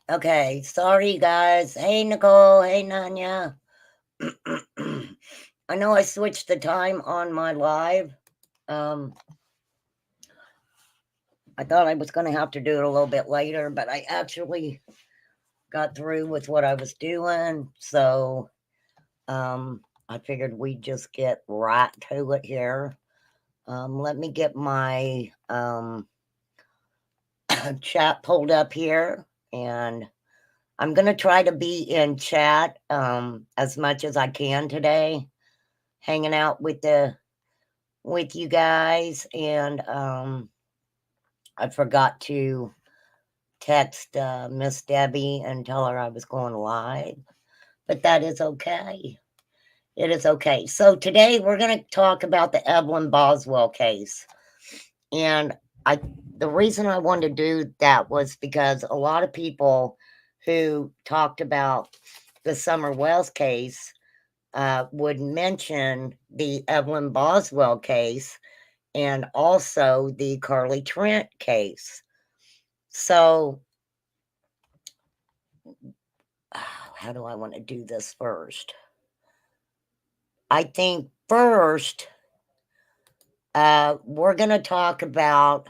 Okay, sorry guys. Hey Nicole, hey Nanya. I know I switched the time on my live. Um, I thought I was going to have to do it a little bit later, but I actually got through with what I was doing. So I figured we'd just get right to it here. Let me get my chat pulled up here, and I'm going to try to be in chat as much as I can today, hanging out with you guys. And I forgot to text Miss Debbie and tell her I was going live, but that is okay. It is okay. So today we're going to talk about the Evelyn Boswell case. And the reason I wanted to do that was because a lot of people who talked about the Summer Wells case would mention the Evelyn Boswell case and also the Carly Trent case. So, how do I want to do this first? I think first, we're going to talk about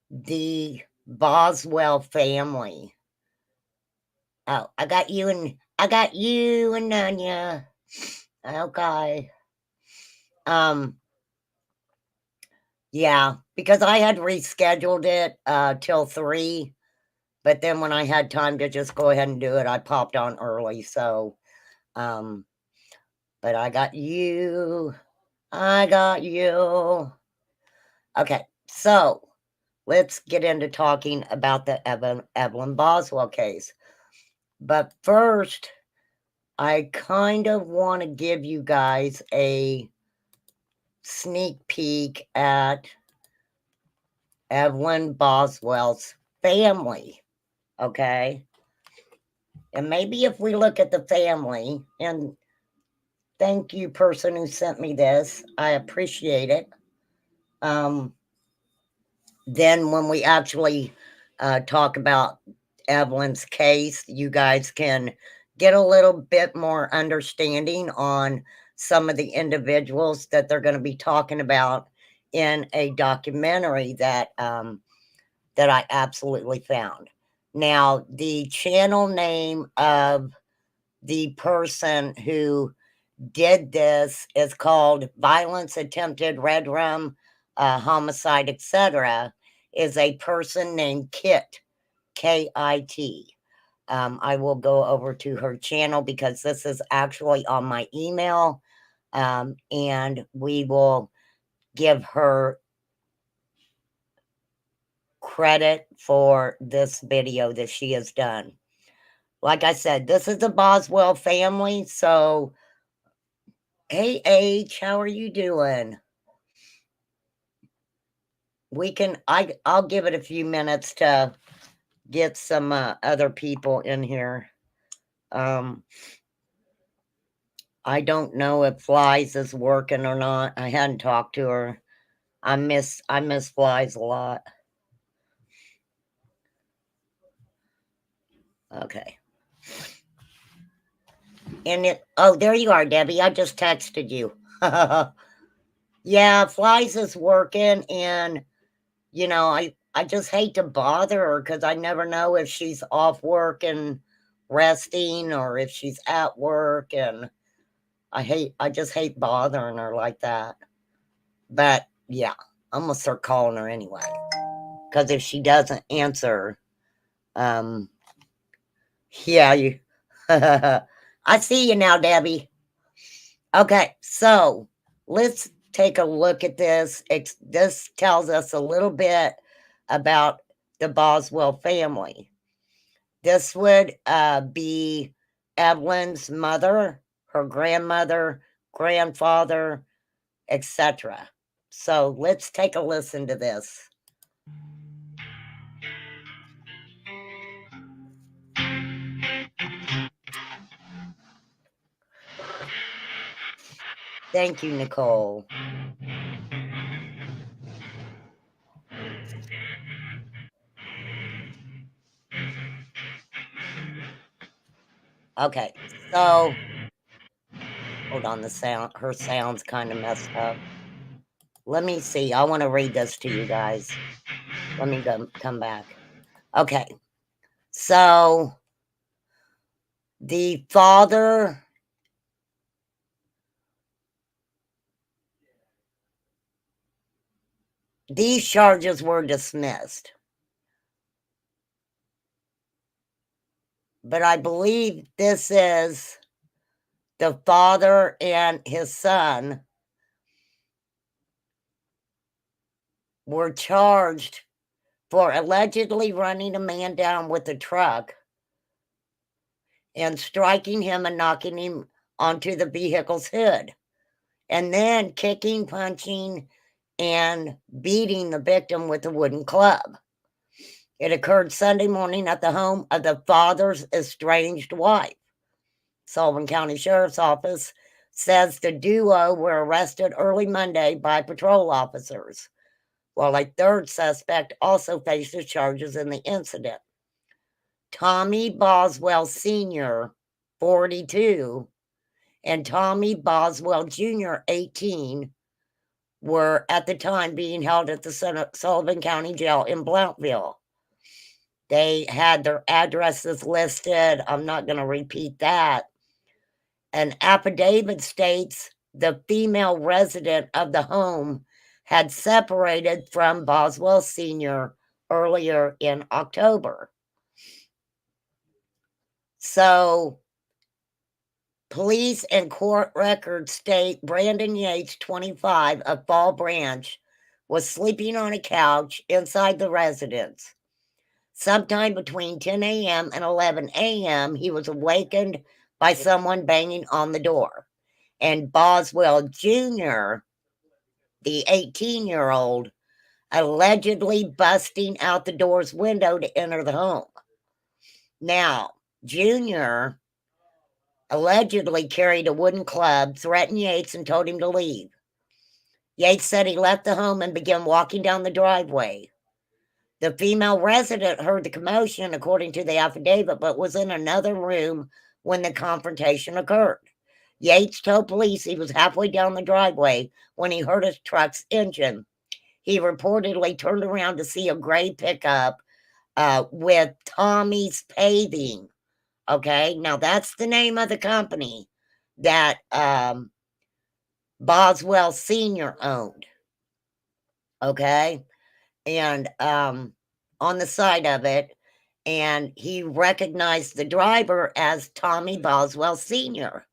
the Boswell family. Oh, I got you and Nanya. Okay. Yeah, because I had rescheduled it till 3, but then when I had time to just go ahead and do it, I popped on early. So, but I got you. I got you. Okay, so let's get into talking about the Evelyn Boswell case. But first, I kind of want to give you guys a sneak peek at Evelyn Boswell's family, okay? And maybe if we look at the family, and thank you, person who sent me this, I appreciate it. Then when we actually talk about Evelyn's case, you guys can get a little bit more understanding on some of the individuals that they're going to be talking about in a documentary that that I absolutely found. Now, the channel name of the person who did this is called Violence Attempted Red Rum, Homicide, etc., is a person named Kit, Kit. I will go over to her channel because this is actually on my email, and we will give her credit for this video that she has done. Like I said, this is the Boswell family. So, hey, H, how are you doing? I'll give it a few minutes to get some other people in here. I don't know if Flies is working or not. I hadn't talked to her. I miss Flies a lot. Okay. And there you are, Debbie. I just texted you. Yeah, Flies is working, and I just hate to bother her because I never know if she's off work and resting or if she's at work, and I just hate bothering her like that. But yeah, I'm gonna start calling her anyway. Because if she doesn't answer, um, yeah, you. I see you now, Debbie. Okay, so let's take a look at this. This tells us a little bit about the Boswell family. This would be Evelyn's mother, her grandmother, grandfather, etc. So let's take a listen to this. Thank you, Nicole. Okay, so hold on, her sound's kind of messed up. Let me see. I want to read this to you guys. Let me come back. Okay, so the father, these charges were dismissed, but I believe this is the father and his son were charged for allegedly running a man down with a truck and striking him and knocking him onto the vehicle's hood, and then kicking, punching, and beating the victim with a wooden club. It occurred Sunday morning at the home of the father's estranged wife. Sullivan County Sheriff's Office says the duo were arrested early Monday by patrol officers, while a third suspect also faces charges in the incident. Tommy Boswell Sr., 42, and Tommy Boswell Jr., 18, were at the time being held at the Sullivan County Jail in Blountville. They had their addresses listed. I'm not going to repeat that. An affidavit states the female resident of the home had separated from Boswell Sr. earlier in October. So, police and court records state Brandon Yates, 25, of Fall Branch, was sleeping on a couch inside the residence. Sometime between 10 a.m. and 11 a.m., he was awakened by someone banging on the door. And Boswell Jr., the 18-year-old, allegedly busting out the door's window to enter the home. Now, Jr. allegedly carried a wooden club, threatened Yates, and told him to leave. Yates said he left the home and began walking down the driveway. The female resident heard the commotion, according to the affidavit, but was in another room when the confrontation occurred. Yates told police he was halfway down the driveway when he heard his truck's engine. He reportedly turned around to see a gray pickup with Tommy's Paving. Okay, now that's the name of the company that Boswell Sr. owned. Okay, and on the side of it, and he recognized the driver as Tommy Boswell Sr.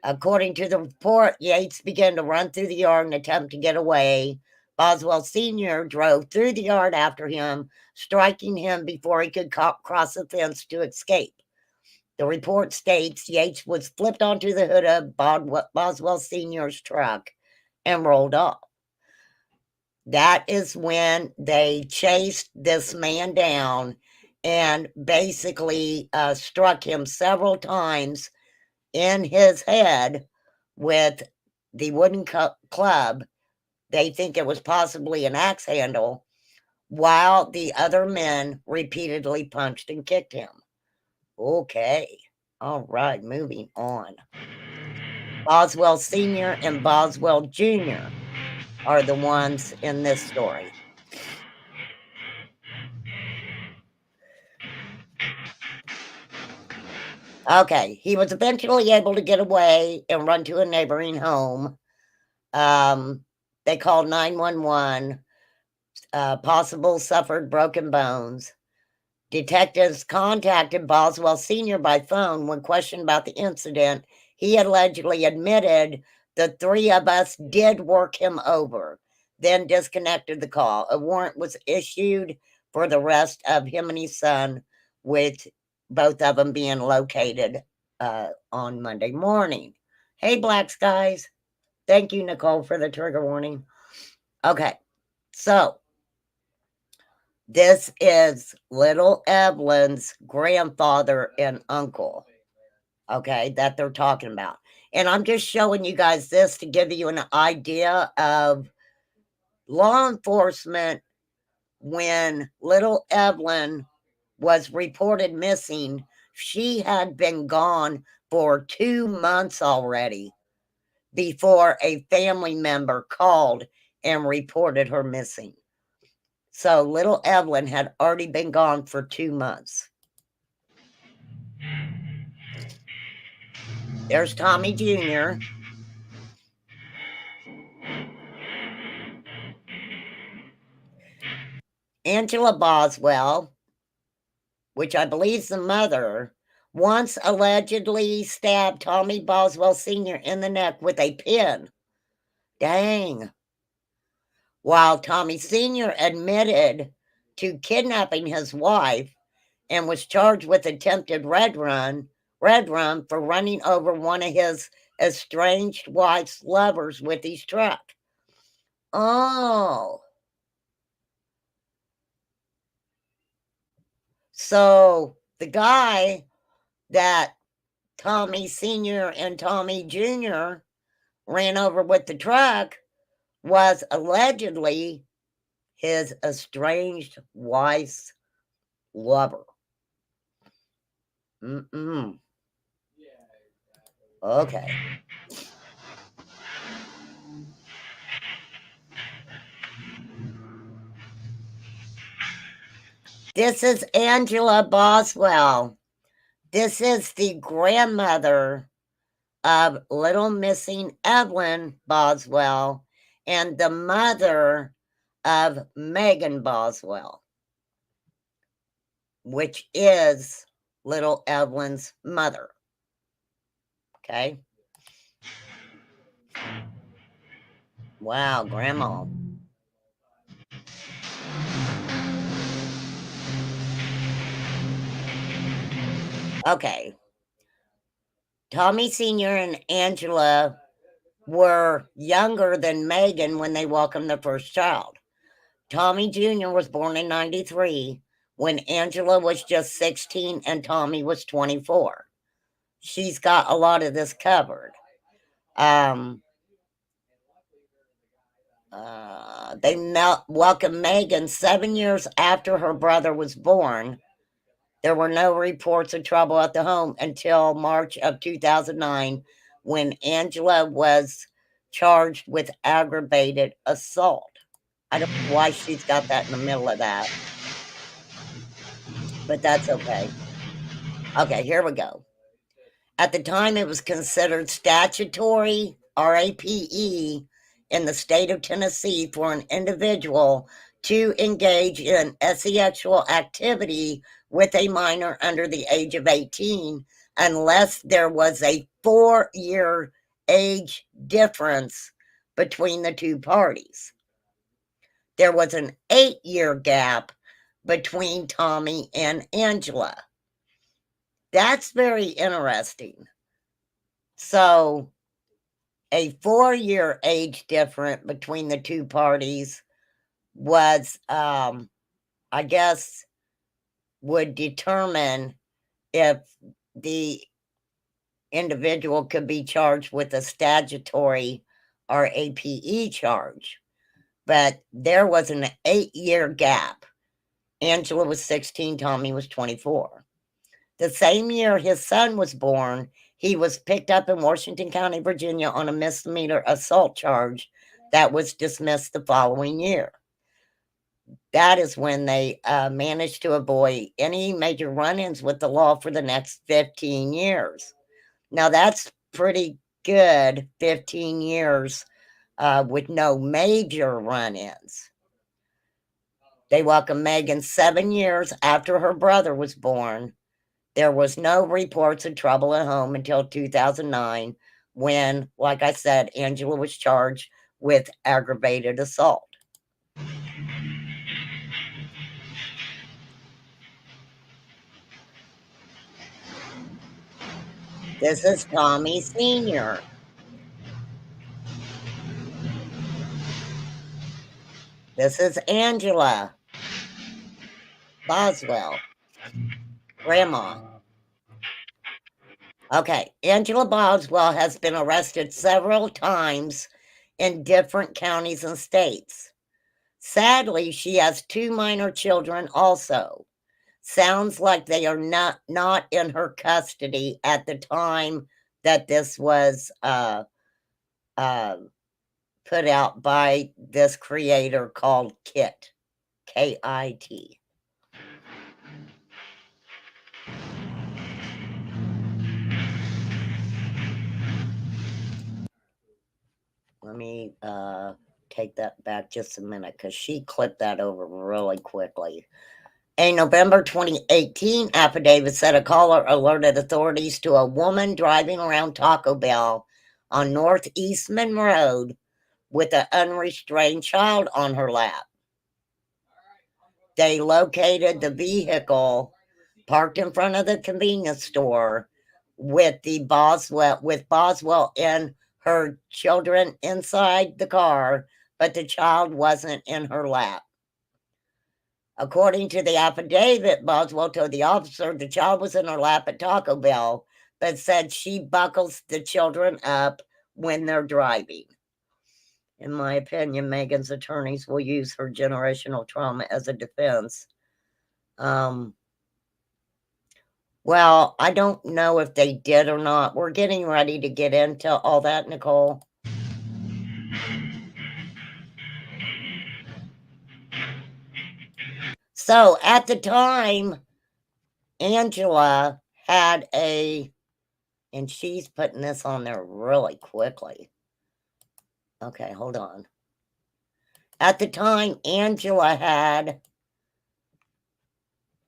According to the report, Yates began to run through the yard and attempt to get away. Boswell Sr. drove through the yard after him, striking him before he could cross the fence to escape. The report states Yates was flipped onto the hood of Boswell Sr.'s truck and rolled off. That is when they chased this man down and basically struck him several times in his head with the wooden club. They think it was possibly an axe handle, while the other men repeatedly punched and kicked him. Okay. All right, moving on. Boswell Sr. and Boswell Jr. are the ones in this story. Okay, he was eventually able to get away and run to a neighboring home. They called 911. Possible suffered broken bones. Detectives contacted Boswell Sr. by phone. When questioned about the incident, he allegedly admitted the three of us did work him over, then disconnected the call. A warrant was issued for the rest of him and his son, with both of them being located on Monday morning. Hey, Black Skies. Thank you, Nicole, for the trigger warning. Okay, so this is little Evelyn's grandfather and uncle, okay, that they're talking about. And I'm just showing you guys this to give you an idea of law enforcement when little Evelyn was reported missing. She had been gone for 2 months already before a family member called and reported her missing. So little Evelyn had already been gone for 2 months. There's Tommy Jr. Angela Boswell, which I believe is the mother, once allegedly stabbed Tommy Boswell Sr. in the neck with a pin. Dang. While Tommy Sr. admitted to kidnapping his wife and was charged with attempted red run for running over one of his estranged wife's lovers with his truck. Oh. So the guy that Tommy Sr. and Tommy Jr. ran over with the truck was allegedly his estranged wife's lover. Mm-mm. Okay. This is Angela Boswell. This is the grandmother of little missing Evelyn Boswell and the mother of Megan Boswell, which is little Evelyn's mother. Okay. Wow, grandma. Okay. Tommy Sr. and Angela were younger than Megan when they welcomed their first child. Tommy Jr. was born in 93 when Angela was just 16 and Tommy was 24. She's got a lot of this covered. They welcomed Megan 7 years after her brother was born. There were no reports of trouble at the home until March of 2009 when Angela was charged with aggravated assault. I don't know why she's got that in the middle of that, but that's okay. Okay, here we go. At the time, it was considered statutory RAPE in the state of Tennessee for an individual to engage in sexual activity with a minor under the age of 18 unless there was a 4-year age difference between the two parties. There was an 8-year gap between Tommy and Angela. That's very interesting. So, a 4-year age difference between the two parties was, I guess, would determine if the individual could be charged with a statutory or APE charge. But there was an 8-year gap. Angela was 16, Tommy was 24. The same year his son was born, he was picked up in Washington County, Virginia on a misdemeanor assault charge that was dismissed the following year. That is when they managed to avoid any major run-ins with the law for the next 15 years. Now, that's pretty good, 15 years with no major run-ins. They welcomed Megan 7 years after her brother was born. There was no reports of trouble at home until 2009 when, like I said, Angela was charged with aggravated assault. This is Tommy Sr. This is Angela Boswell, grandma. Okay, Angela Boswell has been arrested several times in different counties and states. Sadly, she has 2 minor children also. Sounds like they are not in her custody at the time that this was uh, put out by this creator called Kit, Kit. Let me take that back just a minute because she clipped that over really quickly. A November 2018 affidavit said a caller alerted authorities to a woman driving around Taco Bell on Northeastman Road with an unrestrained child on her lap. They located the vehicle parked in front of the convenience store with Boswell and her children inside the car, but the child wasn't in her lap. According to the affidavit, Boswell told the officer the child was in her lap at Taco Bell, but said she buckles the children up when they're driving. In my opinion, Megan's attorneys will use her generational trauma as a defense. Well, I don't know if they did or not. We're getting ready to get into all that, Nicole. So at the time, Angela had and she's putting this on there really quickly. Okay, hold on. At the time, Angela had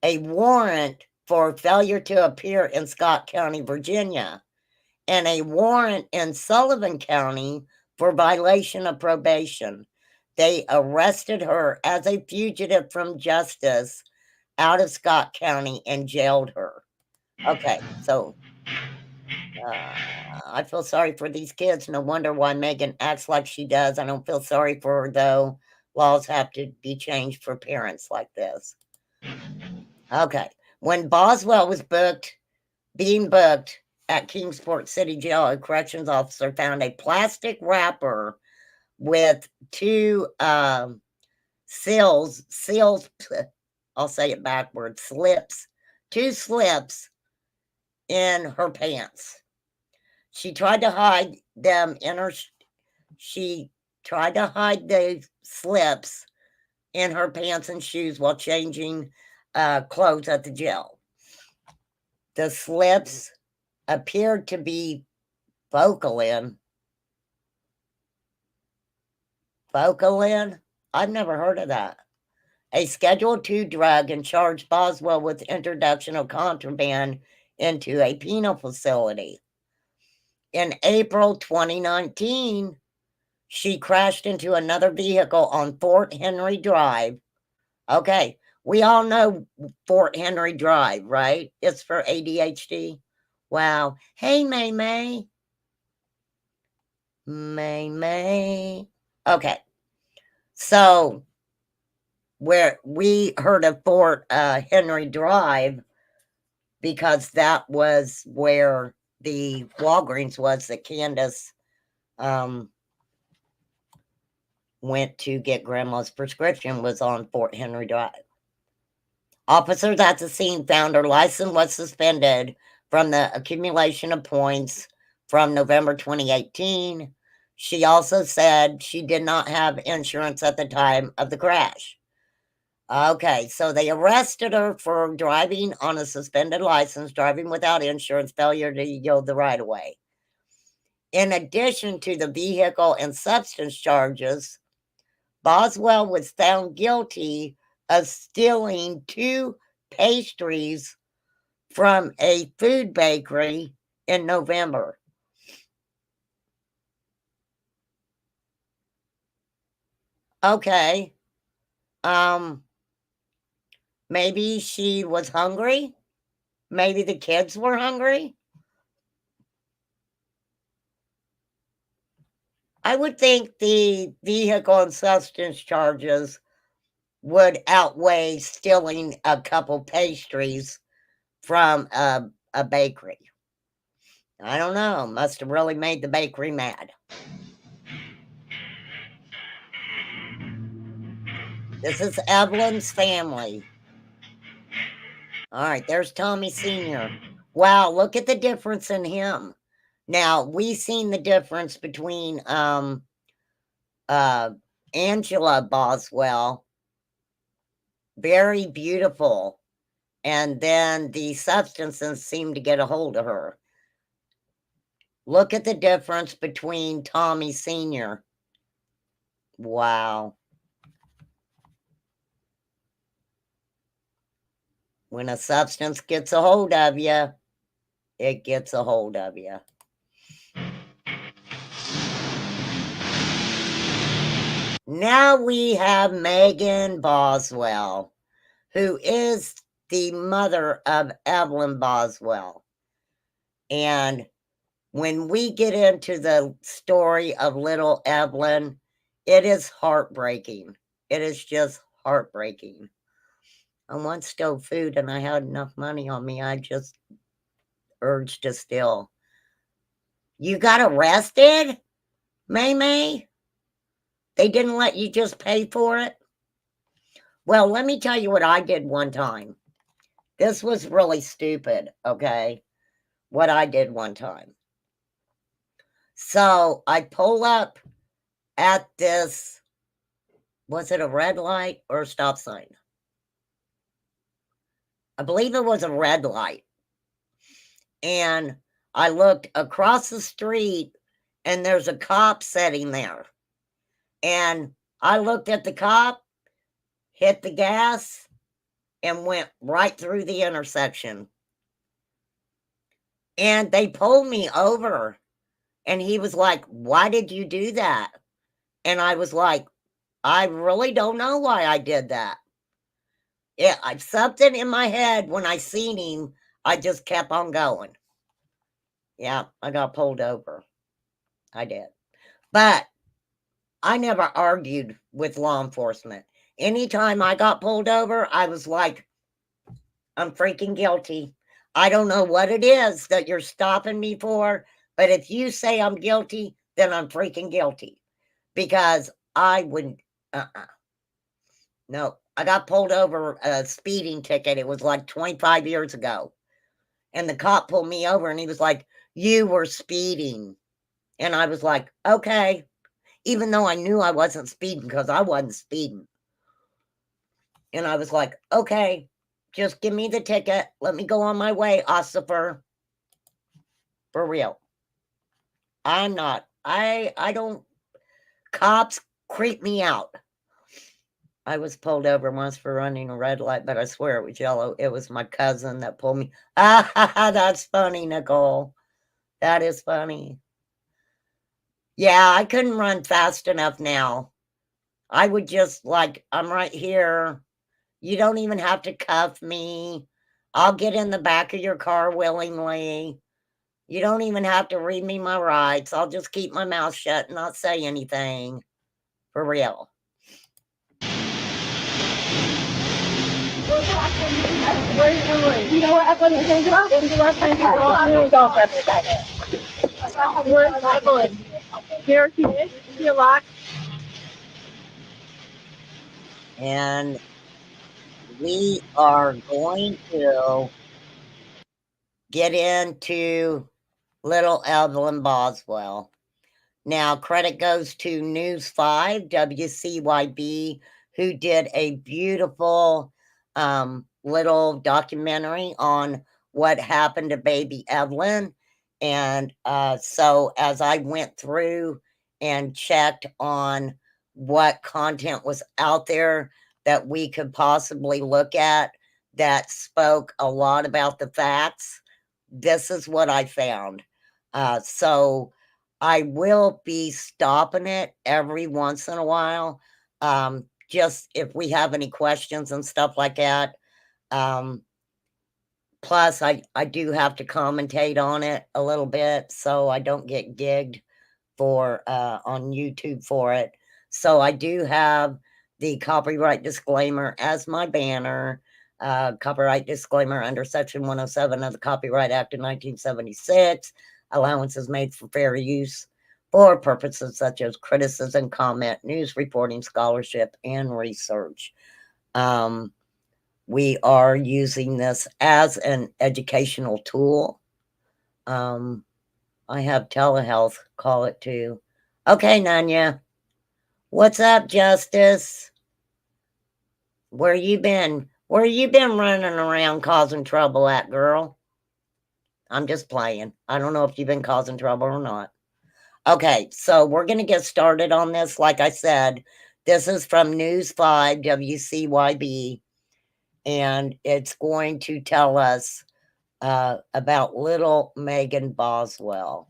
a warrant for failure to appear in Scott County, Virginia, and a warrant in Sullivan County for violation of probation. They arrested her as a fugitive from justice out of Scott County and jailed her. Okay, so I feel sorry for these kids. No wonder why Megan acts like she does. I don't feel sorry for her, though. Laws have to be changed for parents like this. Okay, when Boswell was being booked at Kingsport City Jail, a corrections officer found a plastic wrapper with two seals, I'll say it backwards, two slips in her pants. She tried to hide them she tried to hide the slips in her pants and shoes while changing clothes at the jail. The slips appeared to be Vocalin. Vocalin? I've never heard of that. A Schedule II drug, and charged Boswell with introduction of contraband into a penal facility. In April 2019, she crashed into another vehicle on Fort Henry Drive. Okay, we all know Fort Henry Drive, right? It's for ADHD. Wow. Hey, May May. May May. Okay. So, where we heard of Fort Henry Drive because that was where the Walgreens was that Candace went to get grandma's prescription, was on Fort Henry Drive. Officers at the scene found her license was suspended from the accumulation of points from November 2018. She also said she did not have insurance at the time of the crash. Okay, so they arrested her for driving on a suspended license, driving without insurance, failure to yield the right of way. In addition to the vehicle and substance charges, Boswell was found guilty of stealing 2 pastries from a food bakery in November. Okay. Maybe she was hungry. Maybe the kids were hungry. I would think the vehicle and substance charges would outweigh stealing a couple pastries from a bakery. I don't know. Must have really made the bakery mad. This is Evelyn's family. All right, there's Tommy Sr. Wow, look at the difference in him. Now, we seen the difference between Angela Boswell, very beautiful, and then the substances seem to get a hold of her. Look at the difference between Tommy Sr. Wow. When a substance gets a hold of you, it gets a hold of you. Now we have Megan Boswell, who is the mother of Evelyn Boswell. And when we get into the story of little Evelyn, it is heartbreaking. It is just heartbreaking. I once stole food and I had enough money on me. I just urged to steal. You got arrested, May May? They didn't let you just pay for it? Well, let me tell you what I did one time. This was really stupid, okay? What I did one time. So I pull up at this, was it a red light or a stop sign? I believe it was a red light. And I looked across the street and there's a cop sitting there. And I looked at the cop, hit the gas, and went right through the intersection. And they pulled me over. And he was like, "Why did you do that?" And I was like, "I really don't know why I did that." I something in my head when I seen him, I just kept on going. Yeah, I got pulled over. I did. But I never argued with law enforcement. Anytime I got pulled over, I was like, "I'm freaking guilty. I don't know what it is that you're stopping me for, but if you say I'm guilty, then I'm freaking guilty." Because I wouldn't, no. I got pulled over a speeding ticket. It was like 25 years ago. And the cop pulled me over and he was like, "You were speeding." And I was like, "Okay." Even though I knew I wasn't speeding because I wasn't speeding. And I was like, "Okay, just give me the ticket. Let me go on my way, officer." For real. I'm not. I don't. Cops creep me out. I was pulled over once for running a red light, but I swear it was yellow. It was my cousin that pulled me. Ah, that's funny, Nicole. That is funny. Yeah, I couldn't run fast enough now. I would just like, "I'm right here. You don't even have to cuff me. I'll get in the back of your car willingly. You don't even have to read me my rights. I'll just keep my mouth shut and not say anything." For real. Where are you going? You know what Evelyn is going to do? It's the last time people are going to go for a second. Where's Evelyn? Here she is. She locked. And we are going to get into little Evelyn Boswell. Now, credit goes to News 5, WCYB, who did a beautiful little documentary on what happened to baby Evelyn. And so as I went through and checked on what content was out there that we could possibly look at that spoke a lot about the facts, this is what I found. So I will be stopping it every once in a while. Just if we have any questions and stuff like that. Plus, I do have to commentate on it a little bit so I don't get gigged for on YouTube for it. So I do have the copyright disclaimer as my banner. Copyright disclaimer under Section 107 of the Copyright Act of 1976. Allowances made for fair use for purposes such as criticism, comment, news reporting, scholarship, and research. we are using this as an educational tool. I have telehealth call it too. Okay, Nanya. What's up, Justice? Where you been? Where you been running around causing trouble at, girl? I'm just playing. I don't know if you've been causing trouble or not. Okay, so we're going to get started on this. Like I said, this is from News 5 WCYB, and it's going to tell us about little Megan Boswell.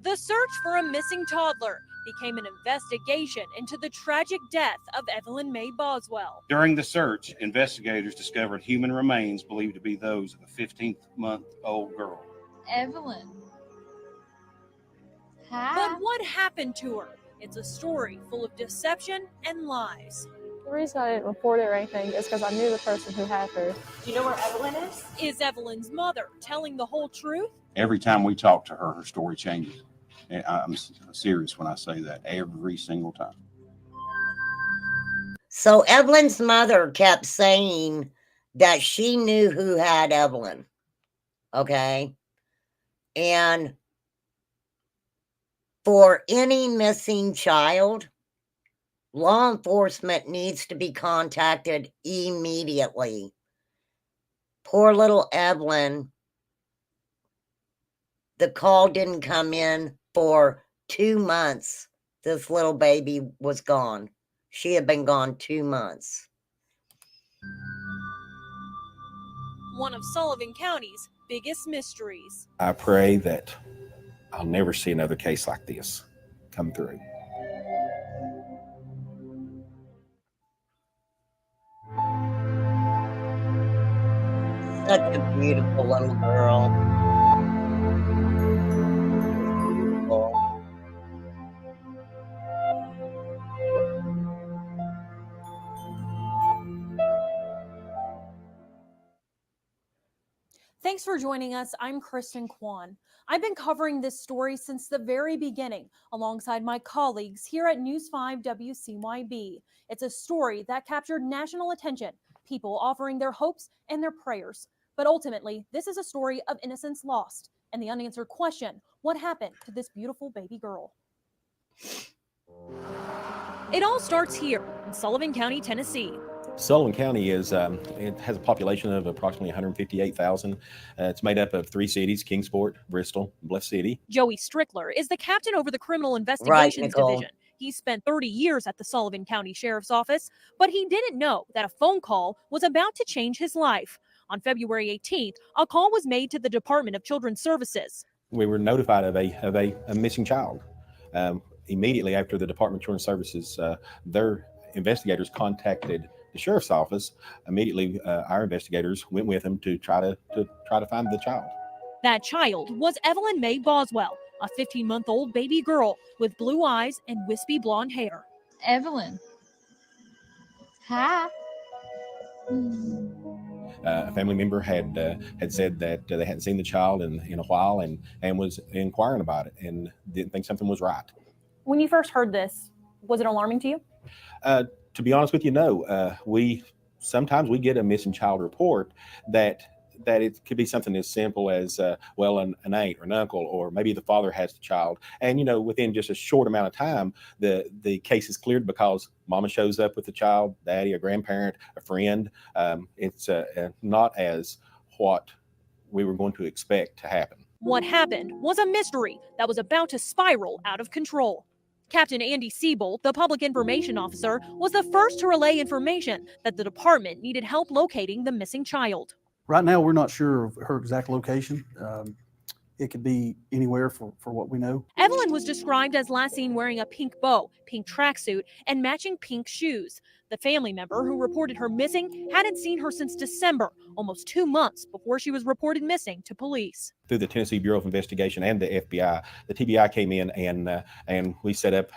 The search for a missing toddler became an investigation into the tragic death of Evelyn Mae Boswell. During the search, investigators discovered human remains believed to be those of a 15-month-old girl. Evelyn. Hi. But what happened to her? It's a story full of deception and lies. The reason I didn't report it or anything is because I knew the person who had her. Do you know where Evelyn is? Is Evelyn's mother telling the whole truth? Every time we talk to her, her story changes. And I'm serious when I say that, every single time. So Evelyn's mother kept saying that she knew who had Evelyn. Okay. And for any missing child, law enforcement needs to be contacted immediately. Poor little Evelyn. The call didn't come in for 2 months. This little baby was gone. She had been gone 2 months. One of Sullivan County's biggest mysteries. I pray that I'll never see another case like this come through. Such a beautiful little girl. Beautiful. Thanks for joining us. I'm Kristen Kwan. I've been covering this story since the very beginning, alongside my colleagues here at News 5 WCYB. It's a story that captured national attention, people offering their hopes and their prayers. But ultimately, this is a story of innocence lost and the unanswered question, what happened to this beautiful baby girl? It all starts here in Sullivan County, Tennessee. Sullivan County is it has a population of approximately 158,000. It's made up of 3 cities: Kingsport, Bristol, Bluff City. Joey Strickler is the captain over the Criminal Investigations Nicole. Division. He spent 30 years at the Sullivan County Sheriff's Office, but he didn't know that a phone call was about to change his life. On February 18th, a call was made to the Department of Children's Services. We were notified of a missing child. Immediately after the Department of Children's Services, their investigators contacted the sheriff's office. Immediately, our investigators went with them to try to find the child. That child was Evelyn Mae Boswell, a 15-month-old baby girl with blue eyes and wispy blonde hair. Evelyn. Hi. A family member had said that they hadn't seen the child in a while and was inquiring about it and didn't think something was right. When you first heard this, was it alarming to you? To be honest with you, no. We sometimes get a missing child report that it could be something as simple as an aunt or an uncle, or maybe the father has the child, and within just a short amount of time, the case is cleared because mama shows up with the child, daddy, a grandparent, a friend. It's not as what we were going to expect to happen. What happened was a mystery that was about to spiral out of control. Captain Andy Siebold, the public information officer, was the first to relay information that the department needed help locating the missing child. Right now, we're not sure of her exact location. It could be anywhere for what we know. Evelyn was described as last seen wearing a pink bow, pink tracksuit, and matching pink shoes. The family member who reported her missing hadn't seen her since December, almost 2 months before she was reported missing to police. Through the Tennessee Bureau of Investigation and the FBI, the TBI came in and we set up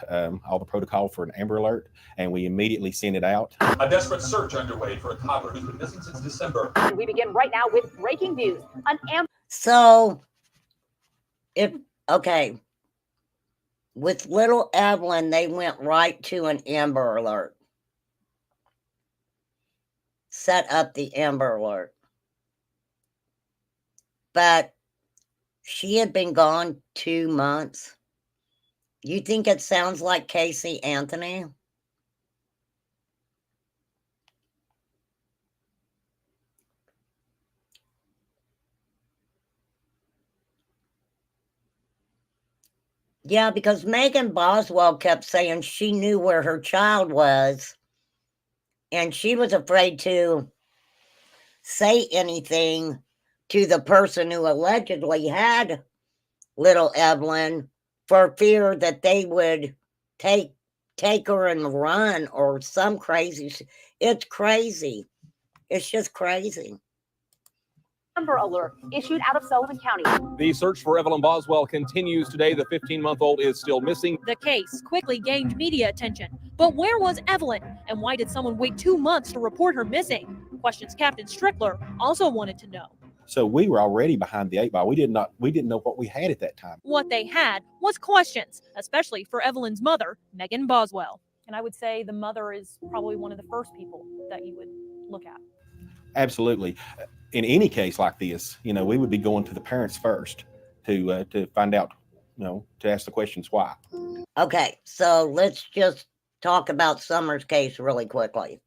all the protocol for an Amber Alert, and we immediately sent it out. A desperate search underway for a toddler who's been missing since December. We begin right now with breaking news. So, with little Evelyn, they went right to an Amber Alert. set up the Amber Alert. But she had been gone 2 months. You think it sounds like Casey Anthony? Yeah, because Megan Boswell kept saying she knew where her child was, and she was afraid to say anything to the person who allegedly had little Evelyn for fear that they would take her and run or some crazy. It's crazy. It's just crazy. Amber Alert issued out of Sullivan County. The search for Evelyn Boswell continues today. The 15-month-old is still missing. The case quickly gained media attention. But where was Evelyn? And why did someone wait 2 months to report her missing? Questions Captain Strickler also wanted to know. So we were already behind the 8 ball. We didn't know what we had at that time. What they had was questions, especially for Evelyn's mother, Megan Boswell. And I would say the mother is probably one of the first people that you would look at. Absolutely. In any case like this, we would be going to the parents first to find out, to ask the questions why. Okay, so let's just talk about Summer's case really quickly.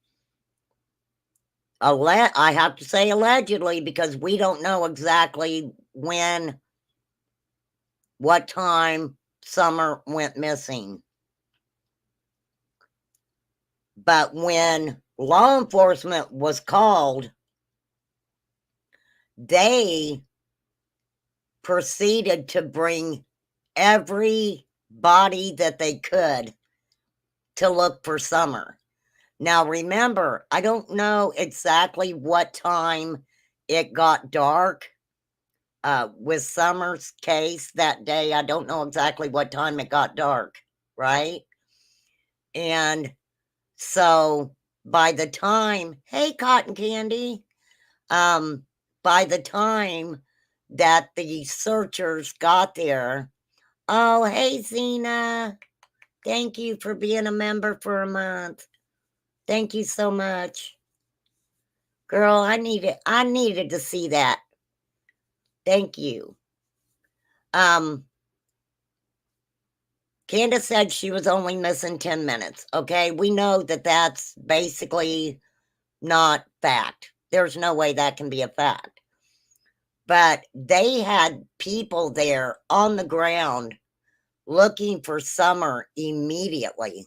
I have to say allegedly because we don't know exactly what time Summer went missing. But when law enforcement was called, they proceeded to bring every body that they could to look for Summer. Now, remember, I don't know exactly what time it got dark with Summer's case that day. I don't know exactly what time it got dark, right? And so by the time, hey, Cotton Candy, by the time that the searchers got there, oh, hey, Zena, thank you for being a member for a month. Thank you so much. Girl, I needed to see that. Thank you. Candace said she was only missing 10 minutes. Okay, we know that that's basically not fact. There's no way that can be a fact. But they had people there on the ground looking for Summer immediately.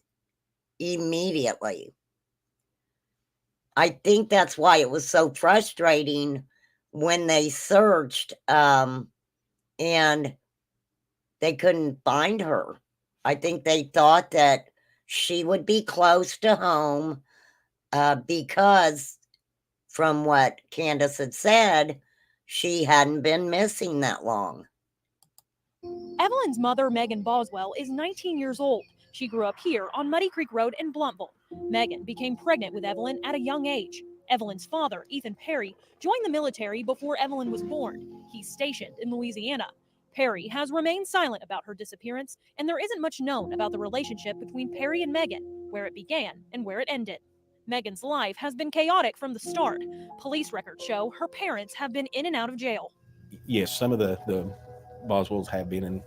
Immediately. I think that's why it was so frustrating when they searched and they couldn't find her. I think they thought that she would be close to home because from what Candace had said, she hadn't been missing that long. Evelyn's mother, Megan Boswell, is 19 years old. She grew up here on Muddy Creek Road in Blountville. Megan became pregnant with Evelyn at a young age. Evelyn's father, Ethan Perry, joined the military before Evelyn was born. He's stationed in Louisiana. Perry has remained silent about her disappearance, and there isn't much known about the relationship between Perry and Megan, where it began and where it ended. Megan's life has been chaotic from the start. Police records show her parents have been in and out of jail. Yes, some of the Boswells have been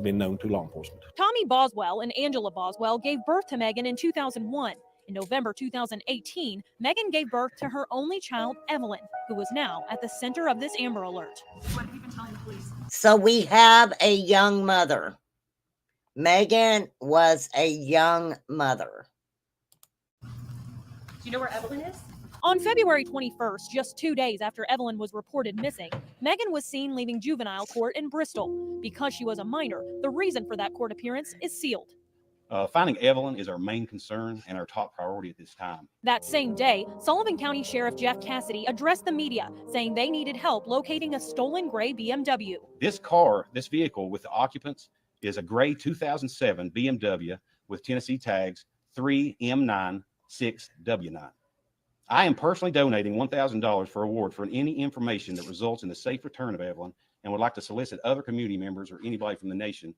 known to law enforcement. Tommy Boswell and Angela Boswell gave birth to Megan in 2001. In November 2018, Megan gave birth to her only child, Evelyn, who is now at the center of this Amber Alert. What have you been telling the police? So we have a young mother. Megan was a young mother. Do you know where Evelyn is? On February 21st, just 2 days after Evelyn was reported missing, Megan was seen leaving juvenile court in Bristol. Because she was a minor, the reason for that court appearance is sealed. Finding Evelyn is our main concern and our top priority at this time. That same day, Sullivan County Sheriff Jeff Cassidy addressed the media, saying they needed help locating a stolen gray BMW. This vehicle with the occupants is a gray 2007 BMW with Tennessee tags 3M96W9. I am personally donating $1,000 for award for any information that results in the safe return of Evelyn, and would like to solicit other community members or anybody from the nation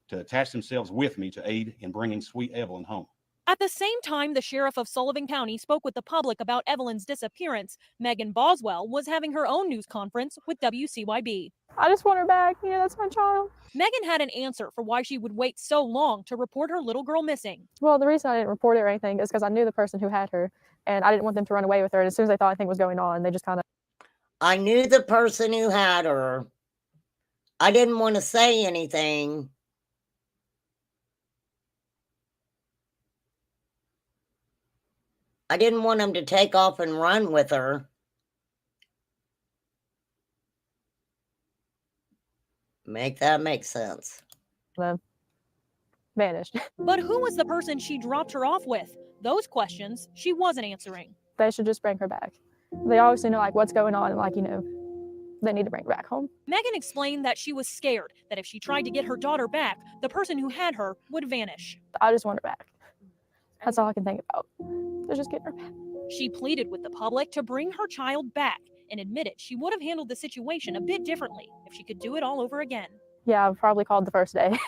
to attach themselves with me to aid in bringing sweet Evelyn home. At the same time, the sheriff of Sullivan County spoke with the public about Evelyn's disappearance. Megan Boswell was having her own news conference with WCYB. I just want her back. You know, that's my child. Megan had an answer for why she would wait so long to report her little girl missing. Well, the reason I didn't report it or anything is because I knew the person who had her, and I didn't want them to run away with her. And as soon as they thought anything was going on, they just kind of. I knew the person who had her. I didn't want to say anything. I didn't want him to take off and run with her. Make that make sense. Vanished. But who was the person she dropped her off with? Those questions she wasn't answering. They should just bring her back. They obviously know like what's going on, and like, you know, they need to bring her back home. Megan explained that she was scared that if she tried to get her daughter back, the person who had her would vanish. I just want her back. That's all I can think about. They're just getting her back. She pleaded with the public to bring her child back and admitted she would have handled the situation a bit differently if she could do it all over again. Yeah, I probably called the first day.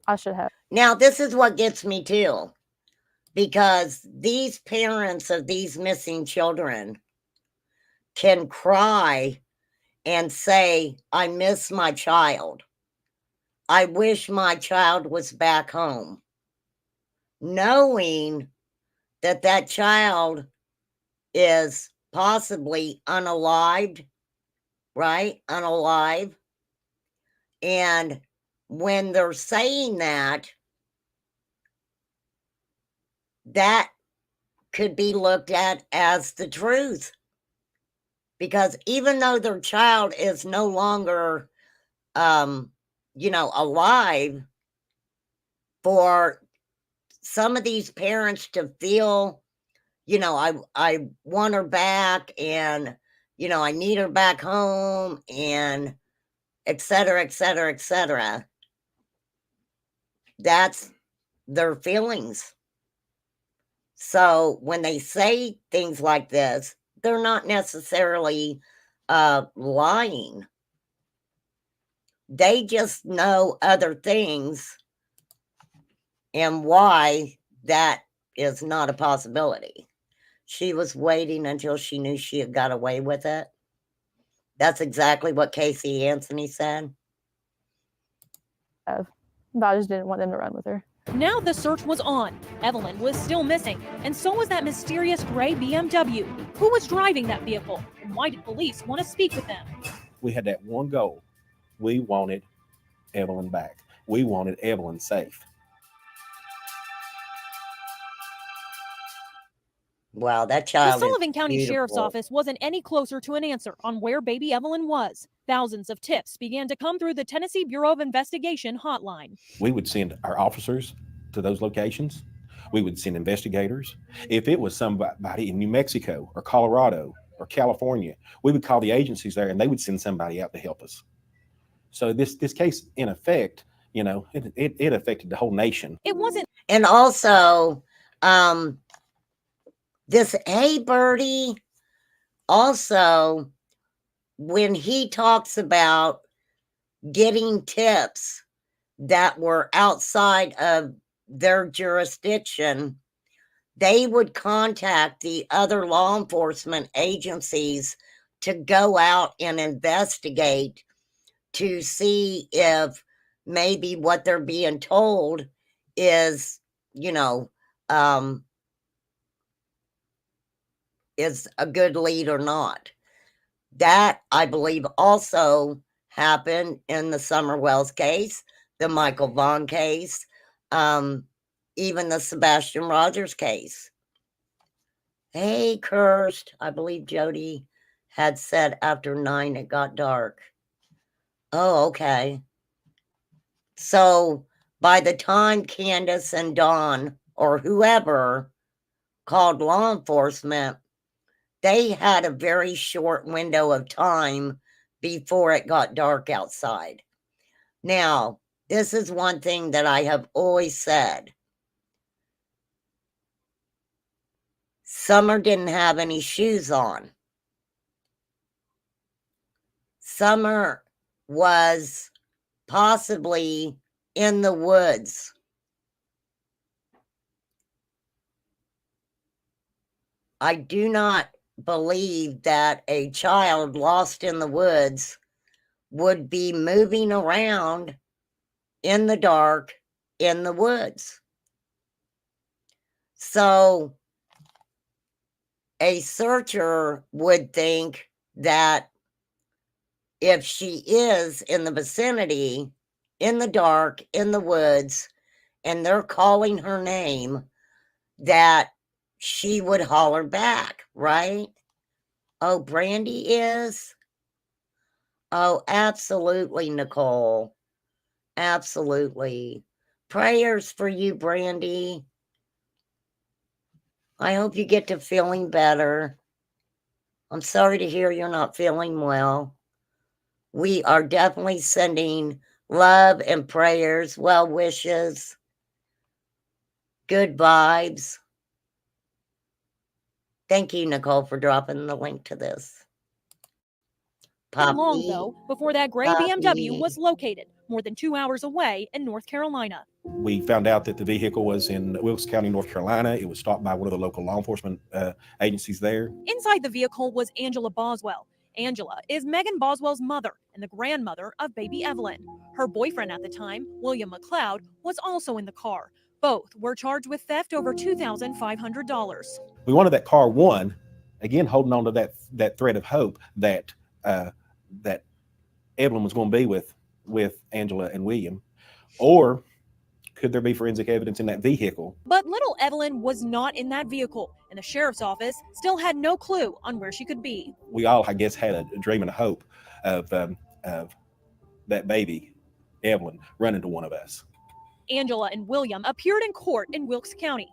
I should have. Now, this is what gets me too, because these parents of these missing children can cry and say, I miss my child. I wish my child was back home, knowing that that child is possibly unalived, right? Unalive. And when they're saying that, that could be looked at as the truth. Because even though their child is no longer, alive, for some of these parents to feel, I want her back, and, I need her back home, and et cetera, et cetera, et cetera. That's their feelings. So when they say things like this, they're not necessarily lying. They just know other things and why that is not a possibility. She was waiting until she knew she had got away with it. That's exactly what Casey Anthony said. But I just didn't want them to run with her. Now the search was on. Evelyn was still missing, and so was that mysterious gray BMW. Who was driving that vehicle, and why did police want to speak with them? We had that one goal. We wanted Evelyn back. We wanted Evelyn safe. Wow, that The child Sullivan County beautiful. Sheriff's Office wasn't any closer to an answer on where baby Evelyn was. Thousands of tips began to come through the Tennessee Bureau of Investigation hotline. We would send our officers to those locations. We would send investigators. If it was somebody in New Mexico or Colorado or California, we would call the agencies there, and they would send somebody out to help us. So this case, in effect, it affected the whole nation. It wasn't. And also, this Hey Birdie, also, when he talks about getting tips that were outside of their jurisdiction, they would contact the other law enforcement agencies to go out and investigate to see if maybe what they're being told is, is a good lead or not. That, I believe, also happened in the Summer Wells case, the Michael Vaughn case, even the Sebastian Rogers case. Hey, Kirst, I believe Jody had said after 9 it got dark. Oh, okay. So by the time Candace and Dawn or whoever called law enforcement, they had a very short window of time before it got dark outside. Now, this is one thing that I have always said. Summer didn't have any shoes on. Summer was possibly in the woods. I do not believe that a child lost in the woods would be moving around in the dark in the woods. So a searcher would think that if she is in the vicinity, in the dark, in the woods, and they're calling her name, that she would holler back, right? Oh, Brandy is? Oh, absolutely, Nicole. Absolutely. Prayers for you, Brandy. I hope you get to feeling better. I'm sorry to hear you're not feeling well. We are definitely sending love and prayers, well wishes, good vibes. Thank you, Nicole, for dropping the link to this. Not long, Puppy, though, before that gray BMW puppy. was located more than 2 hours away in North Carolina. We found out that the vehicle was in Wilkes County, North Carolina. It was stopped by one of the local law enforcement agencies there. Inside the vehicle was Angela Boswell. Angela is Megan Boswell's mother and the grandmother of baby Evelyn. Her boyfriend at the time, William McLeod, was also in the car. Both were charged with theft over $2,500. We wanted that car, one, again, holding on to that thread of hope that that Evelyn was going to be with Angela and William, or could there be forensic evidence in that vehicle? But little Evelyn was not in that vehicle, and the sheriff's office still had no clue on where she could be. We all, I guess, had a dream and a hope of that baby, Evelyn, running to one of us. Angela and William appeared in court in Wilkes County.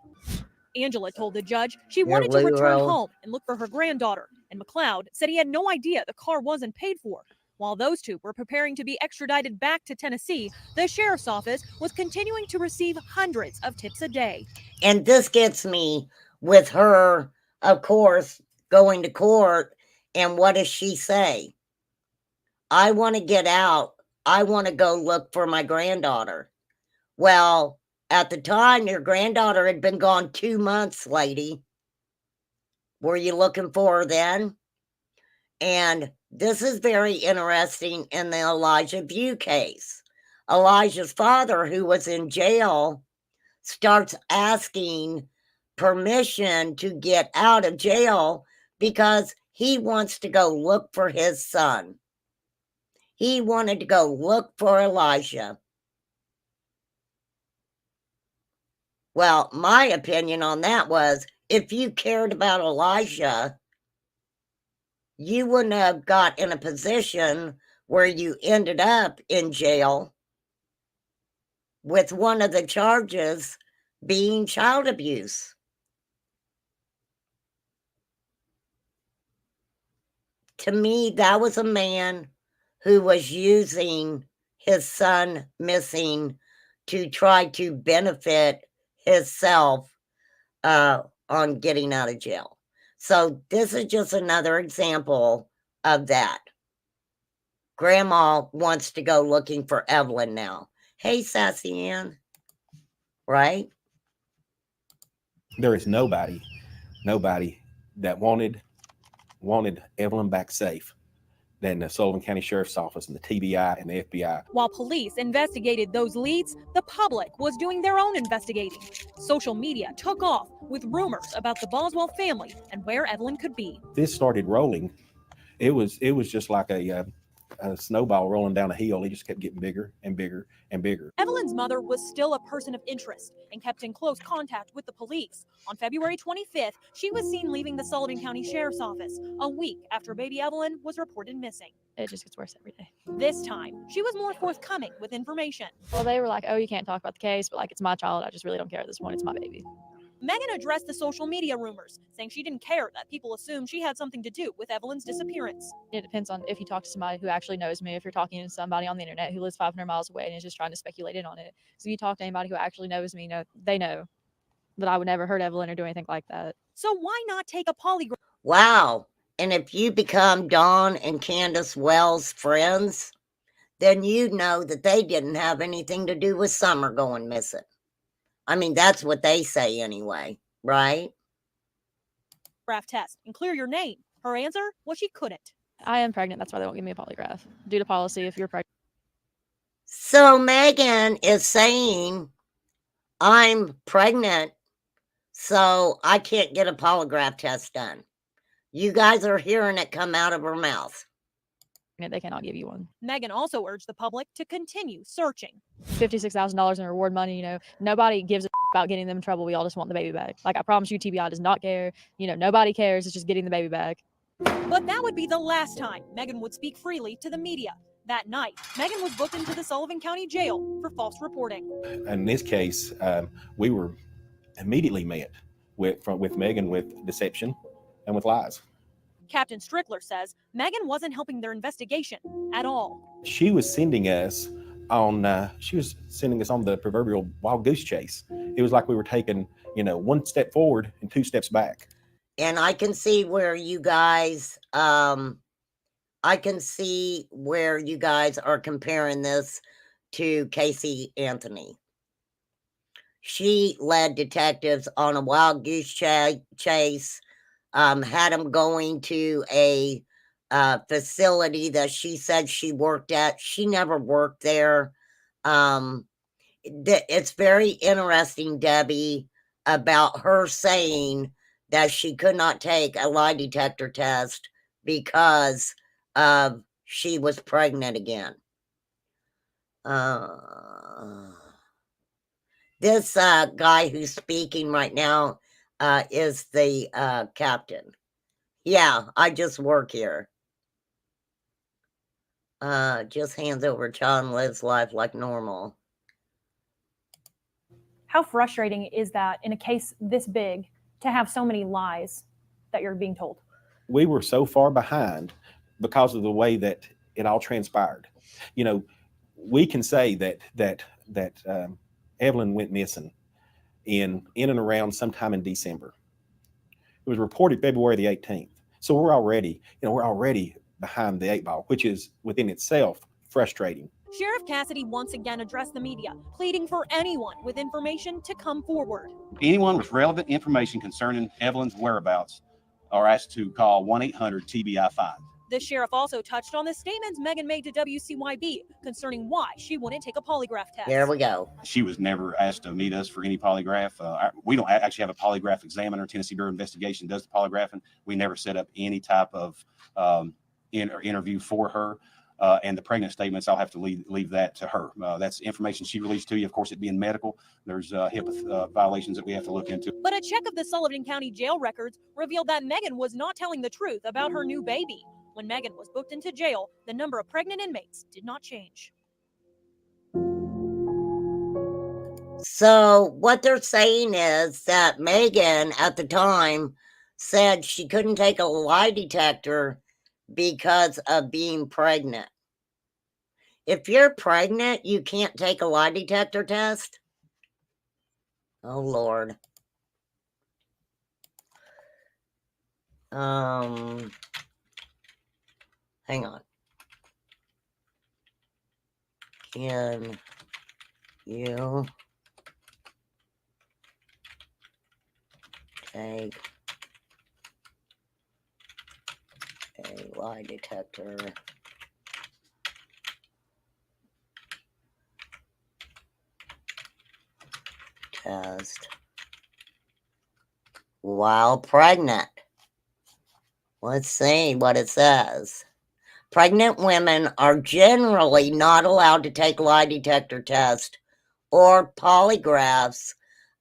Angela told the judge she wanted to return home and look for her granddaughter, and McLeod said he had no idea the car wasn't paid for. While those two were preparing to be extradited back to Tennessee, the sheriff's office was continuing to receive hundreds of tips a day. And this gets me with her, of course, going to court. And what does she say? I want to get out. I want to go look for my granddaughter. Well, at the time, your granddaughter had been gone 2 months, lady. Were you looking for her then? And this is very interesting in the Elijah View case. Elijah's father, who was in jail, starts asking permission to get out of jail because he wants to go look for his son. He wanted to go look for Elijah. Well, my opinion on that was, if you cared about Elijah, you wouldn't have got in a position where you ended up in jail with one of the charges being child abuse. To me, that was a man who was using his son missing to try to benefit himself on getting out of jail. So this is just another example of that. Grandma wants to go looking for Evelyn now. Hey, Sassy Ann. Right? There is nobody that wanted Evelyn back safe than the Sullivan County Sheriff's Office and the TBI and the FBI. While police investigated those leads, the public was doing their own investigating. Social media took off with rumors about the Boswell family and where Evelyn could be. This started rolling. It was just like a snowball rolling down a hill. It just kept getting bigger and bigger and bigger. Evelyn's mother was still a person of interest and kept in close contact with the police. On February 25th, she was seen leaving the Sullivan County Sheriff's Office a week after baby Evelyn was reported missing. It just gets worse every day. This time, she was more forthcoming with information. Well, they were like, oh, you can't talk about the case, but like, it's my child. I just really don't care at this point. It's my baby. Megan addressed the social media rumors, saying she didn't care that people assumed she had something to do with Evelyn's disappearance. It depends on if you talk to somebody who actually knows me, if you're talking to somebody on the internet who lives 500 miles away and is just trying to speculate in on it. So if you talk to anybody who actually knows me, they know that I would never hurt Evelyn or do anything like that. So why not take a polygraph? Wow. And if you become Dawn and Candace Wells' friends, then you know that they didn't have anything to do with Summer going missing. I mean, that's what they say anyway, right? polygraph test and clear your name. Her answer was she couldn't. I am pregnant. That's why they won't give me a polygraph. Due to policy, if you're pregnant. So Megan is saying, I'm pregnant, so I can't get a polygraph test done. You guys are hearing it come out of her mouth. They cannot give you one. Megan also urged the public to continue searching. $56,000 in reward money, nobody gives a about getting them in trouble. We all just want the baby back. Like, I promise you, TBI does not care. Nobody cares. It's just getting the baby back. But that would be the last time Megan would speak freely to the media. That night, Megan was booked into the Sullivan County Jail for false reporting. In this case, we were immediately met with Megan with deception and with lies. Captain Strickler says Megan wasn't helping their investigation at all. She was sending us on the proverbial wild goose chase. It was like we were taking, one step forward and two steps back. And I can see where you guys, are comparing this to Casey Anthony. She led detectives on a wild goose chase, had them going to a facility that she said she worked at. She never worked there. It's very interesting, Debbie, about her saying that she could not take a lie detector test because she was pregnant again. This guy who's speaking right now is the captain. Yeah, I just work here. Just hands over John, lives life like normal. How frustrating is that in a case this big to have so many lies that you're being told? We were so far behind because of the way that it all transpired. We can say that Evelyn went missing in and around sometime in December. It was reported February the 18th. So we're already behind the eight ball, which is within itself frustrating. Sheriff Cassidy once again addressed the media, pleading for anyone with information to come forward. Anyone with relevant information concerning Evelyn's whereabouts are asked to call 1-800-TBI-5. The sheriff also touched on the statements Megan made to WCYB concerning why she wouldn't take a polygraph test. There we go. She was never asked to meet us for any polygraph. We don't actually have a polygraph examiner. Tennessee Bureau of Investigation does the polygraphing. We never set up any type of interview for her. And the pregnant statements, I'll have to leave that to her. That's information she released to you. Of course, it being medical, there's HIPAA violations that we have to look into. But a check of the Sullivan County jail records revealed that Megan was not telling the truth about her new baby. When Megan was booked into jail, the number of pregnant inmates did not change. So what they're saying is that Megan at the time said she couldn't take a lie detector because of being pregnant. If you're pregnant, you can't take a lie detector test? Oh, Lord. Hang on. Can you take a lie detector test while pregnant? Let's see what it says. Pregnant women are generally not allowed to take lie detector tests or polygraphs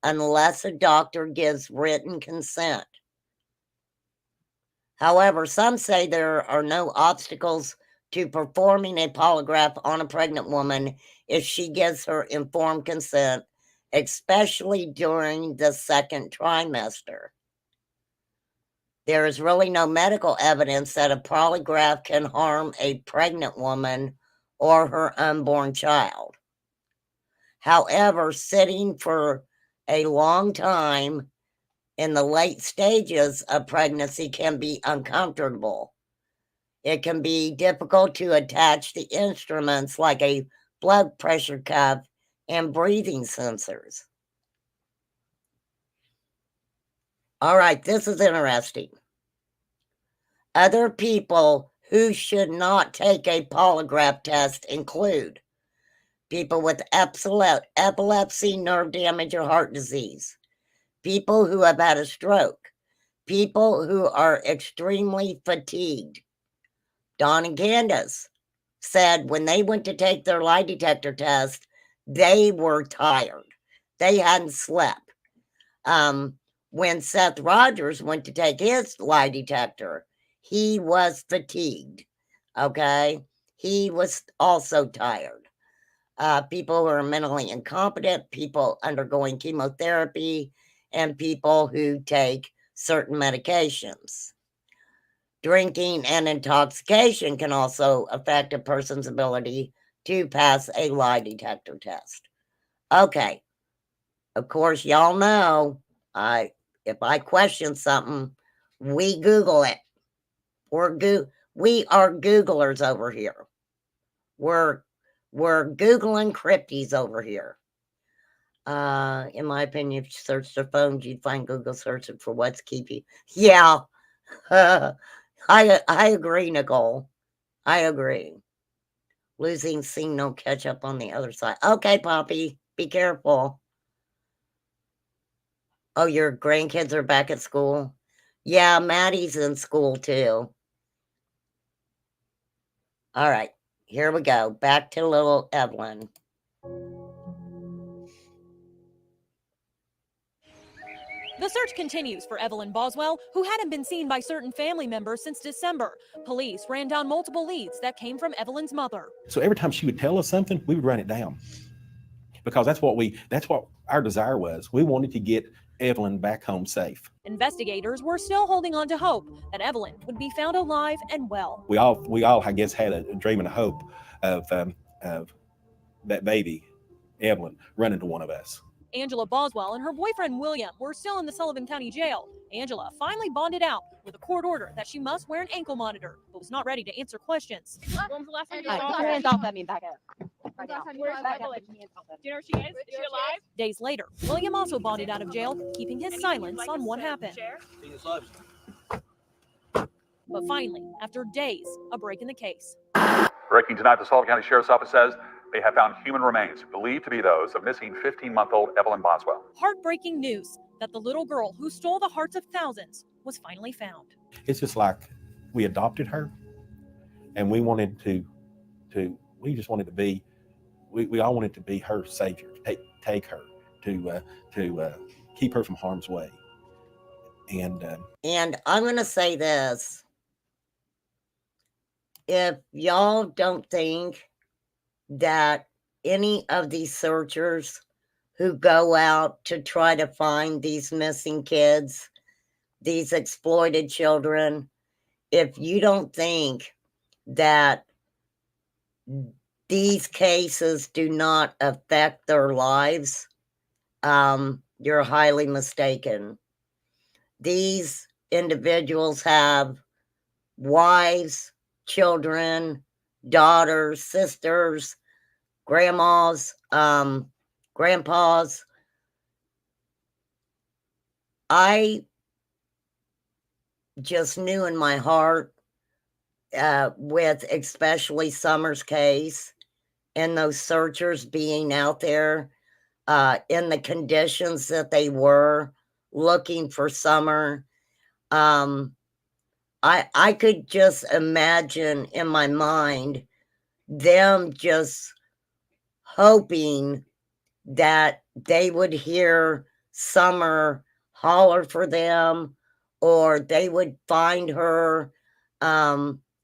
unless a doctor gives written consent. However, some say there are no obstacles to performing a polygraph on a pregnant woman if she gives her informed consent, especially during the second trimester. There is really no medical evidence that a polygraph can harm a pregnant woman or her unborn child. However, sitting for a long time in the late stages of pregnancy can be uncomfortable. It can be difficult to attach the instruments like a blood pressure cuff and breathing sensors. All right, this is interesting. Other people who should not take a polygraph test include people with epilepsy, nerve damage, or heart disease, people who have had a stroke, people who are extremely fatigued. Don and Candace said when they went to take their lie detector test, they were tired. They hadn't slept. When Seth Rogers went to take his lie detector, he was fatigued. Okay. He was also tired. People who are mentally incompetent, people undergoing chemotherapy, and people who take certain medications. Drinking and intoxication can also affect a person's ability to pass a lie detector test. Okay. Of course, y'all know if I question something, we Google it. We are Googlers over here. We're Googling crypties over here. In my opinion, if you search their phones, you'd find Google searching for what's keeping. Yeah, I agree, Nicole. I agree. Losing signal catch up on the other side. Okay, Poppy, be careful. Oh, your grandkids are back at school? Yeah, Maddie's in school too. All right, here we go. Back to little Evelyn. The search continues for Evelyn Boswell, who hadn't been seen by certain family members since December. Police ran down multiple leads that came from Evelyn's mother. So every time she would tell us something, we would write it down, because that's what our desire was. We wanted to get Evelyn back home safe. Investigators were still holding on to hope that Evelyn would be found alive and well. We all, I guess, had a dream and a hope of that baby, Evelyn, running to one of us. Angela Boswell and her boyfriend William were still in the Sullivan County Jail. Angela finally bonded out with a court order that she must wear an ankle monitor, but was not ready to answer questions. When was the last time you saw her? Hands off at me, back up. Do you know where she is? Is she alive? Days later, William also bonded out of jail, keeping his silence on what happened. But finally, after days, a break in the case. Breaking tonight, the Sullivan County Sheriff's Office says they have found human remains believed to be those of missing 15-month-old Evelyn Boswell. Heartbreaking news that the little girl who stole the hearts of thousands was finally found. It's just like we adopted her, and we wanted we just wanted to be, we all wanted to be her savior, take her to keep her from harm's way. And I'm going to say this. If y'all don't think that any of these searchers who go out to try to find these missing kids, these exploited children, if you don't think that these cases do not affect their lives, you're highly mistaken. These individuals have wives, children, daughters, sisters, grandmas, grandpas. I just knew in my heart, with especially Summer's case and those searchers being out there in the conditions that they were looking for Summer, I could just imagine in my mind them just hoping that they would hear Summer holler for them, or they would find her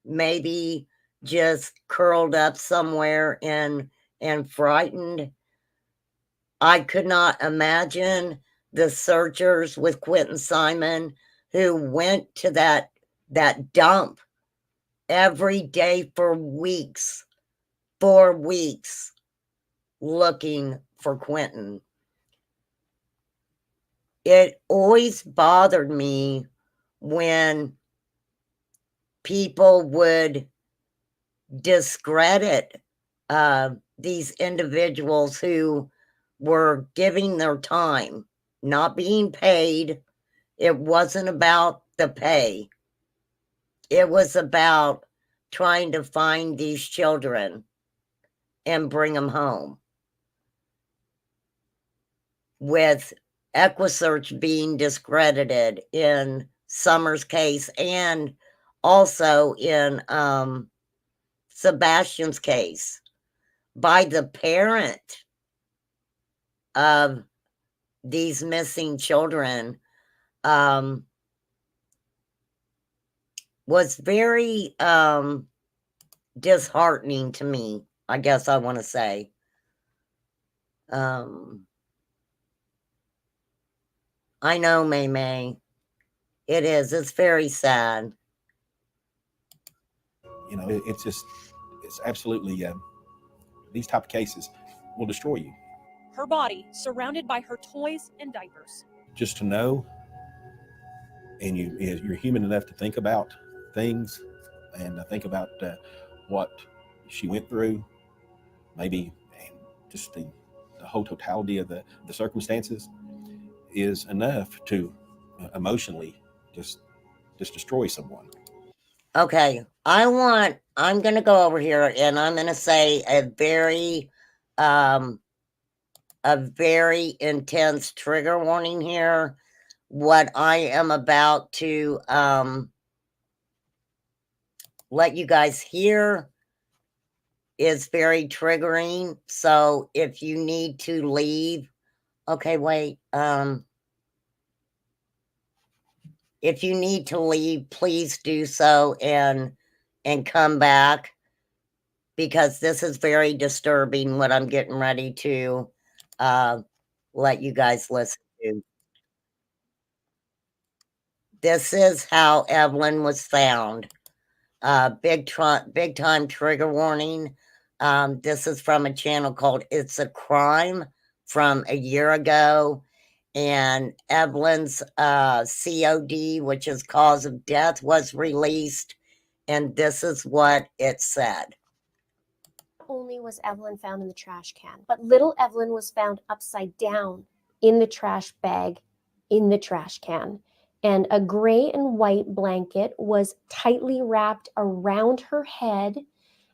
maybe just curled up somewhere and frightened. I could not imagine the searchers with Quentin Simon who went to that dump every day for weeks, looking for Quentin. It always bothered me when people would discredit these individuals who were giving their time, not being paid, It wasn't about the pay. It was about trying to find these children and bring them home. With EquiSearch being discredited in Summer's case and also in Sebastian's case by the parent of these missing children, was very disheartening to me, I guess I want to say. I know, May. It is. It's very sad. You know, it's just, it's absolutely, these type of cases will destroy you. Her body surrounded by her toys and diapers. Just to know, and you're human enough to think about things and think about what she went through, maybe, and just the whole totality of the circumstances is enough to emotionally just destroy someone. Okay, I'm going to go over here and I'm going to say a very intense trigger warning here. What I am about to let you guys hear is very triggering. So if you need to leave, okay, wait. If you need to leave, please do so and come back, because this is very disturbing what I'm getting ready to let you guys listen to. This is how Evelyn was found. Big time trigger warning. This is from a channel called It's a Crime from a year ago. And Evelyn's COD, which is cause of death, was released. And this is what it said. Not only was Evelyn found in the trash can, but little Evelyn was found upside down in the trash bag in the trash can. And a gray and white blanket was tightly wrapped around her head,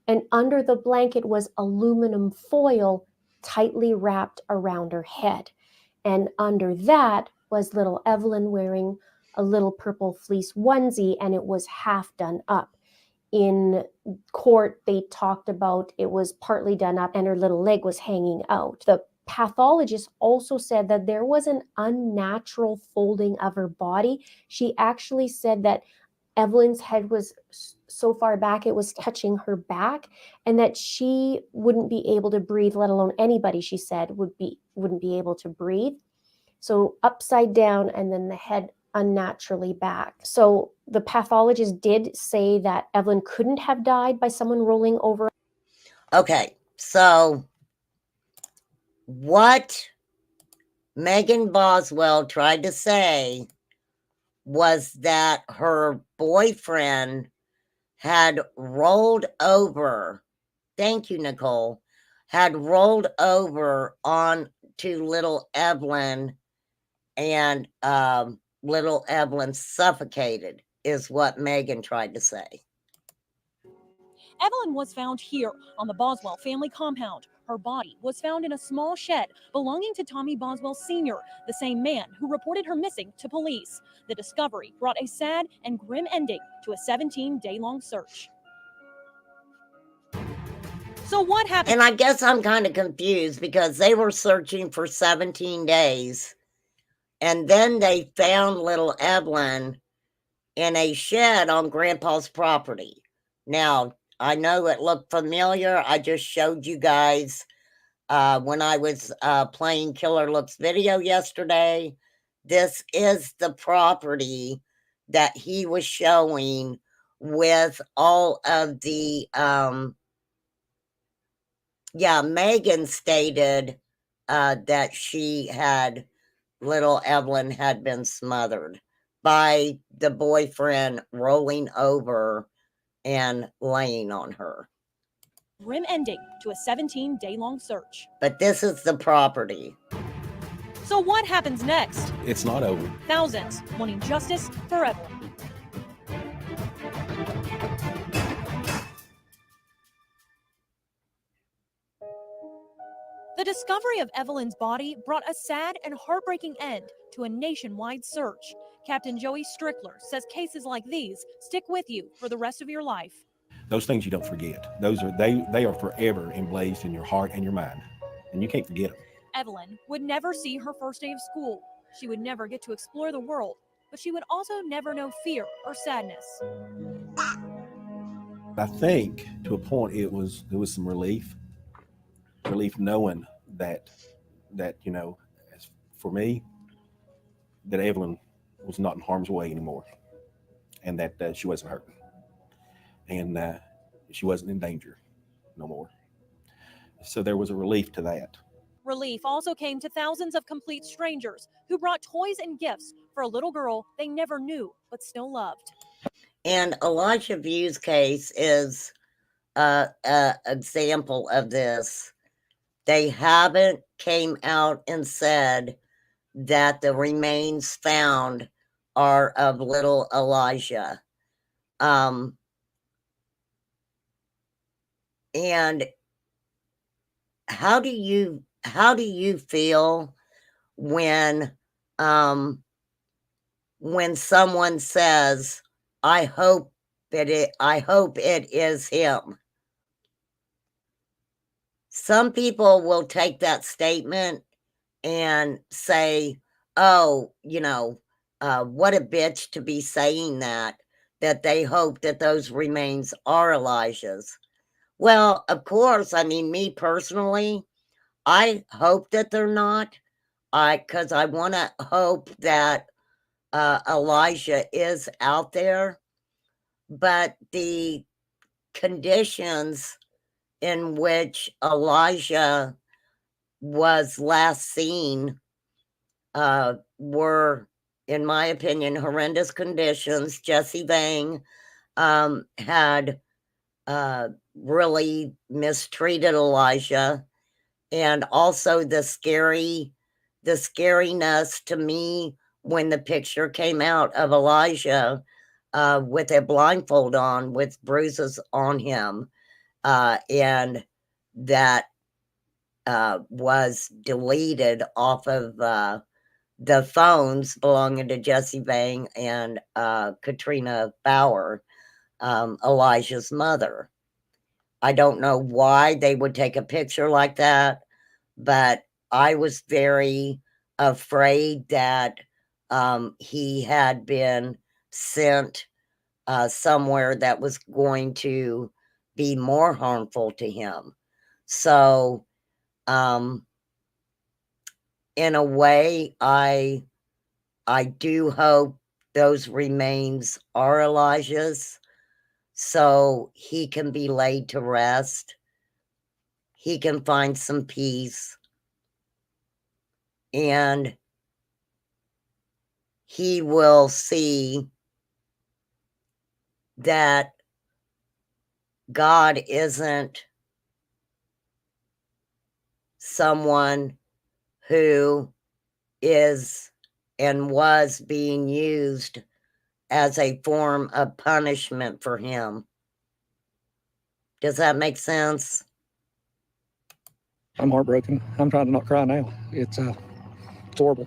and under the blanket was aluminum foil tightly wrapped around her head. And under that was little Evelyn wearing a little purple fleece onesie, and it was half done up. In court, they talked about it was partly done up and her little leg was hanging out. The pathologist also said that there was an unnatural folding of her body. She actually said that Evelyn's head was so far back it was touching her back, and that she wouldn't be able to breathe, let alone anybody, she said, wouldn't be able to breathe. So upside down, and then the head unnaturally back. So the pathologist did say that Evelyn couldn't have died by someone rolling over. Okay, so what Megan Boswell tried to say was that her boyfriend had rolled over, thank you, Nicole, had rolled over on to little Evelyn, and little Evelyn suffocated, is what Megan tried to say. Evelyn was found here on the Boswell family compound. Her body was found in a small shed belonging to Tommy Boswell Sr., the same man who reported her missing to police. The discovery brought a sad and grim ending to a 17-day-long search. So what happened? And I guess I'm kind of confused, because they were searching for 17 days, and then they found little Evelyn in a shed on Grandpa's property. Now, I know it looked familiar. I just showed you guys when I was playing Killer Looks video yesterday. This is the property that he was showing with all of the, Megan stated that little Evelyn had been smothered by the boyfriend rolling over and laying on her. Grim ending to a 17-day-long search. But this is the property. So what happens next? It's not over. Thousands wanting justice for Evelyn. The discovery of Evelyn's body brought a sad and heartbreaking end to a nationwide search. Captain Joey Strickler says cases like these stick with you for the rest of your life. Those things you don't forget. They are forever emblazoned in your heart and your mind, and you can't forget them. Evelyn would never see her first day of school. She would never get to explore the world, but she would also never know fear or sadness. I think to a point there was some relief knowing that as for me, that Evelyn was not in harm's way anymore, and that she wasn't hurt, and she wasn't in danger no more. So there was a relief to that. Relief also came to thousands of complete strangers who brought toys and gifts for a little girl they never knew but still loved. And Elijah View's case is an example of this. They haven't came out and said that the remains found are of little Elijah. And how do you feel when someone says, I hope it is him? Some people will take that statement and say, oh, what a bitch to be saying that they hope that those remains are Elijah's. Well, of course, I mean, me personally, I hope that they're not. Because I want to hope that Elijah is out there. But the conditions in which Elijah was last seen were, in my opinion, horrendous conditions. Jesse Vang had really mistreated Elijah, and also the scariness to me when the picture came out of Elijah with a blindfold on, with bruises on him, and that was deleted off of the phones belonging to Jesse Vang and Katrina Bauer, Elijah's mother. I don't know why they would take a picture like that, but I was very afraid that he had been sent somewhere that was going to be more harmful to him. So, in a way, I do hope those remains are Elijah's, so he can be laid to rest. He can find some peace, and he will see that God isn't someone who is and was being used as a form of punishment for him. Does that make sense? I'm heartbroken. I'm trying to not cry now. It's horrible.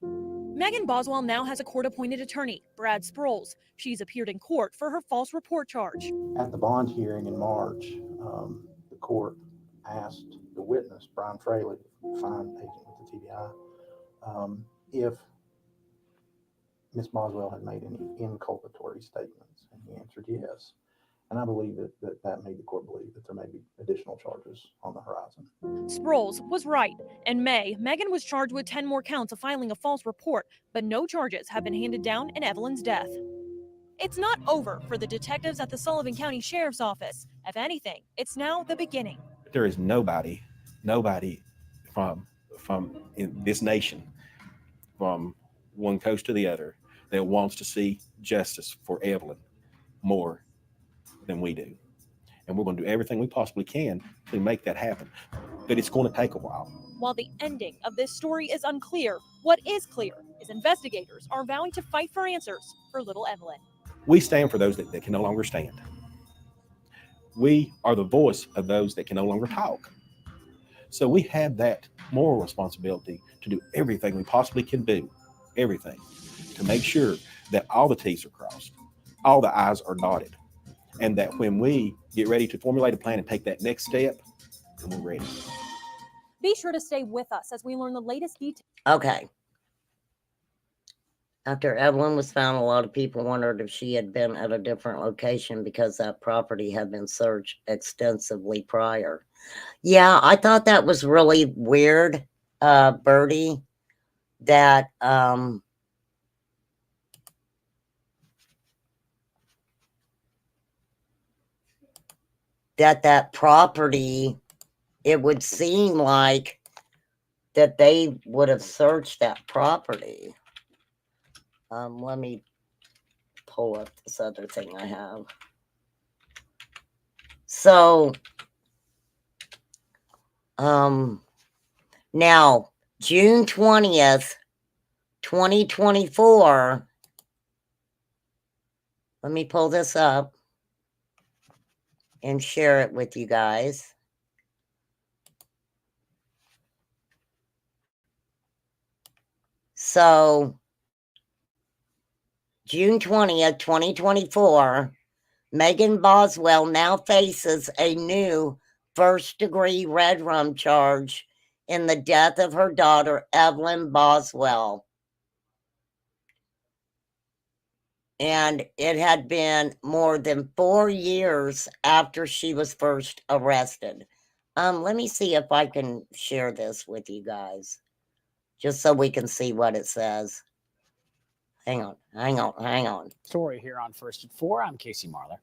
Megan Boswell now has a court-appointed attorney, Brad Sproles. She's appeared in court for her false report charge. At the bond hearing in March, the court asked the witness, Brian Fraley, fine agent with the TBI, if Ms. Boswell had made any inculpatory statements, and he answered yes. And I believe that made the court believe that there may be additional charges on the horizon. Sproles was right. In May, Megan was charged with 10 more counts of filing a false report, but no charges have been handed down in Evelyn's death. It's not over for the detectives at the Sullivan County Sheriff's Office. If anything, it's now the beginning. There is nobody from in this nation, from one coast to the other, that wants to see justice for Evelyn more than we do. And we're going to do everything we possibly can to make that happen. But it's going to take a while. While the ending of this story is unclear, what is clear is investigators are vowing to fight for answers for little Evelyn. We stand for those that can no longer stand. We are the voice of those that can no longer talk. So we have that moral responsibility to do everything we possibly can do, everything, to make sure that all the T's are crossed, all the I's are dotted, and that when we get ready to formulate a plan and take that next step, then we're ready. Be sure to stay with us as we learn the latest details. Okay. After Evelyn was found, a lot of people wondered if she had been at a different location because that property had been searched extensively prior. Yeah, I thought that was really weird, Birdie, that that property, it would seem like that they would have searched that property. Let me pull up this other thing I have. So, now, June 20th, 2024, let me pull this up and share it with you guys. So, June 20th, 2024, Megan Boswell now faces a new first-degree red rum charge in the death of her daughter, Evelyn Boswell. And it had been more than 4 years after she was first arrested. Let me see if I can share this with you guys, just so we can see what it says. Hang on. Story here on First at 4. I'm Casey Marler.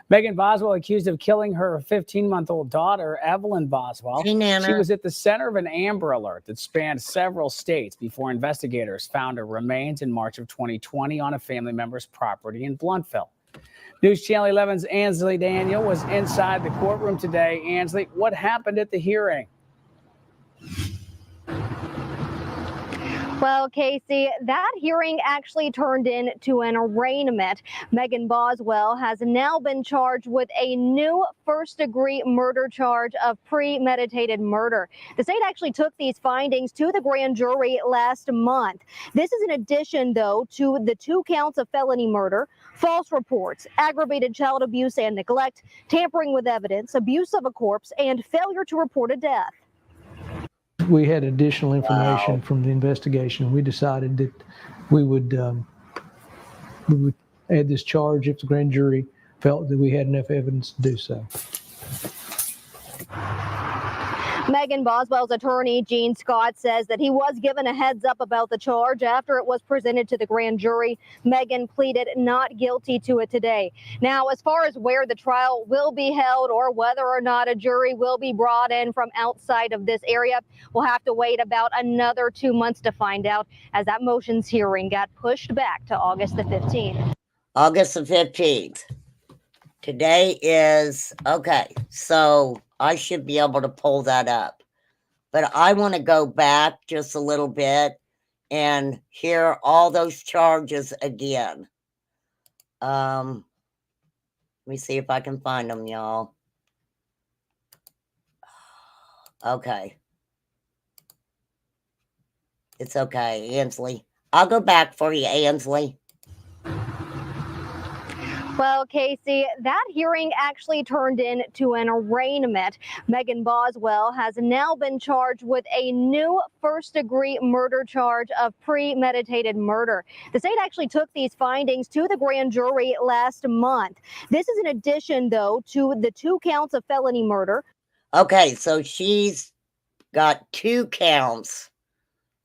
Megan Boswell accused of killing her 15-month-old daughter, Evelyn Boswell. Hey, Nana. She was at the center of an Amber Alert that spanned several states before investigators found her remains in March of 2020 on a family member's property in Blountville. News Channel 11's Ansley Daniel was inside the courtroom today. Ansley, what happened at the hearing? Well, Casey, that hearing actually turned into an arraignment. Megan Boswell has now been charged with a new first-degree murder charge of premeditated murder. The state actually took these findings to the grand jury last month. This is in addition, though, to the 2 counts of felony murder, false reports, aggravated child abuse and neglect, tampering with evidence, abuse of a corpse, and failure to report a death. We had additional information from the investigation. We decided that we would add this charge if the grand jury felt that we had enough evidence to do so. Megan Boswell's attorney, Gene Scott, says that he was given a heads up about the charge after it was presented to the grand jury. Megan pleaded not guilty to it today. Now, as far as where the trial will be held or whether or not a jury will be brought in from outside of this area, we'll have to wait about another 2 months to find out, as that motions hearing got pushed back to August the 15th. August the 15th. Today is, okay, so I should be able to pull that up. But I want to go back just a little bit and hear all those charges again. Let me see if I can find them, y'all. Okay. It's okay, Ansley. I'll go back for you, Ansley. Well, Casey, that hearing actually turned into an arraignment. Megan Boswell has now been charged with a new first-degree murder charge of premeditated murder. The state actually took these findings to the grand jury last month. This is in addition, though, to the 2 counts of felony murder. Okay, so she's got 2 counts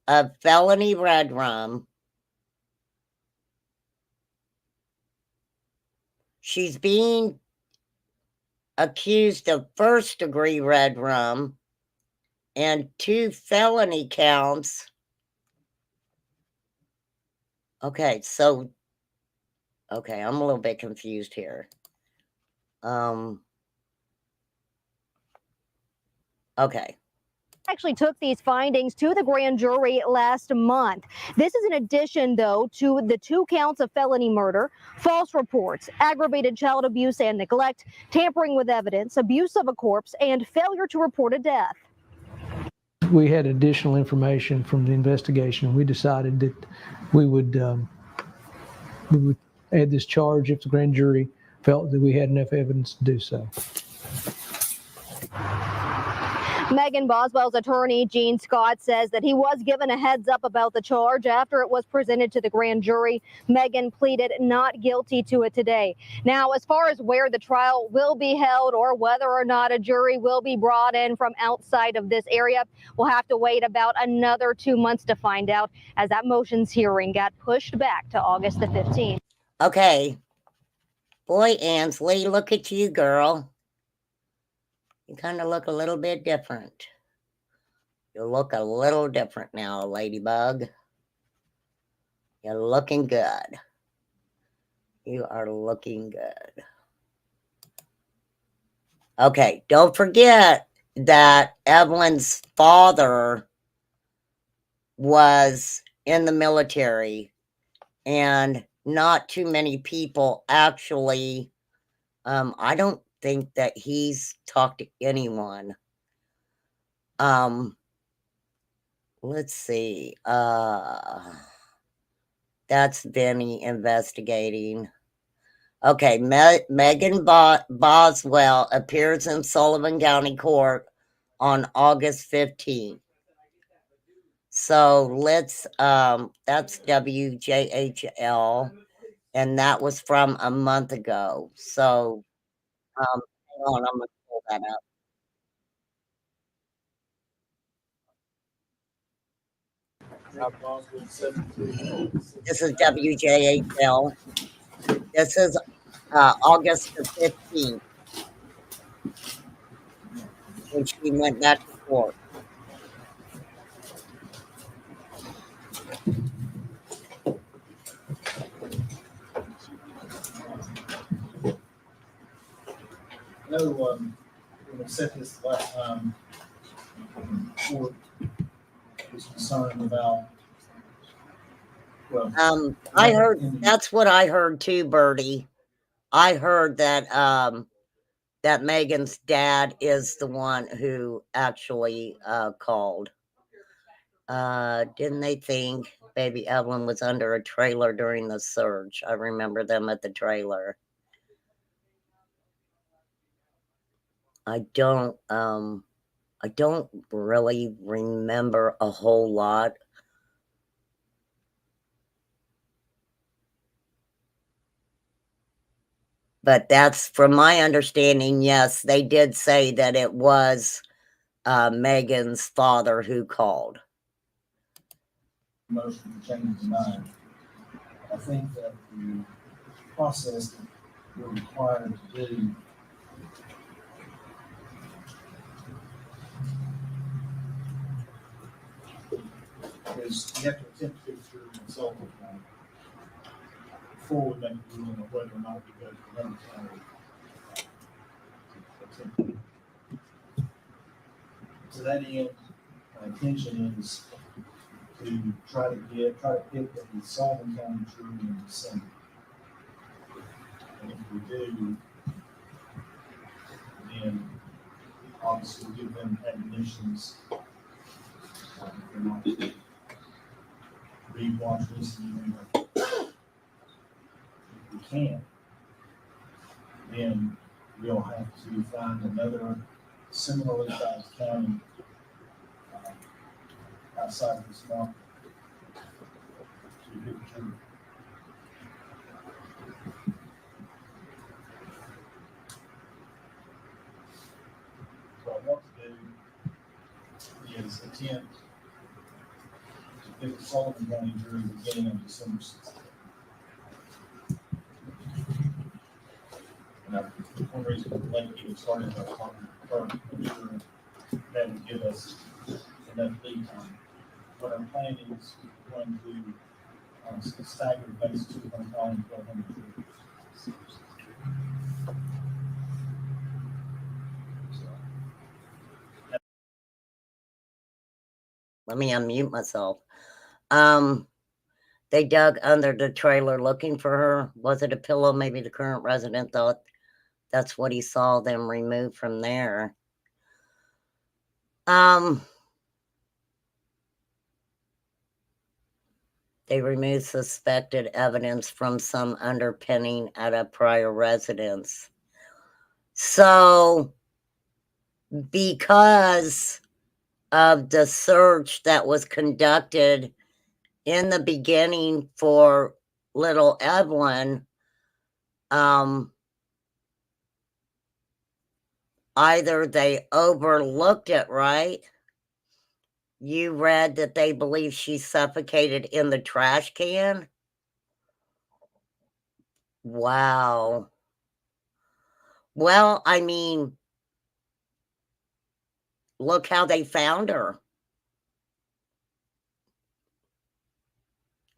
of felony red rum. She's being accused of first-degree red rum and 2 felony counts. Okay, so, okay, I'm a little bit confused here. Okay. Actually took these findings to the grand jury last month. This is in addition, though, to the 2 counts of felony murder, false reports, aggravated child abuse and neglect, tampering with evidence, abuse of a corpse, and failure to report a death. We had additional information from the investigation. We decided that we would add this charge if the grand jury felt that we had enough evidence to do so. Megan Boswell's attorney, Gene Scott, says that he was given a heads up about the charge after it was presented to the grand jury. Megan pleaded not guilty to it today. Now, as far as where the trial will be held or whether or not a jury will be brought in from outside of this area, we'll have to wait about another 2 months to find out, as that motions hearing got pushed back to August the 15th. Okay. Boy, Ansley, look at you, girl. You kind of look a little bit different. You look a little different now, Ladybug. You're looking good. You are looking good. Okay, don't forget that Evelyn's father was in the military, and not too many people actually, I don't think that he's talked to anyone. Let's see. That's Benny investigating. Okay, Megan Boswell appears in Sullivan County Court on August 15th. So let's, that's WJHL, and that was from a month ago. So, hang on, I'm gonna pull that up. This is WJHL. This is August the 15th, when she went back to court. I know when we said this last time, court was concerned about. Well, I heard, that's what I heard too, Bertie. I heard that that Megan's dad is the one who actually called. Didn't they think baby Evelyn was under a trailer during the surge? I remember them at the trailer. I don't really remember a whole lot. But that's from my understanding, yes, they did say that it was Megan's father who called. Motion to change the mind. I think that the process that we're required to do is you have to attempt to go through the consultant before we make a ruling on whether or not we go to another county. To that end, my intention is to try to pick the Sullivan County jury in December. And if we do, then obviously we'll give them admonitions. They're not read, watch, listen, if we can't, then we'll have to find another similarly sized county outside of this market to pick a jury. What I want to do is attempt to pick a Sullivan County jury beginning on December 16th. And one reason we're late getting started by talking sure that would give us enough lead time. What I'm planning is going to stagger basis to 1,200 juries. Let me unmute myself. They dug under the trailer looking for her. Was it a pillow? Maybe the current resident thought that's what he saw them remove from there. They removed suspected evidence from some underpinning at a prior residence. So, because of the search that was conducted in the beginning for little Evelyn, either they overlooked it, right? You read that they believe she suffocated in the trash can? Wow. Well, I mean, look how they found her.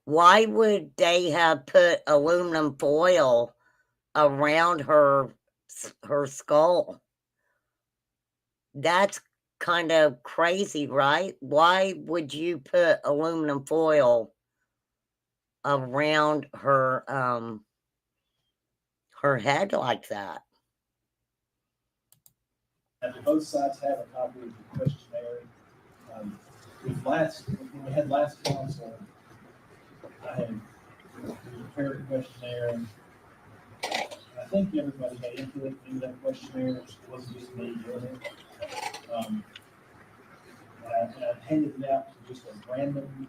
Why would they have put aluminum foil around her skull? That's kind of crazy, right? Why would you put aluminum foil around her head like that? And both sides have a copy of the questionnaire. When we had last council, I had prepared a questionnaire. I think everybody had input into that questionnaire. It wasn't just me doing it. I handed it out to just a random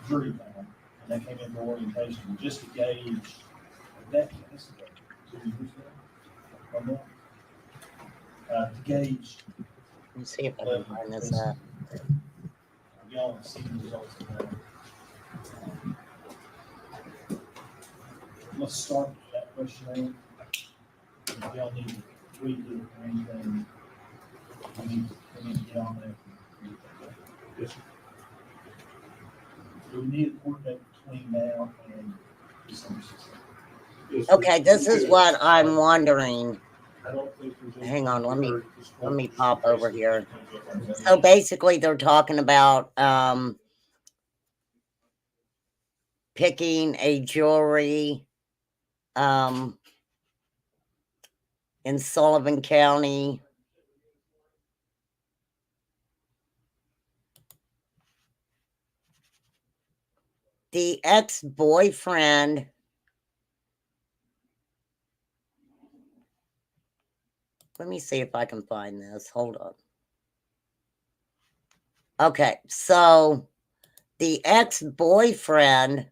jury panel, and they came in for orientation just to gauge that. 2 years ago, or more. To gauge. Let me see if I can find this out. Y'all have seen the results of that. Let's start with that questionnaire. If y'all need to tweak it or anything, we need to get on there. Yes, sir. So we need to coordinate between now and December 16th. Okay, this is what I'm wondering. Hang on, let me pop over here. So basically they're talking about picking a jury in Sullivan County. The ex-boyfriend let me see if I can find this. Hold on. Okay, so the ex-boyfriend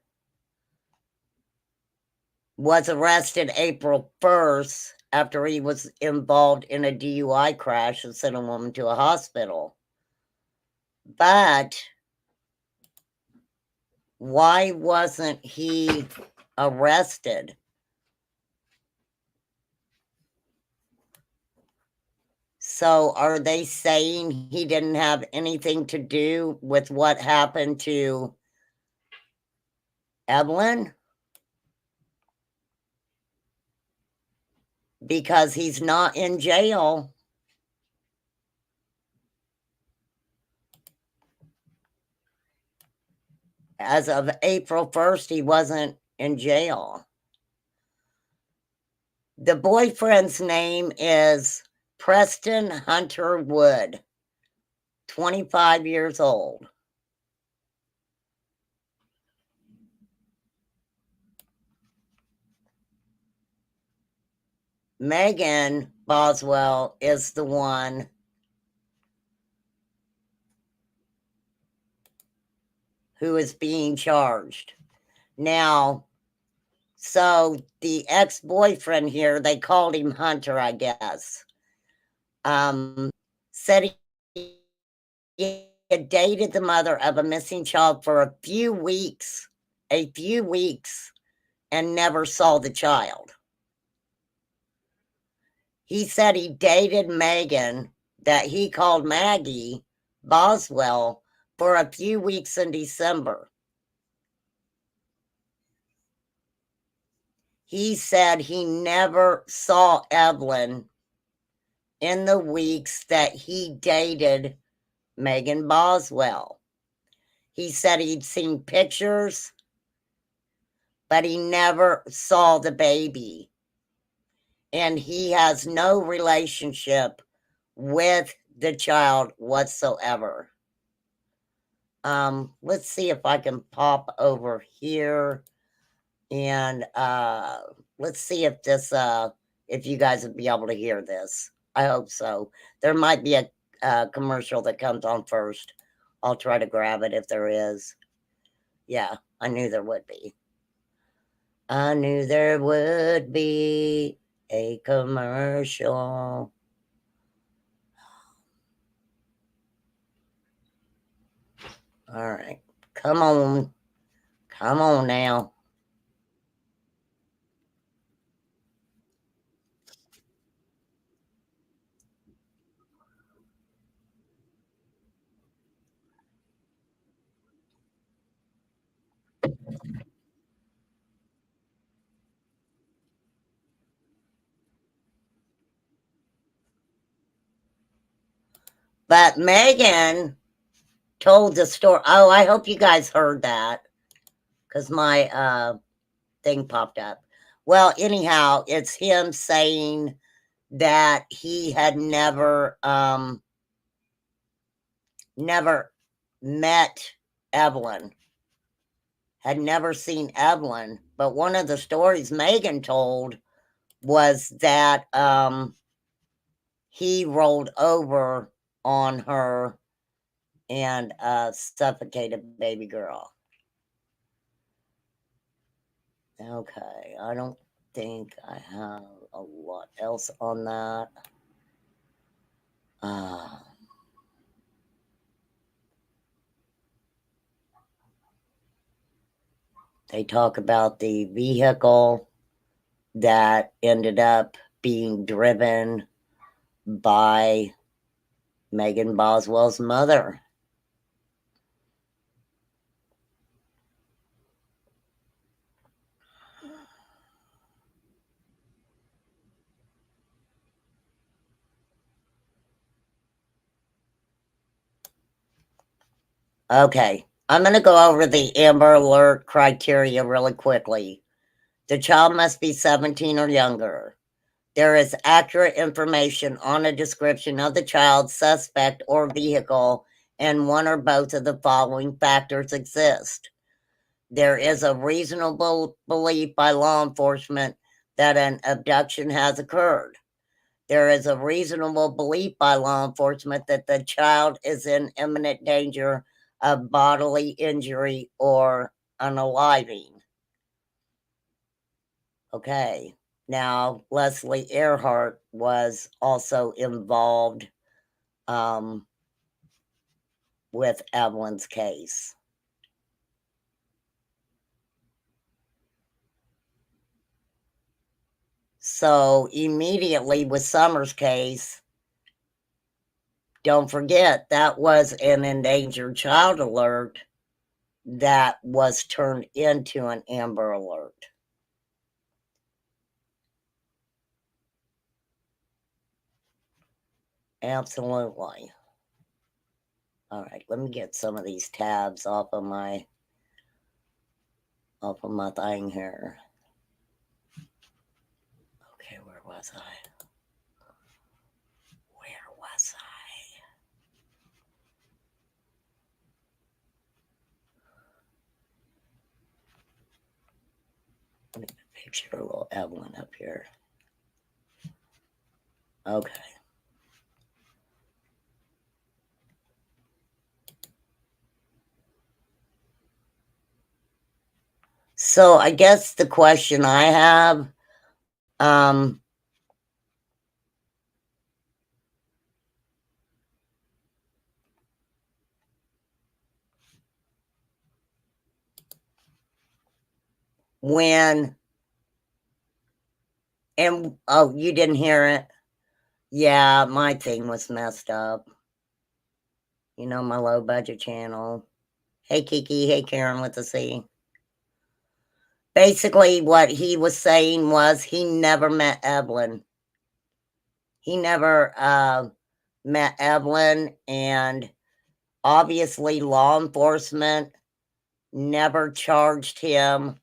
was arrested April 1st after he was involved in a DUI crash and sent a woman to a hospital. But why wasn't he arrested? So are they saying he didn't have anything to do with what happened to Evelyn? Because he's not in jail. As of April 1st, he wasn't in jail. The boyfriend's name is Preston Hunter Wood, 25 years old. Megan Boswell is the one who is being charged. Now, so the ex-boyfriend here, they called him Hunter, I guess, said he had dated the mother of a missing child for a few weeks, and never saw the child. He said he dated Megan, that he called Maggie Boswell, for a few weeks in December. He said he never saw Evelyn in the weeks that he dated Megan Boswell. He said he'd seen pictures, but he never saw the baby. And he has no relationship with the child whatsoever. Let's see if I can pop over here and let's see if this if you guys would be able to hear this. I hope so. There might be a commercial that comes on first. I'll try to grab it if there is. Yeah, I knew there would be. I knew there would be a commercial. All right. Come on. Come on now. But Megan told the story. Oh, I hope you guys heard that because my thing popped up. Well, anyhow, it's him saying that he had never met Evelyn, had never seen Evelyn. But one of the stories Megan told was that he rolled over on her and suffocated baby girl. Okay, I don't think I have a lot else on that. They talk about the vehicle that ended up being driven by Megan Boswell's mother. Okay, I'm going to go over the Amber Alert criteria really quickly. The child must be 17 or younger. There is accurate information on a description of the child, suspect, or vehicle, and one or both of the following factors exist. There is a reasonable belief by law enforcement that an abduction has occurred. There is a reasonable belief by law enforcement that the child is in imminent danger of bodily injury or unaliving. Okay. Now, Leslie Earhart was also involved with Evelyn's case. So immediately with Summer's case, don't forget that was an endangered child alert that was turned into an Amber Alert. Absolutely. All right, let me get some of these tabs off of my thing here. Okay, where was I? Where was I? Let me picture a little Evelyn up here. Okay. So I guess the question I have, when, and oh, you didn't hear it? Yeah, my thing was messed up. You know, my low budget channel. Hey, Kiki. Hey, Karen with the C. Basically, what he was saying was he never met Evelyn. He never met Evelyn, and Obviously, law enforcement never charged him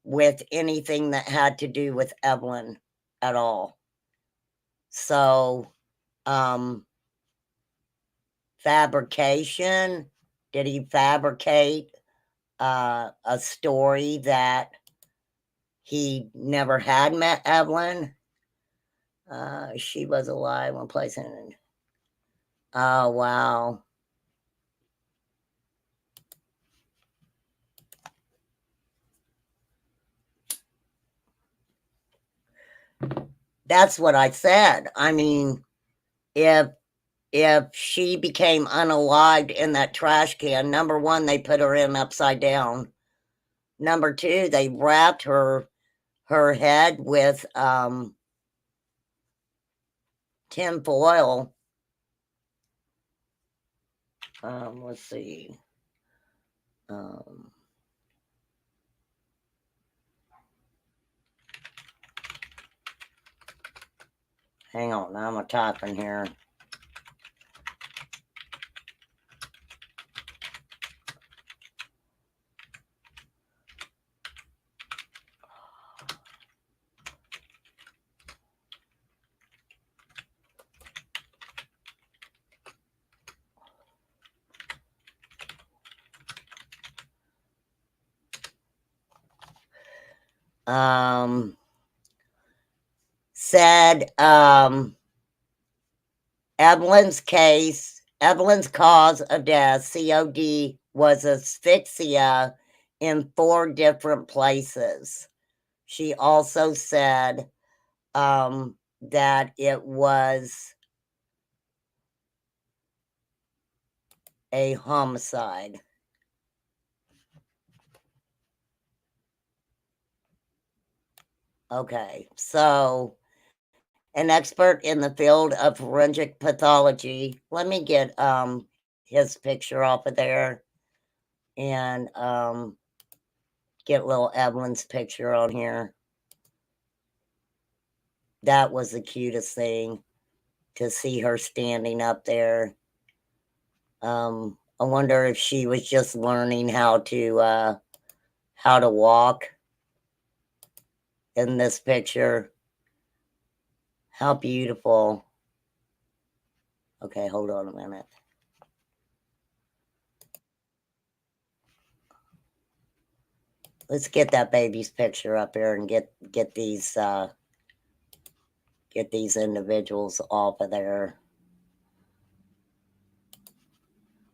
with anything that had to do with Evelyn at all. So, fabrication, did he fabricate a story that he never had met Evelyn? She was alive one place. Oh, wow. That's what I said. I mean, if she became unalived in that trash can, number one, they put her in upside down. Number two, they wrapped her head with tin foil. Let's see. Hang on, now I'm typing here. Said Evelyn's cause of death, COD, was asphyxia in 4 different places. She also said that it was a homicide. Okay, so an expert in the field of forensic pathology. Let me get his picture off of there and get little Evelyn's picture on here. That was the cutest thing, to see her standing up there. I wonder if she was just learning how to walk in this picture. How beautiful. Okay, hold on a minute. Let's get that baby's picture up here and get these individuals off of there.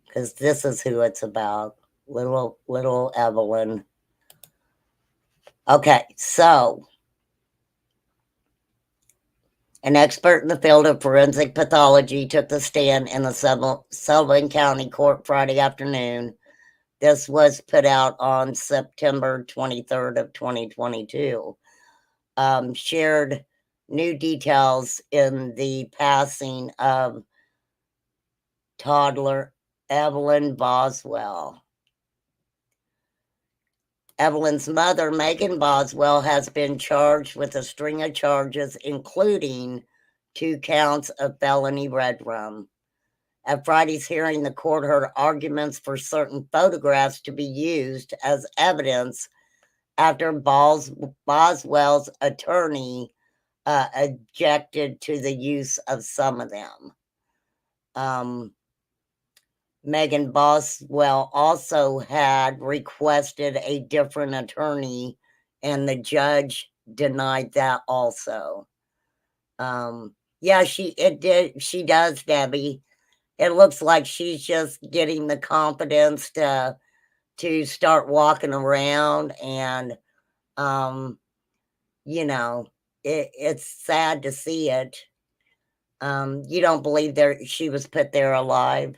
Because this is who it's about. Little Evelyn. Okay, so an expert in the field of forensic pathology took the stand in the Sullivan County Court Friday afternoon. This was put out on September 23rd of 2022. Shared new details in the passing of toddler Evelyn Boswell. Evelyn's mother, Megan Boswell, has been charged with a string of charges, including 2 counts of felony red rum. At Friday's hearing, the court heard arguments for certain photographs to be used as evidence after Boswell's attorney objected to the use of some of them. Megan Boswell also had requested a different attorney, and the judge denied that also. Yeah, she does, Debbie. It looks like she's just getting the confidence to start walking around, and you know, it's sad to see it. You don't believe she was put there alive?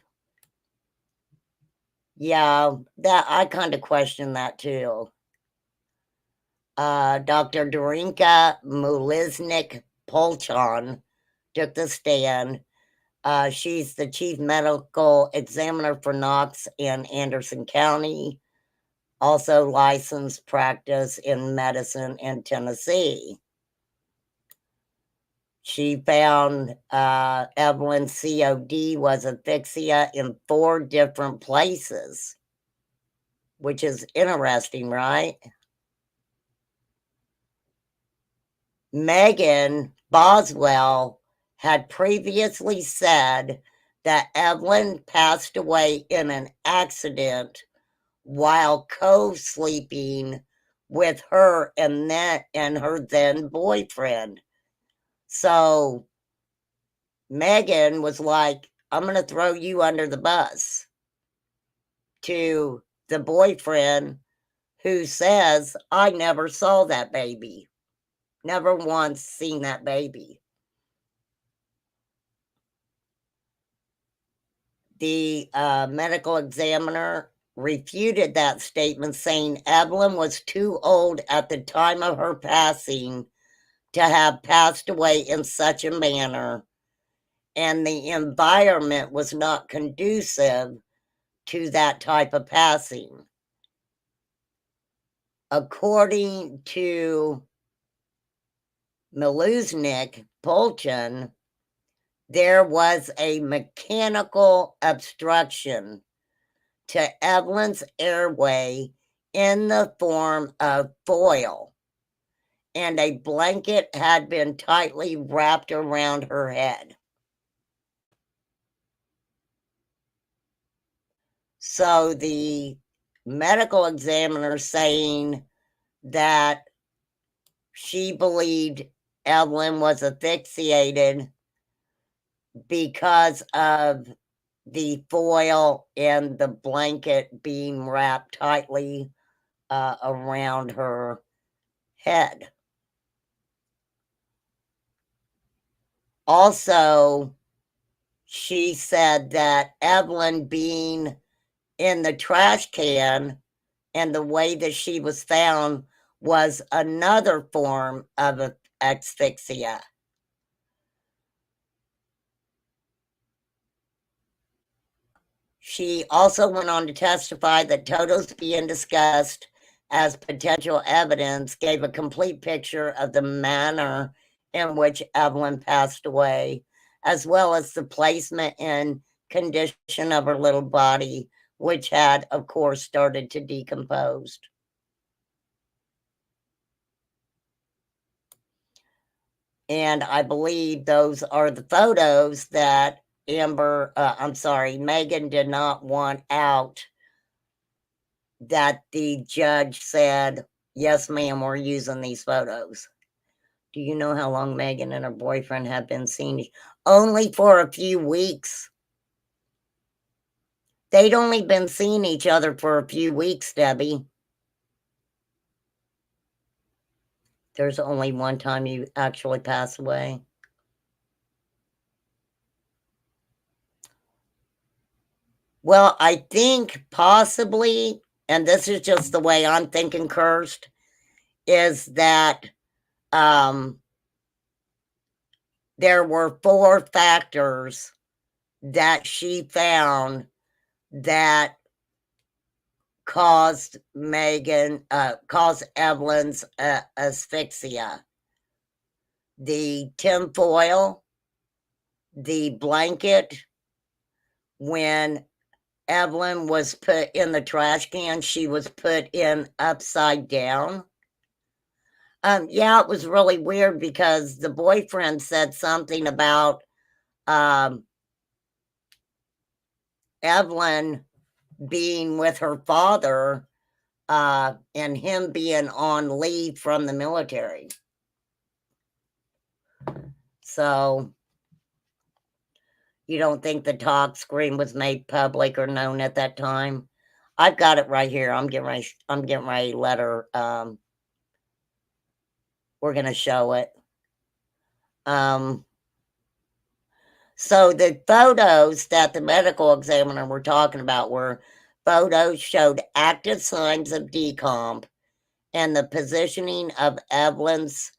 Yeah, that I kind of question that too. Dr. Darinka Muliznik-Polchon took the stand. She's the chief medical examiner for Knox and Anderson County, also licensed practice in medicine in Tennessee. She found Evelyn's COD was asphyxia in 4 different places, which is interesting, right? Megan Boswell had previously said that Evelyn passed away in an accident while co-sleeping with her and her then boyfriend. So Megan was like, I'm going to throw you under the bus, to the boyfriend, who says, I never saw that baby. Never once seen that baby. The medical examiner refuted that statement, saying Evelyn was too old at the time of her passing to have passed away in such a manner, and the environment was not conducive to that type of passing. According to Miluznik Polchin, there was a mechanical obstruction to Evelyn's airway in the form of foil, and a blanket had been tightly wrapped around her head. So the medical examiner saying that she believed Evelyn was asphyxiated because of the foil and the blanket being wrapped tightly around her head. Also, she said that Evelyn being in the trash can and the way that she was found was another form of asphyxia. She also went on to testify that photos being discussed as potential evidence gave a complete picture of the manner in which Evelyn passed away, as well as the placement and condition of her little body, which had, of course, started to decompose. And I believe those are the photos that Megan did not want out, that the judge said, yes, ma'am, we're using these photos. Do you know how long Megan and her boyfriend have been seen? Only for a few weeks. They'd only been seeing each other for a few weeks, Debbie. There's only one time you actually pass away. Well, I think possibly, and this is just the way I'm thinking, Kirst, is that there were 4 factors that she found that caused Evelyn's asphyxia. The tinfoil, the blanket, when Evelyn was put in the trash can, she was put in upside down. Yeah, it was really weird because the boyfriend said something about Evelyn being with her father and him being on leave from the military. So you don't think the talk screen was made public or known at that time? I've got it right here. I'm getting ready to let her. We're going to show it. So the photos that the medical examiner were talking about were photos showed active signs of decomp and the positioning of Evelyn's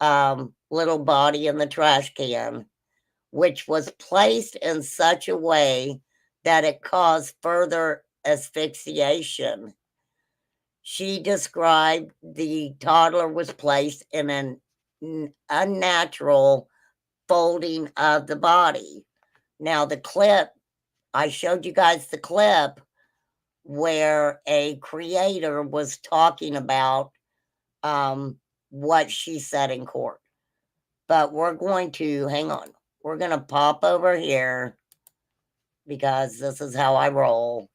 little body in the trash can, which was placed in such a way that it caused further asphyxiation. She described the toddler was placed in an unnatural folding of the body. Now, the clip, I showed you guys the clip where a creator was talking about what she said in court. But we're going to, hang on, we're going to pop over here because this is how I roll.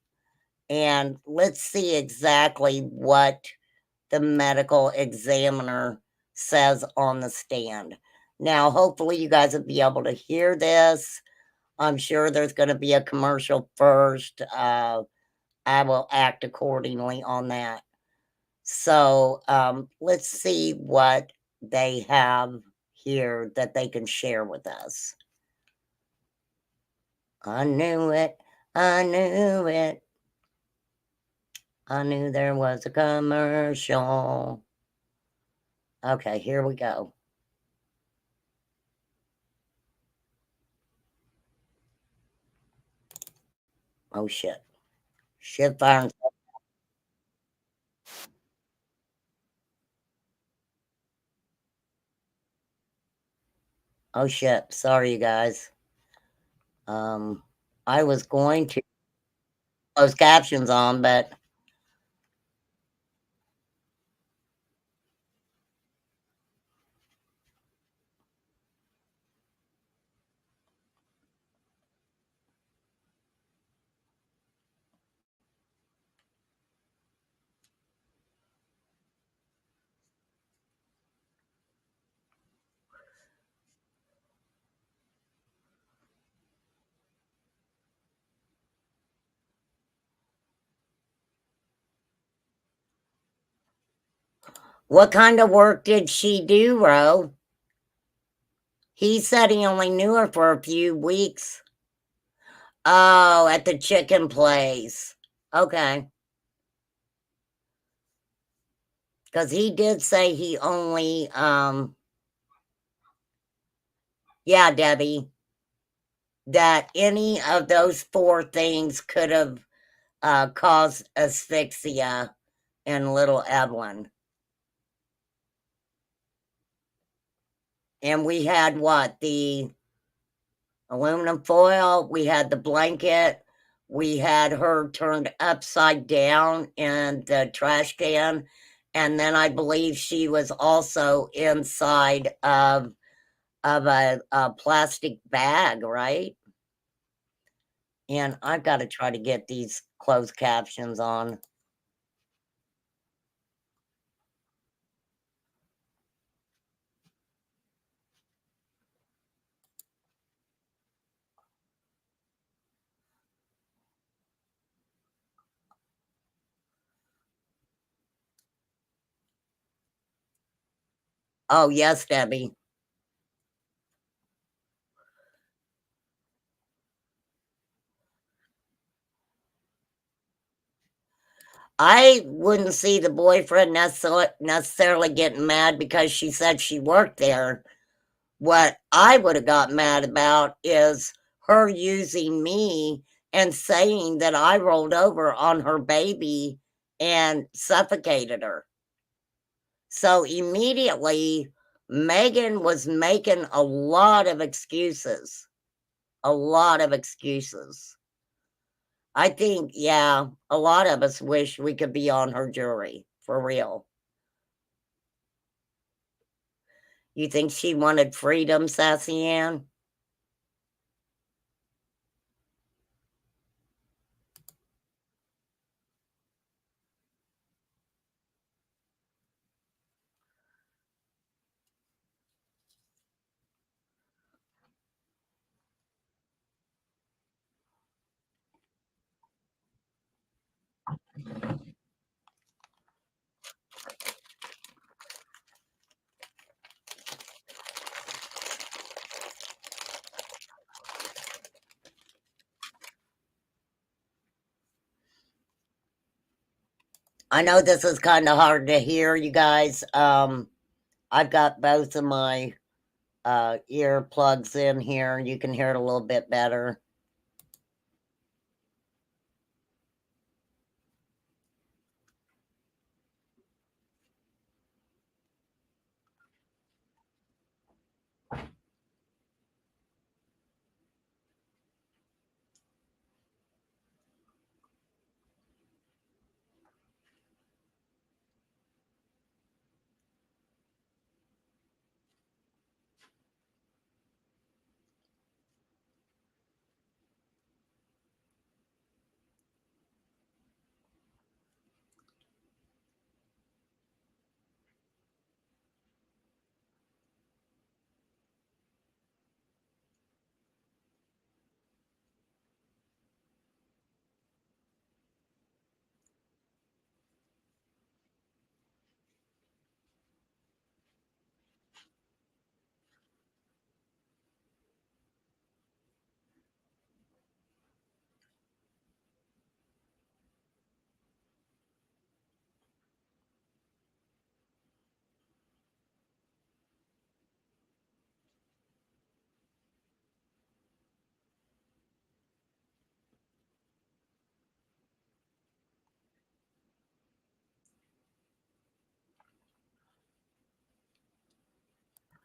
And let's see exactly what the medical examiner says on the stand. Now, hopefully you guys will be able to hear this. I'm sure there's going to be a commercial first. I will act accordingly on that. So let's see what they have here that they can share with us. I knew it. I knew it. I knew there was a commercial. Okay, here we go. Oh, shit. Shit firing. Oh, shit. Sorry, you guys. I was going to close captions on, but what kind of work did she do, Ro? He said he only knew her for a few weeks. Oh, at the chicken place. Okay. Because he did say he only, yeah, Debbie, that any of those 4 things could have caused asphyxia in little Evelyn. And we had what? The aluminum foil, we had the blanket, we had her turned upside down in the trash can, and then I believe she was also inside of a plastic bag, right? And I've got to try to get these closed captions on. Oh, yes, Debbie. I wouldn't see the boyfriend necessarily getting mad because she said she worked there. What I would have got mad about is her using me and saying that I rolled over on her baby and suffocated her. So immediately, Megan was making a lot of excuses. A lot of excuses. I think, yeah, a lot of us wish we could be on her jury, for real. You think she wanted freedom, Sassy Ann? I know this is kind of hard to hear, you guys. I've got both of my ear plugs in here. You can hear it a little bit better.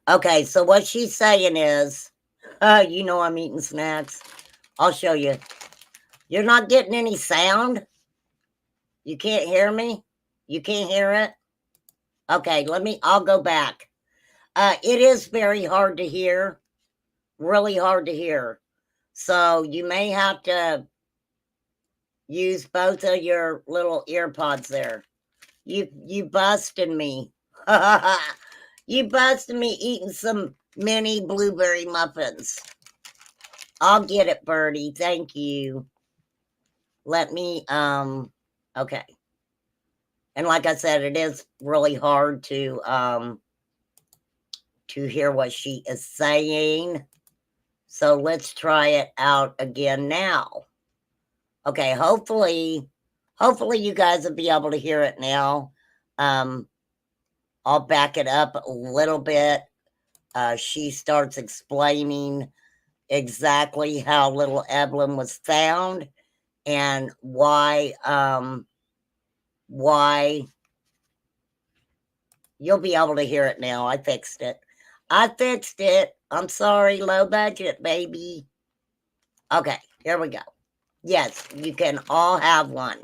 Okay, so what she's saying is, you know I'm eating snacks. I'll show you. You're not getting any sound? You can't hear me? You can't hear it? Okay, I'll go back. It is very hard to hear, really hard to hear. So you may have to use both of your little ear pods there. You busted me. You busted me eating some mini blueberry muffins. I'll get it, Birdie. Thank you. Let me, okay. And like I said, it is really hard to hear what she is saying. So let's try it out again now. Okay, hopefully you guys will be able to hear it now. I'll back it up a little bit. She starts explaining exactly how little Evelyn was found and why you'll be able to hear it now. I fixed it. I'm sorry, low budget, baby. Okay, here we go. Yes, you can all have one.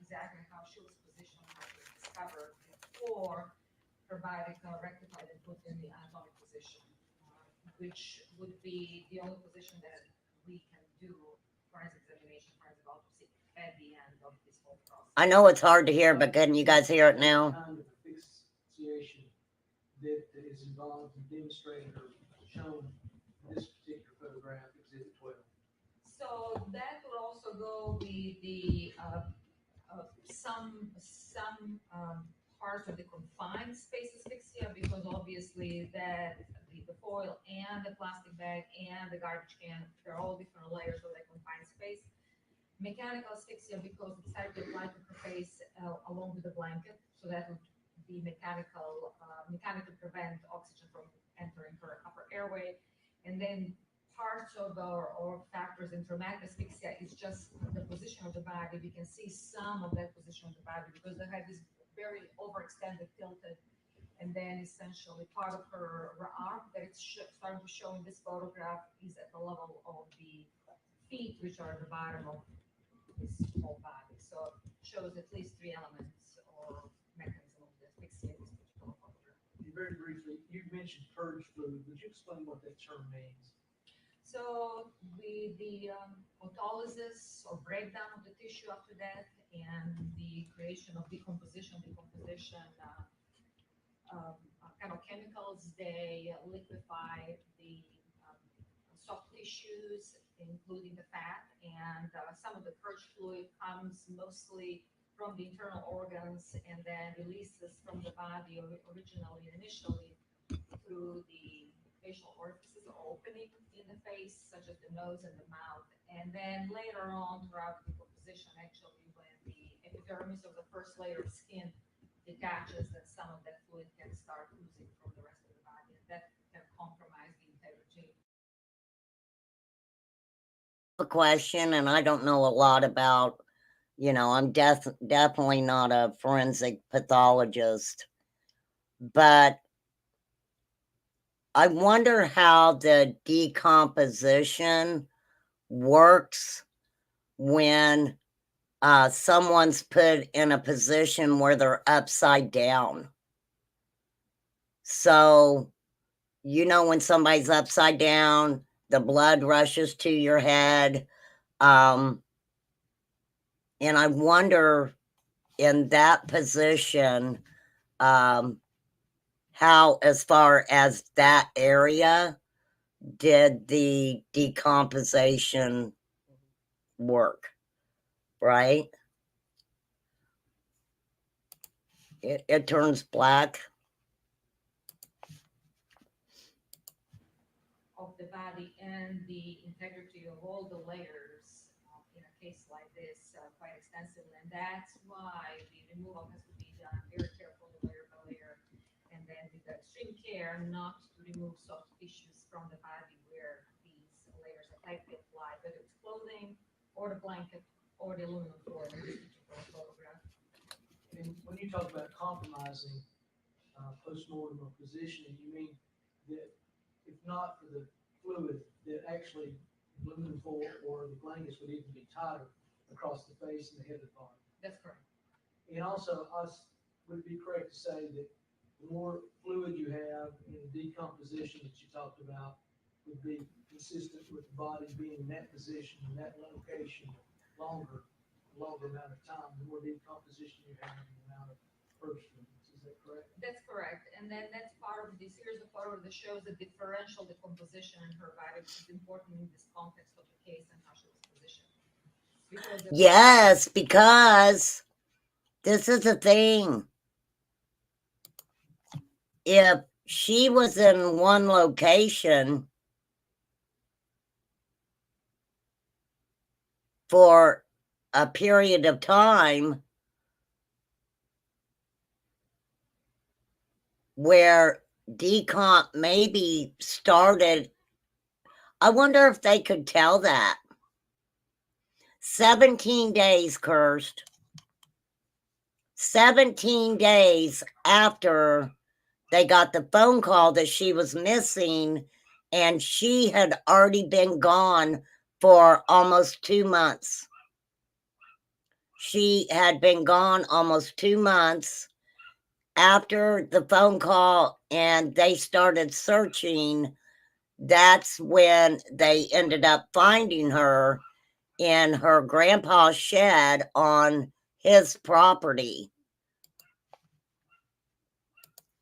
Exactly how she was positioned when she was discovered before her body got rectified and put in the anatomic position, which would be the only position that we can do forensic examination, forensic autopsy at the end of this whole process. I know it's hard to hear, but can you guys hear it now? Kind of asphyxiation that is involved in demonstrating or shown in this particular photograph, Exhibit 12. So that would also go with the some parts of the confined space asphyxia, because obviously that the foil and the plastic bag and the garbage can, they're all different layers of that confined space. Mechanical asphyxia, because it's tightly applied to her face along with the blanket, so that would be mechanically prevent oxygen from entering her upper airway. And then parts of or factors in traumatic asphyxia is just the position of the body. We can see some of that position of the body because the head is very overextended, tilted, and then essentially part of her arm that it's starting to show in this photograph is at the level of the feet, which are at the bottom of this whole body. So it shows at least three elements or mechanism of the asphyxia in this particular photograph. Very briefly, you mentioned purge fluid. Would you explain what that term means? So with the autolysis or breakdown of the tissue after death and the creation of decomposition kind of chemicals, they liquefy the soft tissues, including the fat, and some of the purge fluid comes mostly from the internal organs and then releases from the body originally and initially through the facial orifices or opening in the face, such as the nose and the mouth. And then later on throughout the decomposition, actually, when the epidermis of the first layer of skin detaches, then some of that fluid can start oozing from the rest of the body, and that can compromise the integrity. A question, and I don't know a lot about, I'm definitely not a forensic pathologist, but I wonder how the decomposition works when someone's put in a position where they're upside down. So, when somebody's upside down, the blood rushes to your head. And I wonder in that position, how, as far as that area, did the decomposition work, right? It turns black. Of the body and the integrity of all the layers in a case like this quite extensively, and that's why the removal has to be done very carefully, layer by layer, and then with extreme care not to remove soft tissues from the body where these layers are tightly applied, whether it's clothing or the blanket or the aluminum foil in this particular photograph. And when you talk about compromising postmortem or positioning, you mean that if not for the fluid, that actually the lumen fold or the blankets would even be tighter across the face and the head of the body? That's correct. And also, would it be correct to say that the more fluid you have in the decomposition that you talked about would be consistent with the body being in that position, in that location, longer amount of time, the more decomposition you have in the amount of first fluids. Is that correct? That's correct. And then that's part of the series of photos that shows the differential decomposition in her body, which is important in this context of the case and how she was positioned. Yes, because this is the thing. If she was in one location for a period of time where decomp maybe started, I wonder if they could tell that. 17 days, Kirst. 17 days after they got the phone call that she was missing, and she had already been gone for almost 2 months. She had been gone almost 2 months after the phone call, and they started searching. That's when they ended up finding her in her grandpa's shed on his property.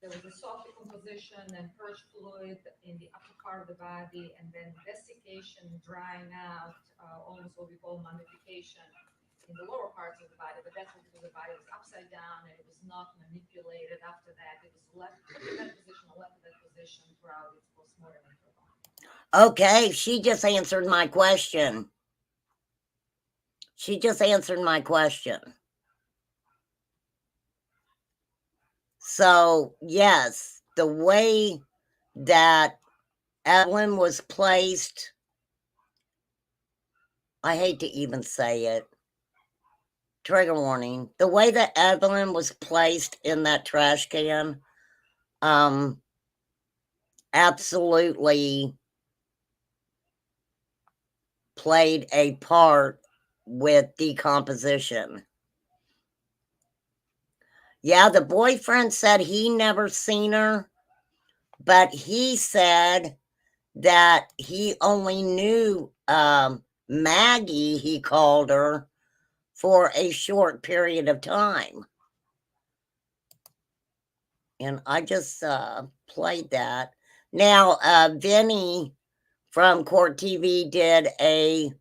There was a soft decomposition and purge fluid in the upper part of the body, and then desiccation, drying out, almost what we call mummification in the lower parts of the body. But that's because the body was upside down and it was not manipulated after that. It was left in that position, left in that position throughout its postmortem. Okay, she just answered my question. She just answered my question. So, yes, the way that Evelyn was placed, I hate to even say it, trigger warning, the way that Evelyn was placed in that trash can, absolutely played a part with decomposition. Yeah, the boyfriend said he never seen her, but he said that he only knew Maggie, he called her, for a short period of time. And I just played that. Now, Vinny from Court TV did a,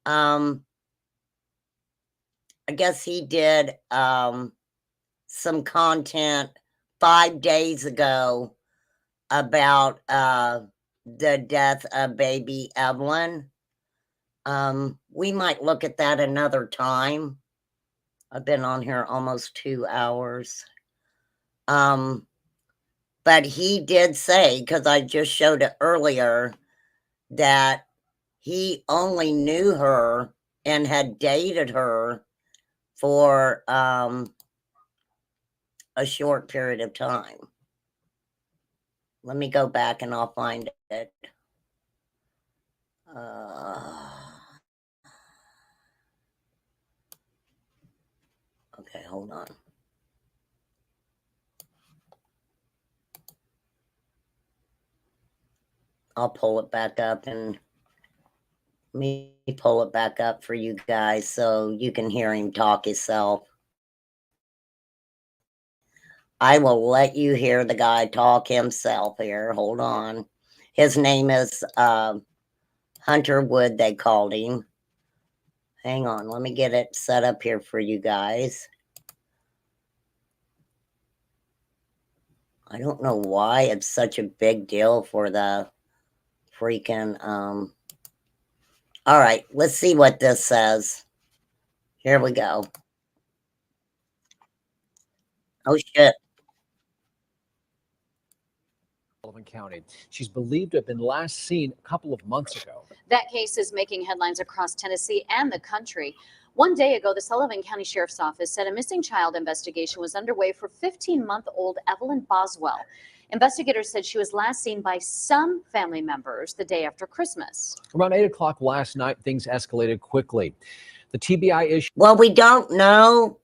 I guess he did some content 5 days ago about the death of baby Evelyn. We might look at that another time. I've been on here almost 2 hours. But he did say, because I just showed it earlier, that he only knew her and had dated her for a short period of time. Let me go back and I'll find it. Okay, hold on. I'll pull it back up and me pull it back up for you guys so you can hear him talk himself. I will let you hear the guy talk himself here. Hold on. His name is Hunter Wood, they called him. Hang on, let me get it set up here for you guys. I don't know why it's such a big deal for the freaking all right, let's see what this says. Here we go. Oh shit. Sullivan County. She's believed to have been last seen a couple of months ago. That case is making headlines across Tennessee and the country. 1 day ago, the Sullivan County Sheriff's Office said a missing child investigation was underway for 15-month-old Evelyn Boswell. Investigators said she was last seen by some family members the day after Christmas. Around 8 o'clock last night, things escalated quickly. The TBI issue. Well, we don't know.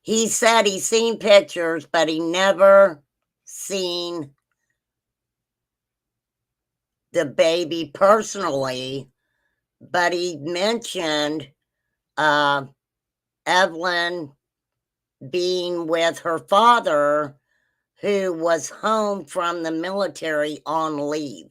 He said he's seen pictures, but he never seen the baby personally. But he mentioned Evelyn being with her father, who was home from the military on leave,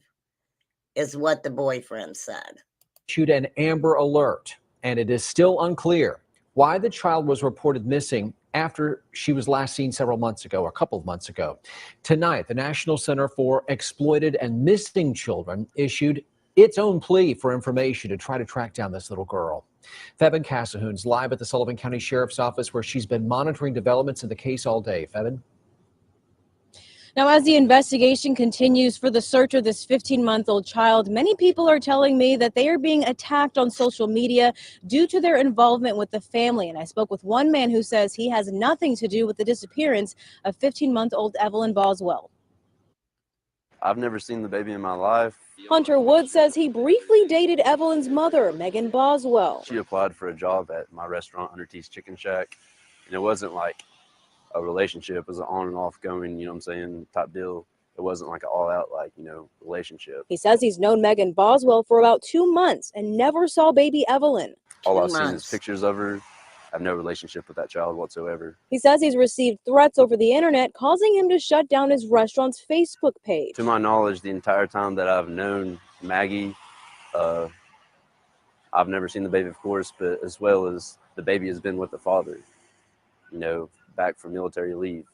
is what the boyfriend said. Issued an Amber Alert, and it is still unclear why the child was reported missing after she was last seen several months ago, or a couple of months ago. Tonight, the National Center for Exploited and Missing Children issued its own plea for information to try to track down this little girl. Febin Casahoon's live at the Sullivan County Sheriff's Office, where she's been monitoring developments in the case all day. Febin? Now, as the investigation continues for the search of this 15-month-old child, many people are telling me that they are being attacked on social media due to their involvement with the family. And I spoke with one man who says he has nothing to do with the disappearance of 15-month-old Evelyn Boswell. I've never seen the baby in my life. Hunter Wood says he briefly dated Evelyn's mother, Megan Boswell. She applied for a job at my restaurant, Hunter T's Chicken Shack, and it wasn't like a relationship. It was an on and off going, you know what I'm saying, type deal. It wasn't like an all out, like, you know, relationship. He says he's known Megan Boswell for about 2 months and never saw baby Evelyn. All I've seen is pictures of her. I have no relationship with that child whatsoever. He says he's received threats over the internet, causing him to shut down his restaurant's Facebook page. To my knowledge, the entire time that I've known Maggie, I've never seen the baby, of course, but as well as the baby has been with the father, you know, back from military leave.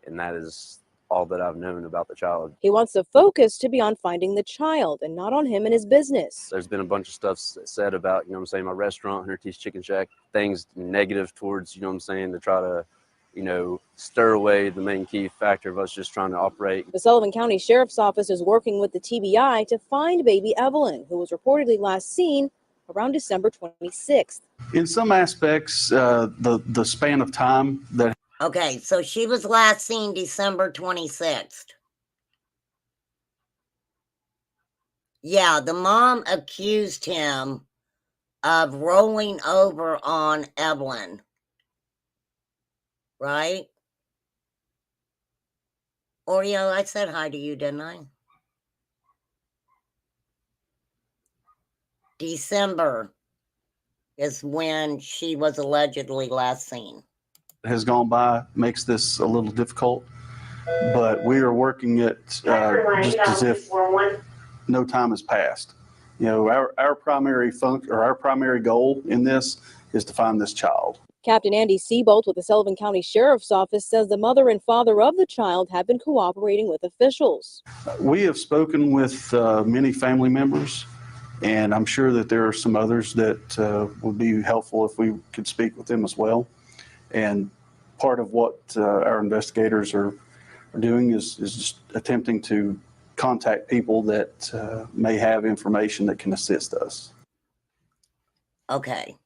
And that is all that I've known about the child. He wants the focus to be on finding the child and not on him and his business. There's been a bunch of stuff said about, you know what I'm saying, my restaurant, Hunter T's Chicken Shack, things negative towards, you know what I'm saying, to try to, you know, stir away the main key factor of us just trying to operate. The Sullivan County Sheriff's Office is working with the TBI to find baby Evelyn, who was reportedly last seen around December 26th. In some aspects, the span of time that. Okay, so she was last seen December 26th. Yeah, the mom accused him of rolling over on Evelyn. Right? Oreo, I said hi to you, didn't I? December is when she was allegedly last seen. Has gone by makes this a little difficult, but we are working it just as if no time has passed. You know, our primary function or our primary goal in this is to find this child. Captain Andy Seabolt with the Sullivan County Sheriff's Office says the mother and father of the child have been cooperating with officials. We have spoken with many family members, and I'm sure that there are some others that would be helpful if we could speak with them as well. And part of what our investigators are doing is just attempting to contact people that may have information that can assist us. Okay.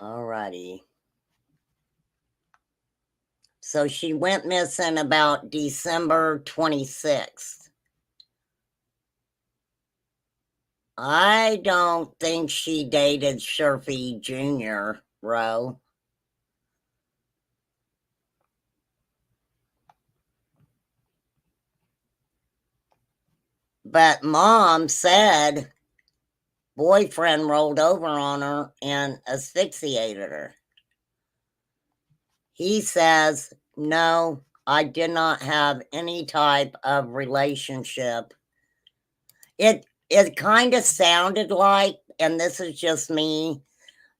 All righty. So she went missing about December 26th. I don't think she dated Sherfy Jr., Ro. But mom said boyfriend rolled over on her and asphyxiated her. He says, no, I did not have any type of relationship. It kind of sounded like, and this is just me,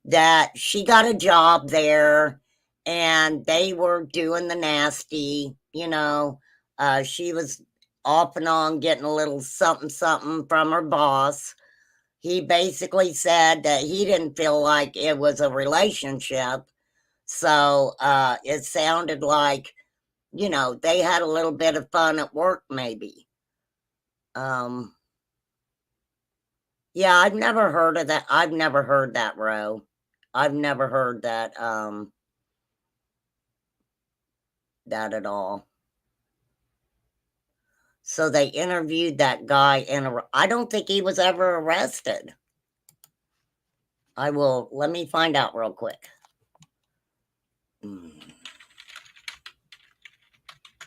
that she got a job there and they were doing the nasty, you know. She was off and on getting a little something from her boss. He basically said that he didn't feel like it was a relationship. So it sounded like you know, they had a little bit of fun at work, maybe. Yeah, I've never heard of that. I've never heard that, Ro. I've never heard that, that at all. So they interviewed that guy I don't think he was ever arrested. Let me find out real quick.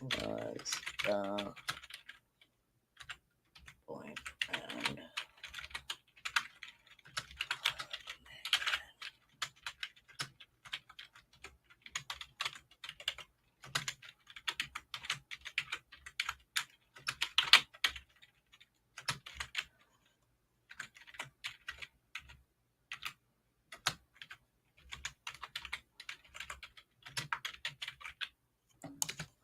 Was the boyfriend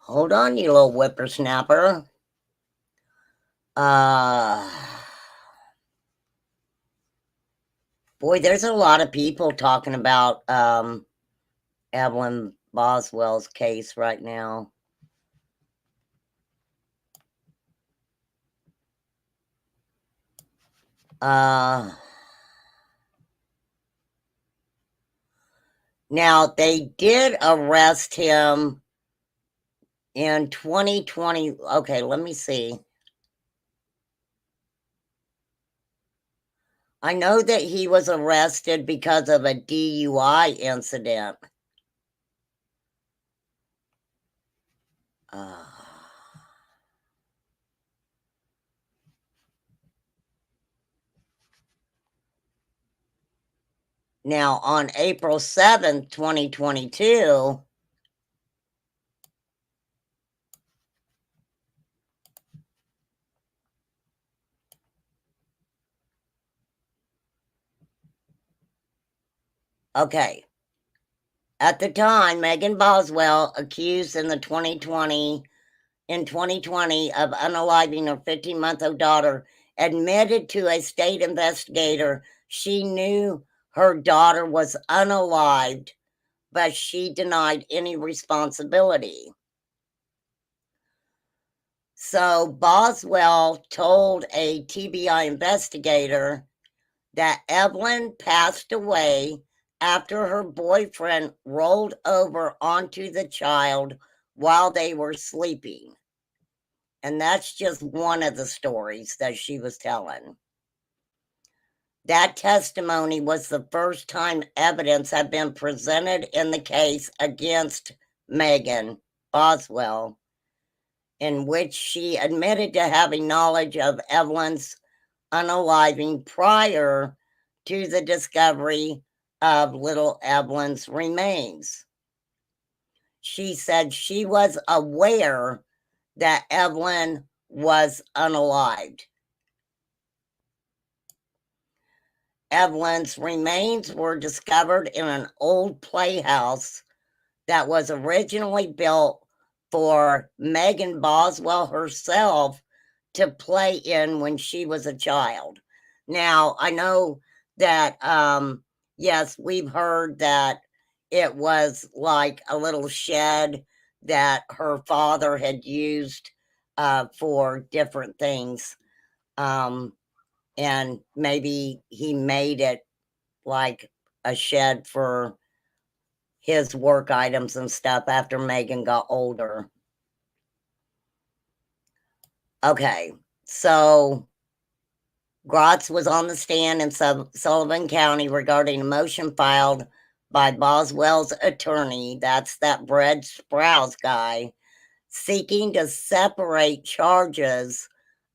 Hold on, you little whippersnapper. Boy, there's a lot of people talking about Evelyn Boswell's case right now. Now, they did arrest him in 2020. Okay, let me see. I know that he was arrested because of a DUI incident. Now, on April 7th, 2022, okay. At the time, Megan Boswell, accused in 2020 of unaliving her 15-month-old daughter, admitted to a state investigator she knew her daughter was unalived, but she denied any responsibility. So Boswell told a TBI investigator that Evelyn passed away after her boyfriend rolled over onto the child while they were sleeping. And that's just one of the stories that she was telling. That testimony was the first time evidence had been presented in the case against Megan Boswell, in which she admitted to having knowledge of Evelyn's unaliving prior to the discovery of little Evelyn's remains. She said she was aware that Evelyn was unalived. Evelyn's remains were discovered in an old playhouse that was originally built for Megan Boswell herself to play in when she was a child. Now, I know that, yes, we've heard that it was like a little shed that her father had used for different things. And maybe he made it like a shed for his work items and stuff after Megan got older. Okay, so Gratz was on the stand in Sullivan County regarding a motion filed by Boswell's attorney, that's that Brad Sprouse guy, seeking to separate charges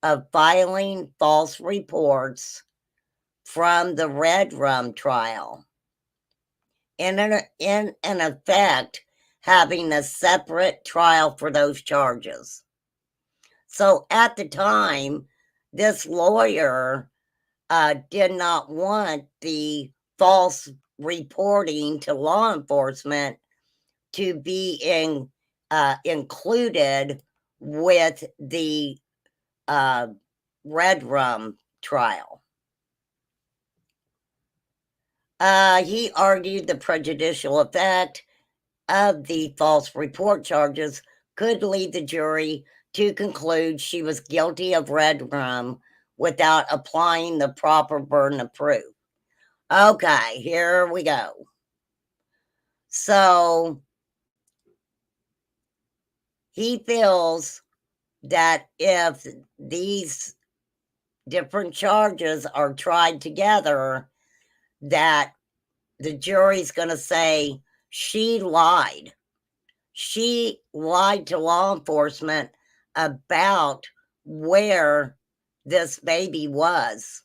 of filing false reports from the Red Rum trial. In effect, having a separate trial for those charges. So at the time, this lawyer did not want the false reporting to law enforcement to be included with the Red Rum trial. He argued the prejudicial effect of the false report charges could lead the jury to conclude she was guilty of red rum without applying the proper burden of proof. Okay, here we go. So he feels that if these different charges are tried together, that the jury's going to say she lied. She lied to law enforcement about where this baby was,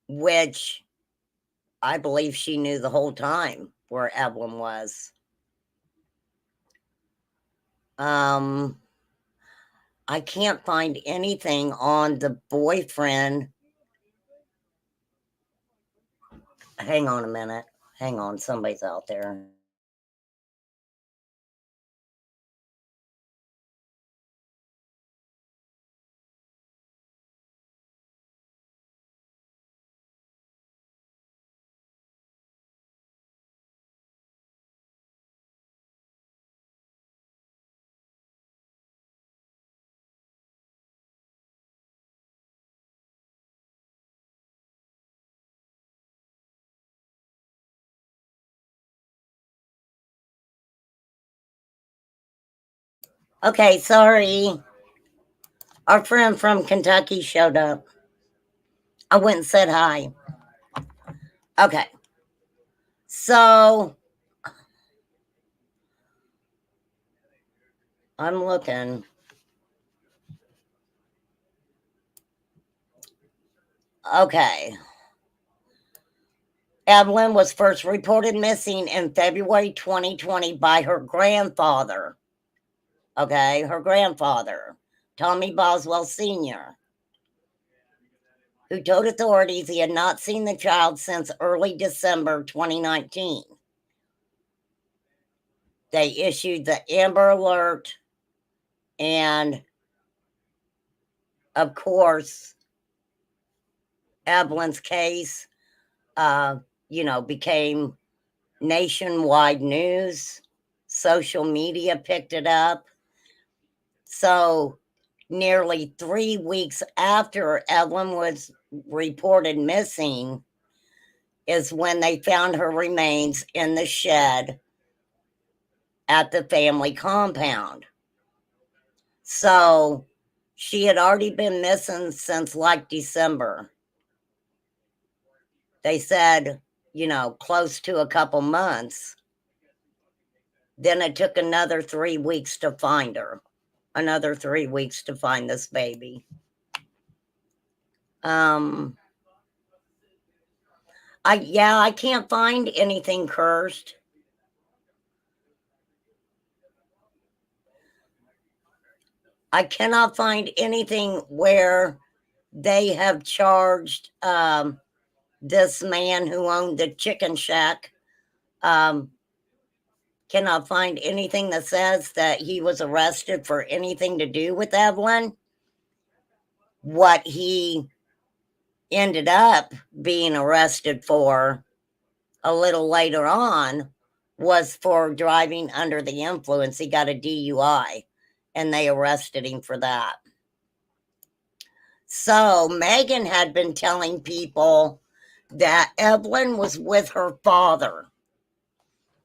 which I believe she knew the whole time where Evelyn was. I can't find anything on the boyfriend. Hang on a minute. Hang on, somebody's out there. Okay, sorry. Our friend from Kentucky showed up. I went and said hi. Okay. So I'm looking. Okay. Evelyn was first reported missing in February 2020 by her grandfather. Okay, her grandfather, Tommy Boswell Sr., who told authorities he had not seen the child since early December 2019. They issued the Amber Alert, and of course, Evelyn's case, became nationwide news. Social media picked it up. So, nearly 3 weeks after Evelyn was reported missing is when they found her remains in the shed at the family compound. So, she had already been missing since like December. They said, close to a couple months. Then it took another 3 weeks to find her. Another 3 weeks to find this baby. I can't find anything cursed. I cannot find anything where they have charged this man who owned the chicken shack. Cannot find anything that says that he was arrested for anything to do with Evelyn. What he ended up being arrested for a little later on was for driving under the influence. He got a DUI and they arrested him for that. So Megan had been telling people that Evelyn was with her father,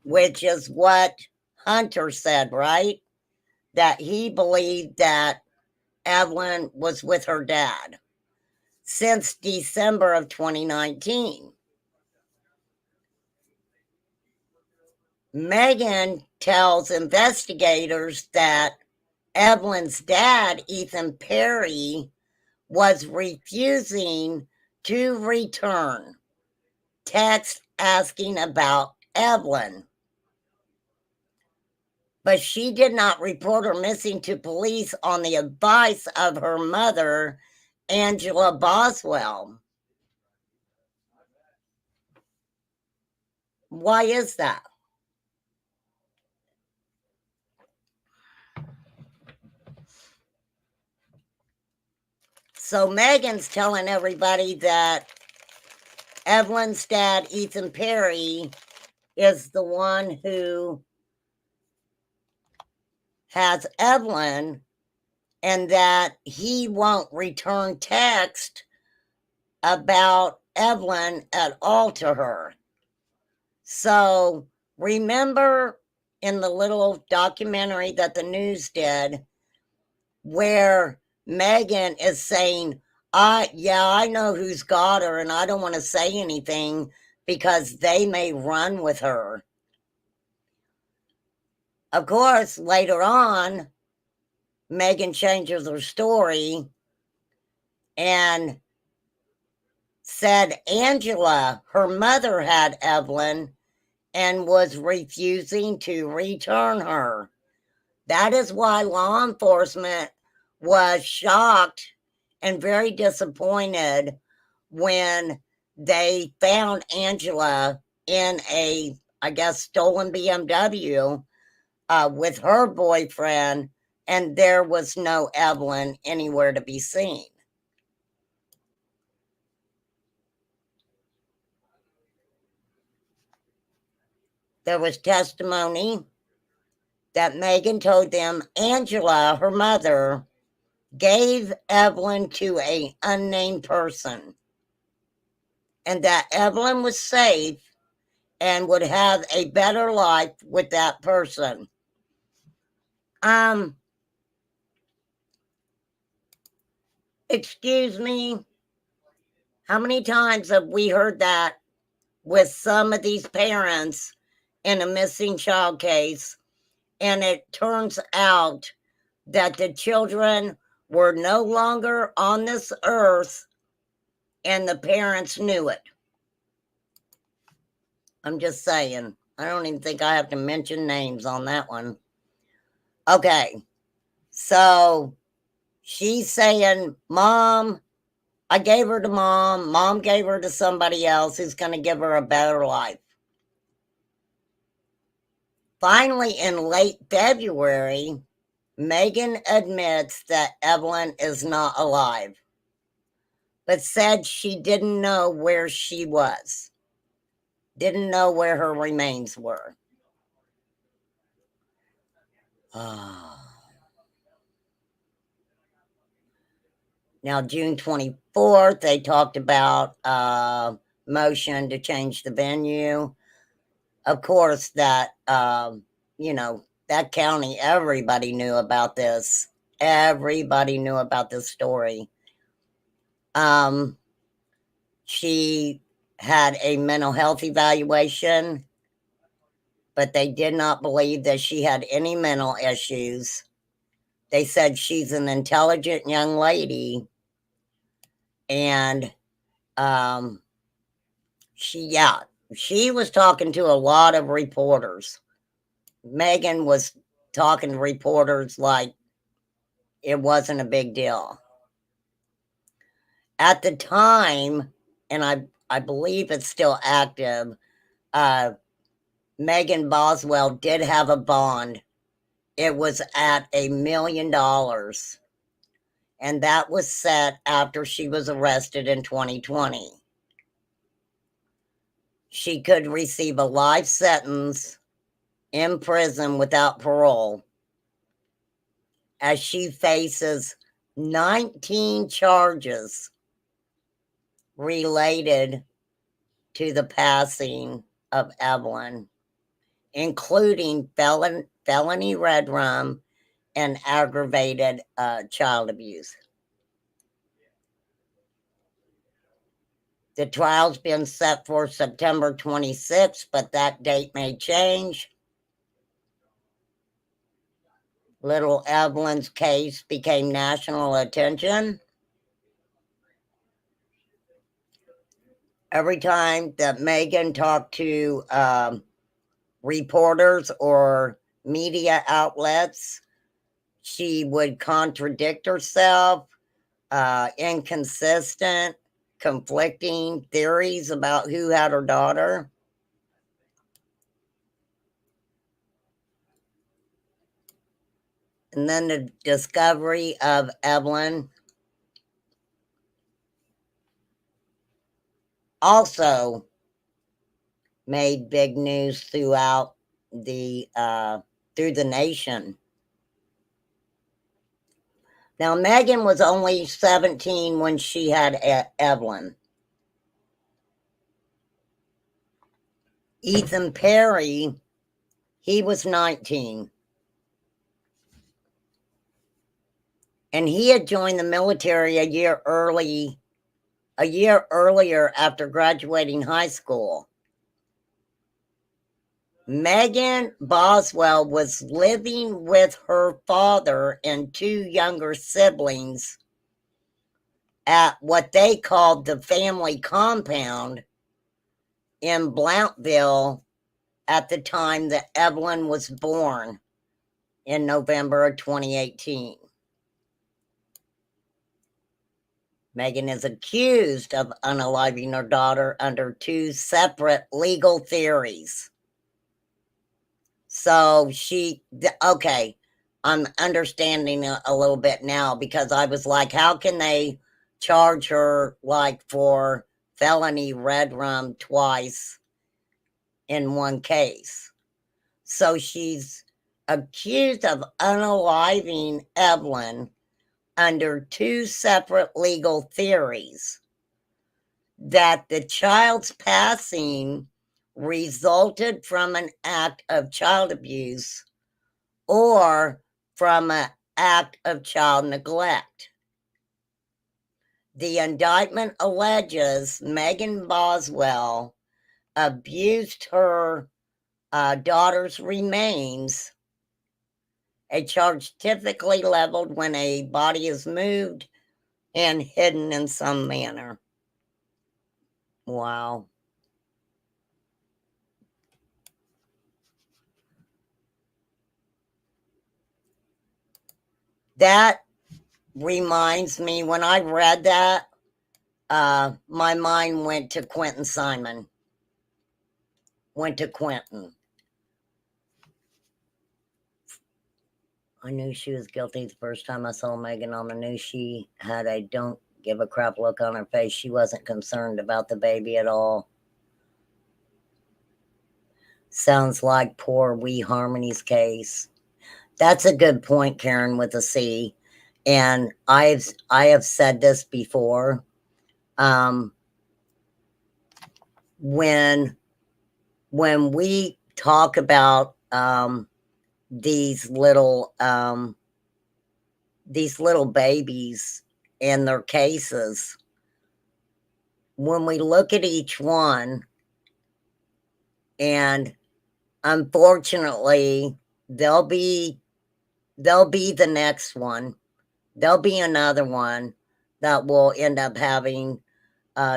which is what Hunter said, right? That he believed that Evelyn was with her dad since December of 2019. Megan tells investigators that Evelyn's dad, Ethan Perry, was refusing to return text asking about Evelyn. But she did not report her missing to police on the advice of her mother, Angela Boswell. Why is that? So Megan's telling everybody that Evelyn's dad, Ethan Perry, is the one who has Evelyn and that he won't return text about Evelyn at all to her. So remember in the little documentary that the news did where Megan is saying, I know who's got her and I don't want to say anything because they may run with her. Of course, later on, Megan changes her story and said Angela, her mother, had Evelyn and was refusing to return her. That is why law enforcement was shocked and very disappointed when they found Angela in a, I guess, stolen BMW with her boyfriend, and there was no Evelyn anywhere to be seen. There was testimony that Megan told them Angela, her mother, gave Evelyn to an unnamed person and that Evelyn was safe and would have a better life with that person. Excuse me, how many times have we heard that with some of these parents in a missing child case, and it turns out that the children were no longer on this earth and the parents knew it? I'm just saying. I don't even think I have to mention names on that one. Okay, so she's saying, Mom, I gave her to Mom. Mom gave her to somebody else who's going to give her a better life. Finally, in late February, Megan admits that Evelyn is not alive, but said she didn't know where she was, didn't know where her remains were. Now, June 24th, they talked about a motion to change the venue. Of course, that, that county, everybody knew about this. Everybody knew about this story. She had a mental health evaluation, but they did not believe that she had any mental issues. They said she's an intelligent young lady, and she was talking to a lot of reporters. Megan was talking to reporters like it wasn't a big deal. At the time, and I believe it's still active, Megan Boswell did have a bond. It was at $1 million. And that was set after she was arrested in 2020. She could receive a life sentence in prison without parole, as she faces 19 charges related to the passing of Evelyn, including felony red rum and aggravated child abuse. The trial's been set for September 26th, but that date may change. Little Evelyn's case became national attention. Every time that Megan talked to reporters or media outlets, she would contradict herself, inconsistent, conflicting theories about who had her daughter. And then the discovery of Evelyn also made big news throughout through the nation. Now, Megan was only 17 when she had Evelyn. Ethan Perry, he was 19. And he had joined the military a year earlier after graduating high school. Megan Boswell was living with her father and two younger siblings at what they called the family compound in Blountville at the time that Evelyn was born in November of 2018. Megan is accused of unaliving her daughter under two separate legal theories. So okay, I'm understanding a little bit now, because I was like, how can they charge her like for felony red rum twice in one case? So she's accused of unaliving Evelyn under two separate legal theories: that the child's passing resulted from an act of child abuse or from an act of child neglect. The indictment alleges Megan Boswell abused her daughter's remains, a charge typically leveled when a body is moved and hidden in some manner. Wow. That reminds me, when I read that, my mind went to Quentin Simon. Went to Quentin. I knew she was guilty the first time I saw Megan on the news. She had a don't give a crap look on her face. She wasn't concerned about the baby at all. Sounds like poor Wee Harmony's case. That's a good point, Karen, with a C. And I have said this before. When we talk about these little babies and their cases, when we look at each one, and unfortunately there'll be the next one, there'll be another one that we'll end up having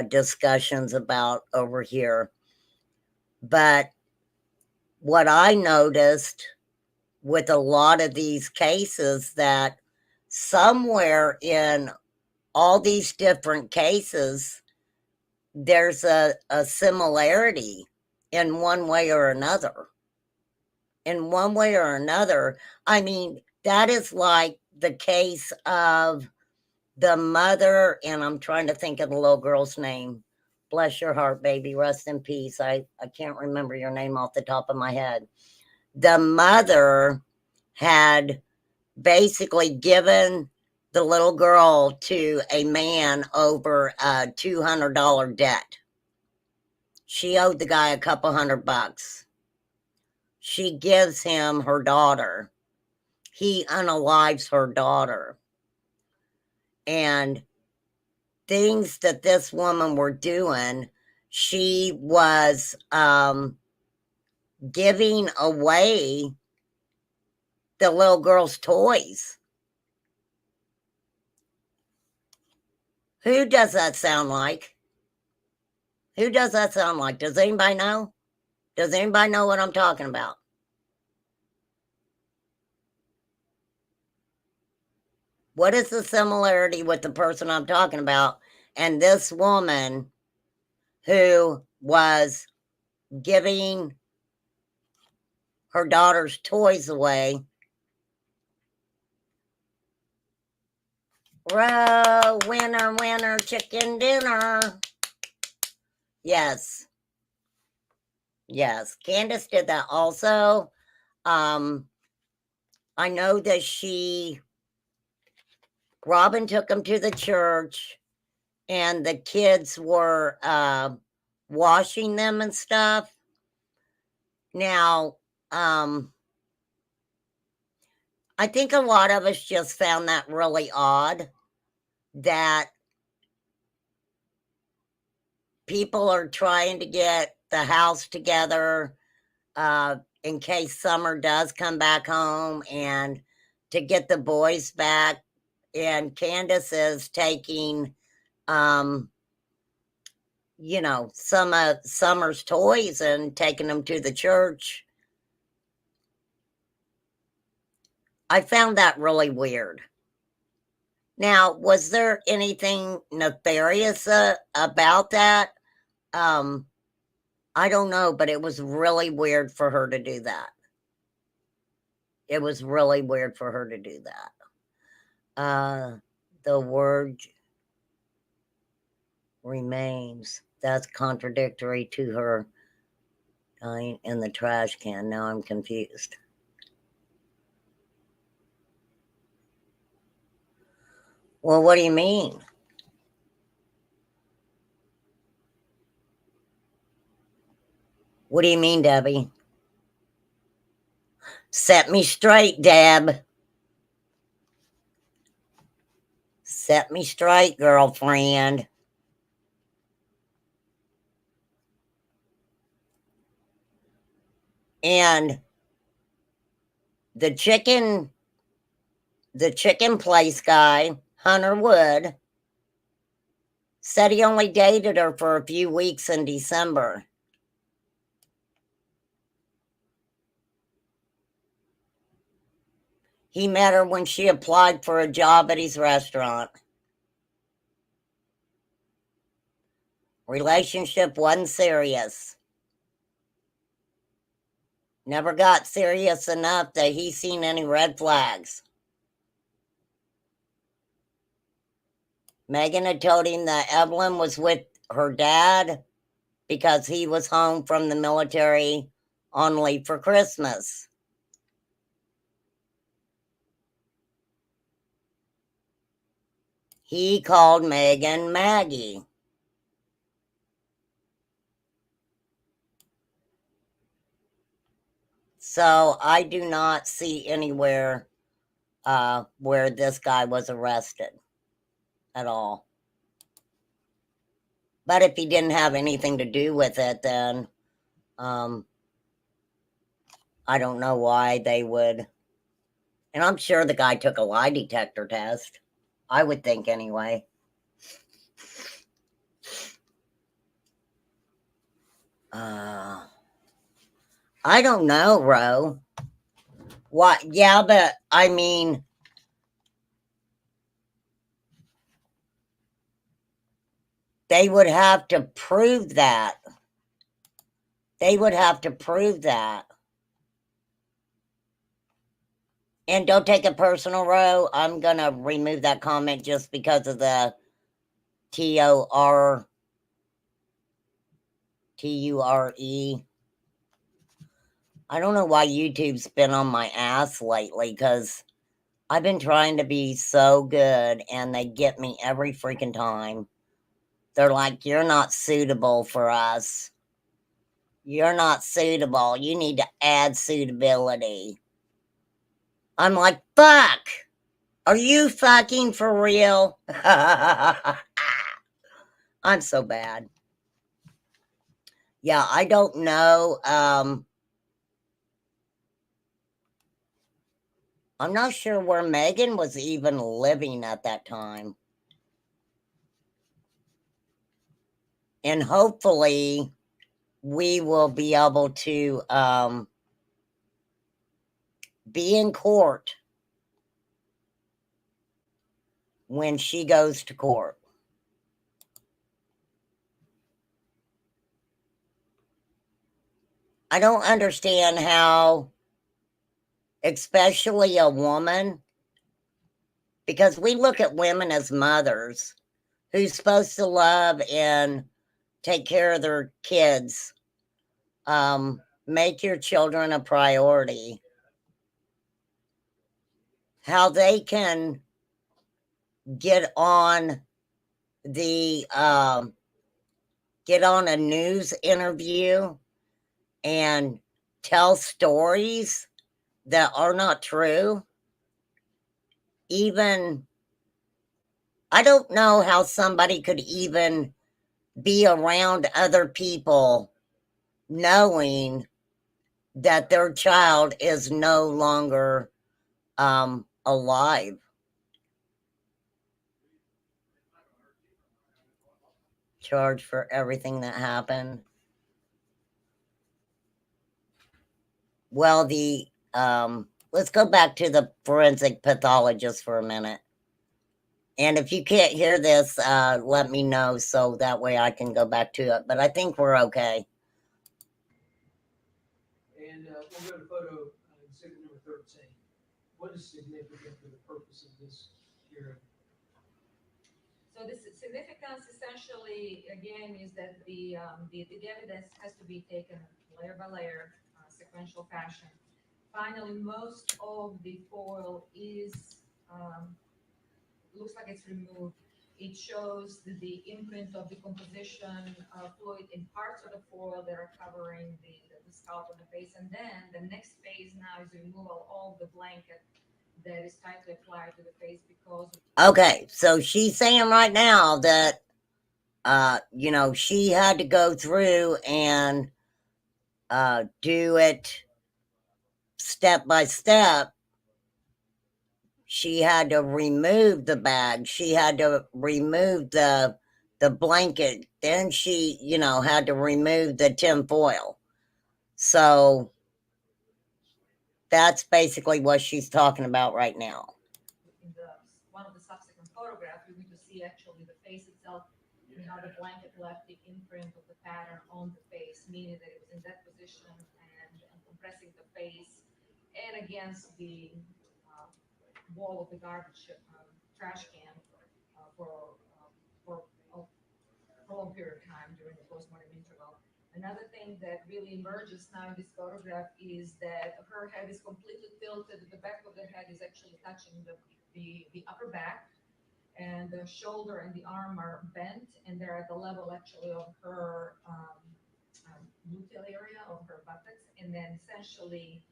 discussions about over here. But what I noticed with a lot of these cases, that somewhere in all these different cases, there's a similarity in one way or another. In one way or another. I mean, that is like the case of the mother, and I'm trying to think of the little girl's name. Bless your heart, baby. Rest in peace. I can't remember your name off the top of my head. The mother had basically given the little girl to a man over a $200 debt. She owed the guy a couple $100. She gives him her daughter. He unalives her daughter. And things that this woman were doing, she was giving away the little girl's toys. Who does that sound like? Who does that sound like? Does anybody know? Does anybody know what I'm talking about? What is the similarity with the person I'm talking about and this woman who was giving her daughter's toys away? Row, winner, winner, chicken dinner. Yes. Yes. Candace did that also. I know that she Robin took them to the church, and the kids were washing them and stuff. Now, I think a lot of us just found that really odd, that people are trying to get the house together in case Summer does come back home, and to get the boys back. And Candace is taking, some of Summer's toys and taking them to the church. I found that really weird. Now, was there anything nefarious about that? I don't know, but it was really weird for her to do that. It was really weird for her to do that. The word remains. That's contradictory to her dying in the trash can. Now I'm confused. Well, what do you mean? What do you mean, Debbie? Set me straight, Deb. Set me straight, girlfriend. And the chicken place guy, Hunter Wood, said he only dated her for a few weeks in December. He met her when she applied for a job at his restaurant. Relationship wasn't serious. Never got serious enough that he seen any red flags. Megan had told him that Evelyn was with her dad because he was home from the military on leave for Christmas. He called Megan Maggie. So I do not see anywhere where this guy was arrested at all. But if he didn't have anything to do with it, then I don't know why they would. And I'm sure the guy took a lie detector test. I would think anyway. I don't know, Ro. What? Yeah, but I mean, they would have to prove that. They would have to prove that. And don't take it personal, Ro. I'm going to remove that comment just because of the TURE. I don't know why YouTube's been on my ass lately, because I've been trying to be so good and they get me every freaking time. They're like, you're not suitable for us. You're not suitable. You need to add suitability. I'm like, fuck. Are you fucking for real? I'm so bad. Yeah, I don't know. I'm not sure where Megan was even living at that time. And hopefully we will be able to be in court when she goes to court. I don't understand how, especially a woman, because we look at women as mothers who's supposed to love and take care of their kids. Make your children a priority. How they can get on the get on a news interview and tell stories that are not true. Even I don't know how somebody could even be around other people knowing that their child is no longer alive. Charged for everything that happened. Well, the let's go back to the forensic pathologist for a minute. And if you can't hear this, let me know so that way I can go back to it. But I think we're okay. And we'll go to photo exhibit number 13. What is significant for the purpose of this hearing? So the significance essentially, again, is that the evidence has to be taken layer by layer, sequential fashion. Finally, most of the foil is, looks like it's removed. It shows the imprint of decomposition fluid in parts of the foil that are covering the scalp and the face. And then the next phase now is removal of the blanket that is tightly applied to the face because. Okay, so she's saying right now that you know, she had to go through and do it step by step. She had to remove the bag. She had to remove the blanket. Then she, you know, had to remove the tin foil. So that's basically what she's talking about right now. In one of the subsequent photographs, you're going to see actually the face itself and how the blanket left the imprint of the pattern on the face, meaning that it was in that position and compressing the face and against the wall of the garbage trash can for a prolonged period of time during the postmortem interval. Another thing that really emerges now in this photograph is that her head is completely tilted. The back of the head is actually touching the upper back, and the shoulder and the arm are bent, and they're at the level actually of her gluteal area of her buttocks. And then essentially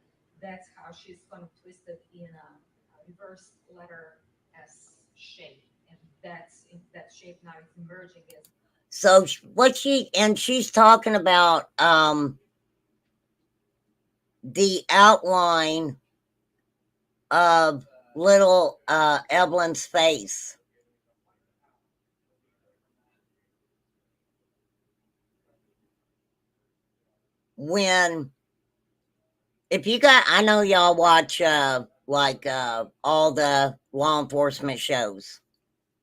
that's how she's kind of twisted in a reverse letter S shape. And that's in that shape now it's emerging as. So she's talking about the outline of little Evelyn's face. When if you got, I know y'all watch like all the law enforcement shows,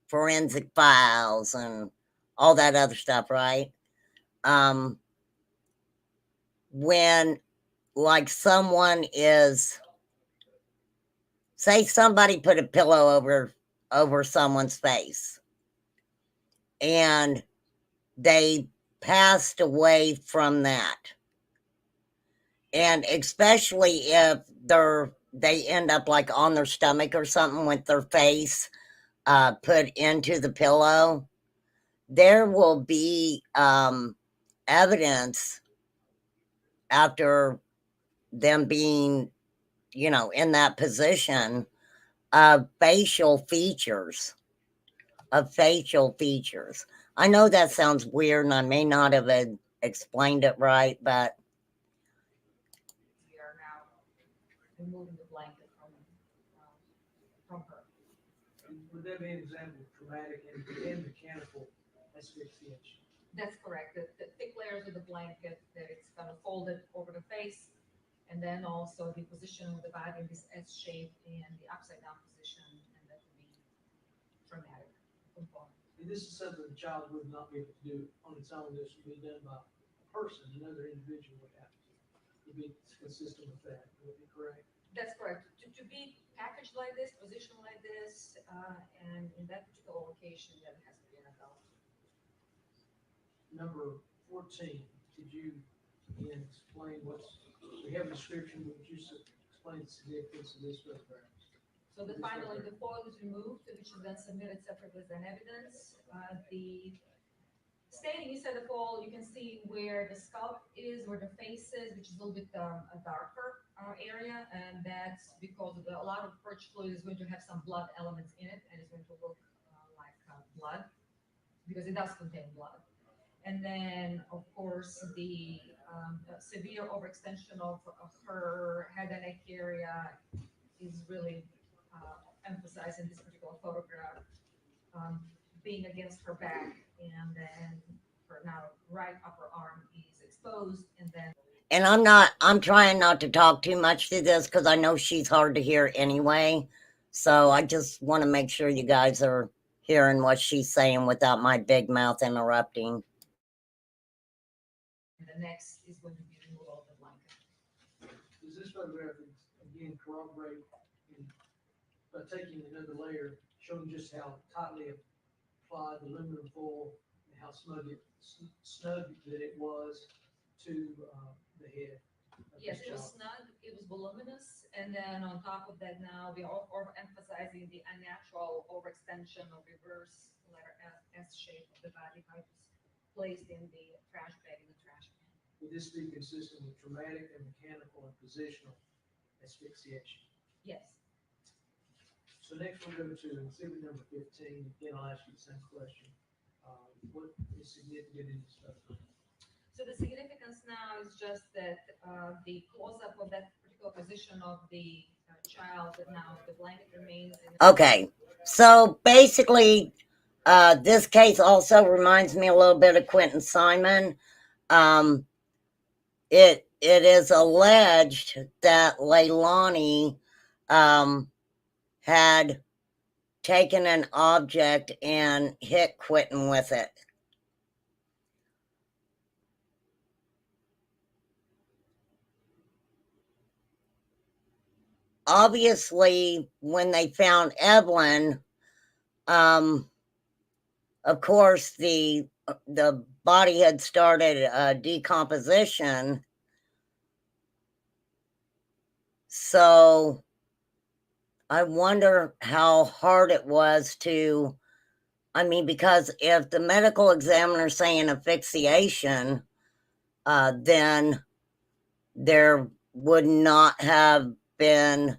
Forensic Files and all that other stuff, right? When like someone is, say somebody put a pillow over someone's face and they passed away from that, and especially if they end up like on their stomach or something with their face put into the pillow, there will be evidence after them being, you know, in that position of facial features. I know that sounds weird and I may not have explained it right, but We are now removing the blanket from her. Would that be an example of traumatic and mechanical asphyxiation? That's correct. The thick layers of the blanket that it's kind of folded over the face, and then also the position of the body in this S shape and the upside down position, and that would be traumatic component. And this is something the child would not be able to do on its own. This would be done by a person, another individual would have to be consistent with that. Would be correct? That's correct. To be packaged like this, positioned like this, and in that particular location, that has to be an adult. Number 14, could you again explain we have a description, would you explain the significance of this photograph? So that finally the foil is removed, which is then submitted separately as an evidence. The staining inside the foil, you can see where the scalp is, where the face is, which is a little bit a darker area, and that's because of a lot of perch fluid is going to have some blood elements in it, and it's going to look like blood, because it does contain blood. And then, of course, the severe overextension of her head and neck area is really emphasized in this particular photograph, being against her back, and then her now right upper arm is exposed, and then. And I'm trying not to talk too much to this because I know she's hard to hear anyway. So I just want to make sure you guys are hearing what she's saying without my big mouth interrupting. The next is going to be removal of the blanket. Does this photograph again corroborate by taking another layer, showing just how tightly applied the aluminum foil and how snug that it was to the head? Yes, it was snug, it was voluminous, and then on top of that now we are emphasizing the unnatural overextension of reverse letter S shape of the body, how it was placed in the trash bag in the trash can. Would this be consistent with traumatic and mechanical and positional asphyxiation? Yes. So next we'll go to exhibit number 15. Again, I'll ask you the same question. What is significant in this photo? So the significance now is just that the close-up of that particular position of the child, that now the blanket remains in. Okay, so basically, this case also reminds me a little bit of Quentin Simon. It is alleged that Leilani had taken an object and hit Quentin with it. Obviously, when they found Evelyn, of course, the body had started decomposition. So I wonder how hard it was to, I mean, because if the medical examiner's saying asphyxiation, then there would not have been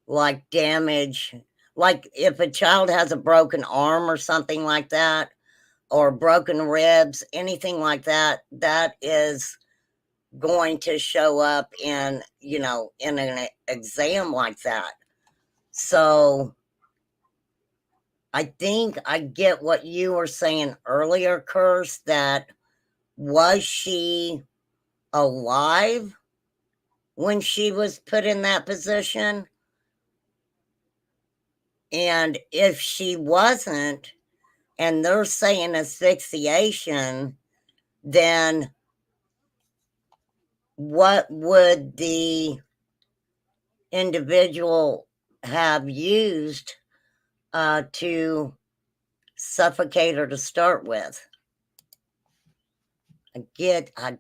like damage. Like if a child has a broken arm or something like that, or broken ribs, anything like that, that is going to show up in, you know, in an exam like that. So I think I get what you were saying earlier, Curse, that was she alive when she was put in that position? And if she wasn't, and they're saying asphyxiation, then what would the individual have used to suffocate her to start with? I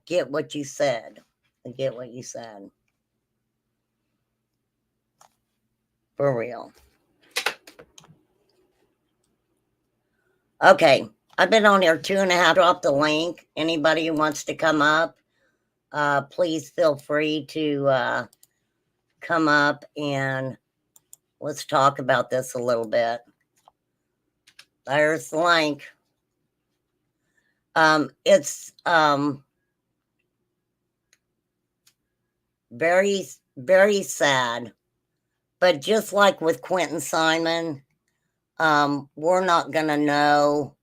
get what you said. I get what you said. For real. Okay, I've been on here 2.5. Drop the link. Anybody who wants to come up, please feel free to come up and let's talk about this a little bit. There's the link. It's very, very sad. But just like with Quentin Simon, we're not going to know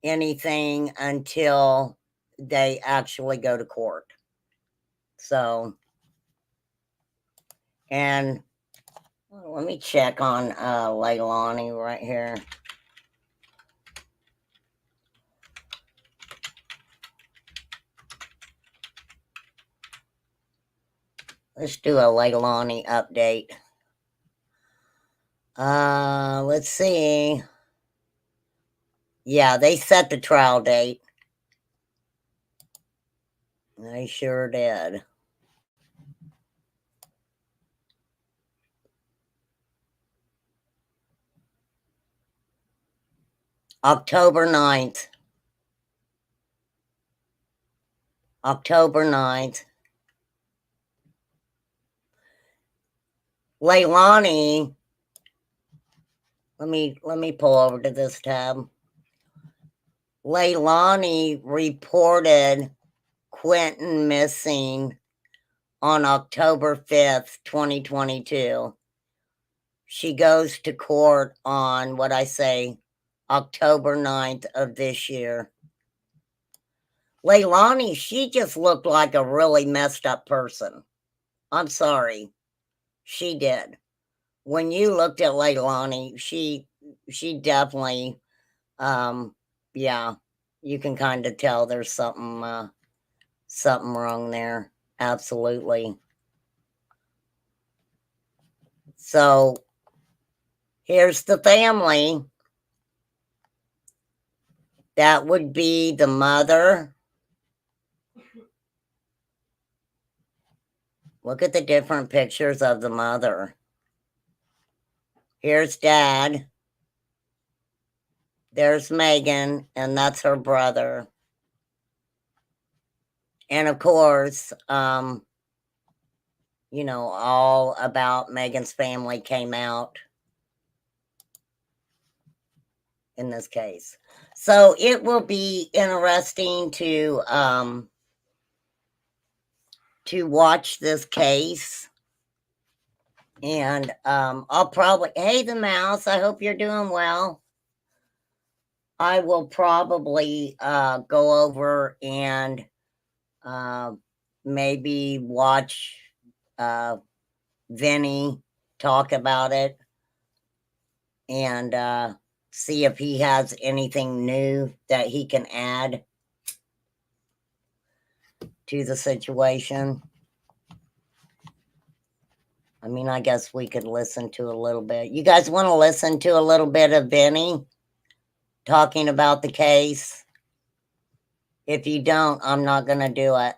anything until they actually go to court. So, and let me check on Leilani right here. Let's do a Leilani update. Let's see. Yeah, they set the trial date. They sure did. October 9th. October 9th. Leilani, let me pull over to this tab. Leilani reported Quentin missing on October 5th, 2022. She goes to court on October 9th of this year. Leilani, she just looked like a really messed up person. I'm sorry. She did. When you looked at Leilani, she definitely, yeah, you can kind of tell there's something wrong there. Absolutely. So here's the family. That would be the mother. Look at the different pictures of the mother. Here's dad. There's Megan, and that's her brother. And of course, you know, all about Megan's family came out in this case. So it will be interesting to watch this case. And I'll probably, hey, the mouse, I hope you're doing well. I will probably go over and maybe watch Vinny talk about it and see if he has anything new that he can add to the situation. I mean, I guess we could listen to a little bit. You guys want to listen to a little bit of Vinny talking about the case? If you don't, I'm not going to do it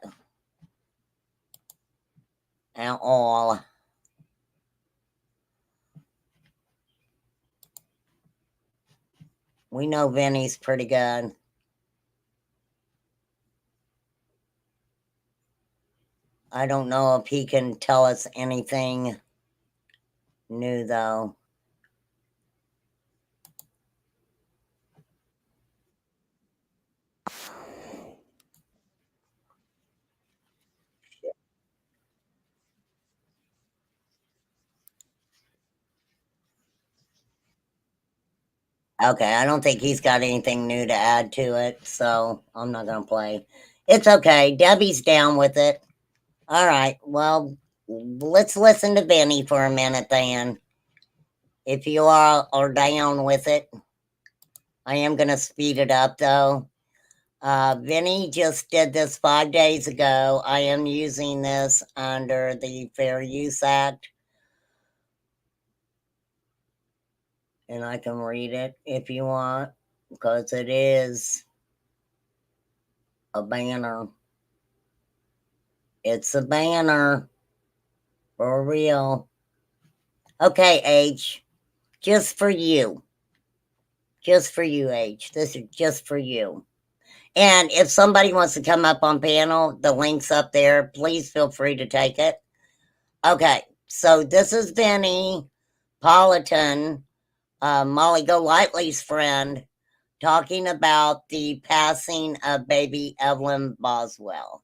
at all. We know Vinny's pretty good. I don't know if he can tell us anything new, though. Okay, I don't think he's got anything new to add to it, so I'm not going to play. It's okay. Debbie's down with it. All right, well, let's listen to Vinny for a minute then. If you all are down with it. I am going to speed it up, though. Vinny just did this 5 days ago. I am using this under the Fair Use Act. And I can read it if you want, because it is a banner. It's a banner. For real. Okay, H. Just for you. Just for you, H. This is just for you. And if somebody wants to come up on panel, the link's up there. Please feel free to take it. Okay, so this is Vinny Politan, Molly Golightly's friend, talking about the passing of baby Evelyn Boswell.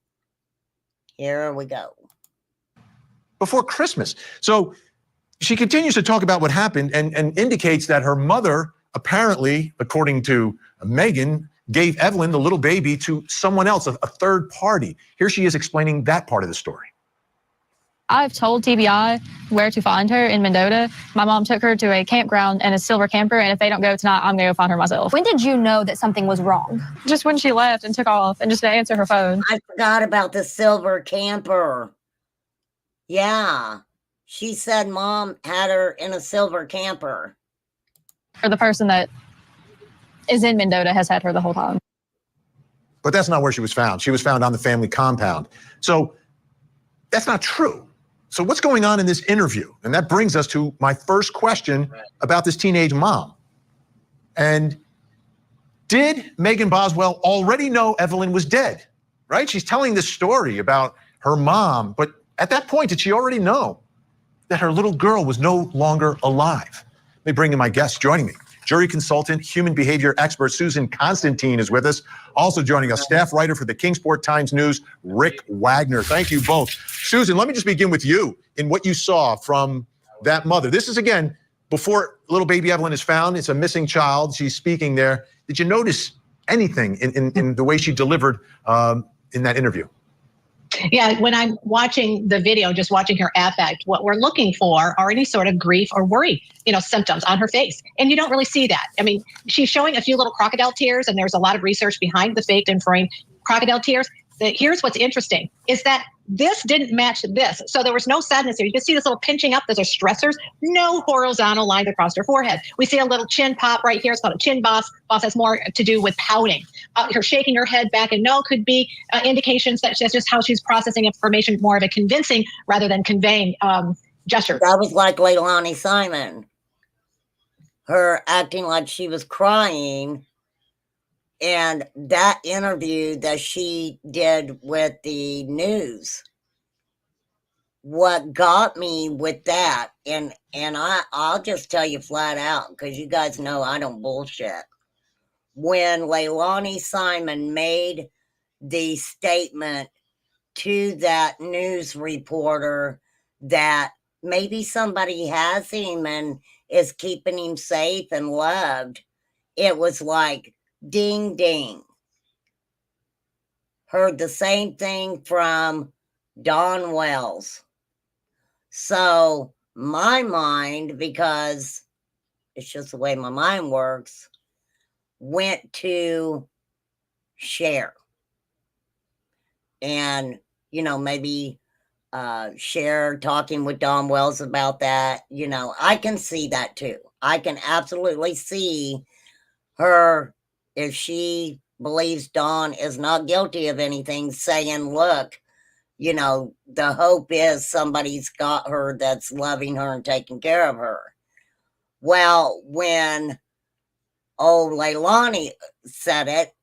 Here we go. Before Christmas. So she continues to talk about what happened and indicates that her mother, apparently, according to Megan, gave Evelyn, the little baby, to someone else, a third party. Here she is explaining that part of the story. I've told TBI where to find her in Mendota. My mom took her to a campground in a silver camper, and if they don't go tonight, I'm going to go find her myself. When did you know that something was wrong? Just when she left and took off and just to answer her phone. I forgot about the silver camper. Yeah. She said mom had her in a silver camper. Or the person that is in Mendota has had her the whole time. But that's not where she was found. She was found on the family compound. So that's not true. So what's going on in this interview? And that brings us to my first question about this teenage mom. And Did Megan Boswell already know Evelyn was dead? Right? She's telling this story about her mom, but at that point, did she already know that her little girl was no longer alive? Let me bring in my guest joining me. Jury consultant, human behavior expert Susan Constantine is with us. Also joining us, staff writer for the Kingsport Times News, Rick Wagner. Thank you both. Susan, let me just begin with you in what you saw from that mother. This is, again, before little baby Evelyn is found. It's a missing child. She's speaking there. Did you notice anything in the way she delivered in that interview? Yeah, when I'm watching the video, just watching her affect, what we're looking for are any sort of grief or worry, symptoms on her face. And you don't really see that. I mean, she's showing a few little crocodile tears, and there's a lot of research behind the faked and framed crocodile tears. Here's what's interesting is that this didn't match this. So there was no sadness here. You can see this little pinching up. Those are stressors. No horizontal line across her forehead. We see a little chin pop right here. It's called a chin boss. Boss has more to do with pouting. Her shaking her head back and no could be indications that that's just how she's processing information, more of a convincing rather than conveying gesture. That was like Leilani Simon. Her acting like she was crying. And that interview that she did with the news, what got me with that, and I'll just tell you flat out, because you guys know I don't bullshit. When Leilani Simon made the statement to that news reporter that maybe somebody has him and is keeping him safe and loved, it was like, ding, ding. Heard the same thing from Don Wells. So my mind, because it's just the way my mind works, went to Cher. And, maybe Cher talking with Don Wells about that. I can see that too. I can absolutely see her, if she believes Dawn is not guilty of anything, saying, look, the hope is somebody's got her that's loving her and taking care of her. Well, when old Leilani said it,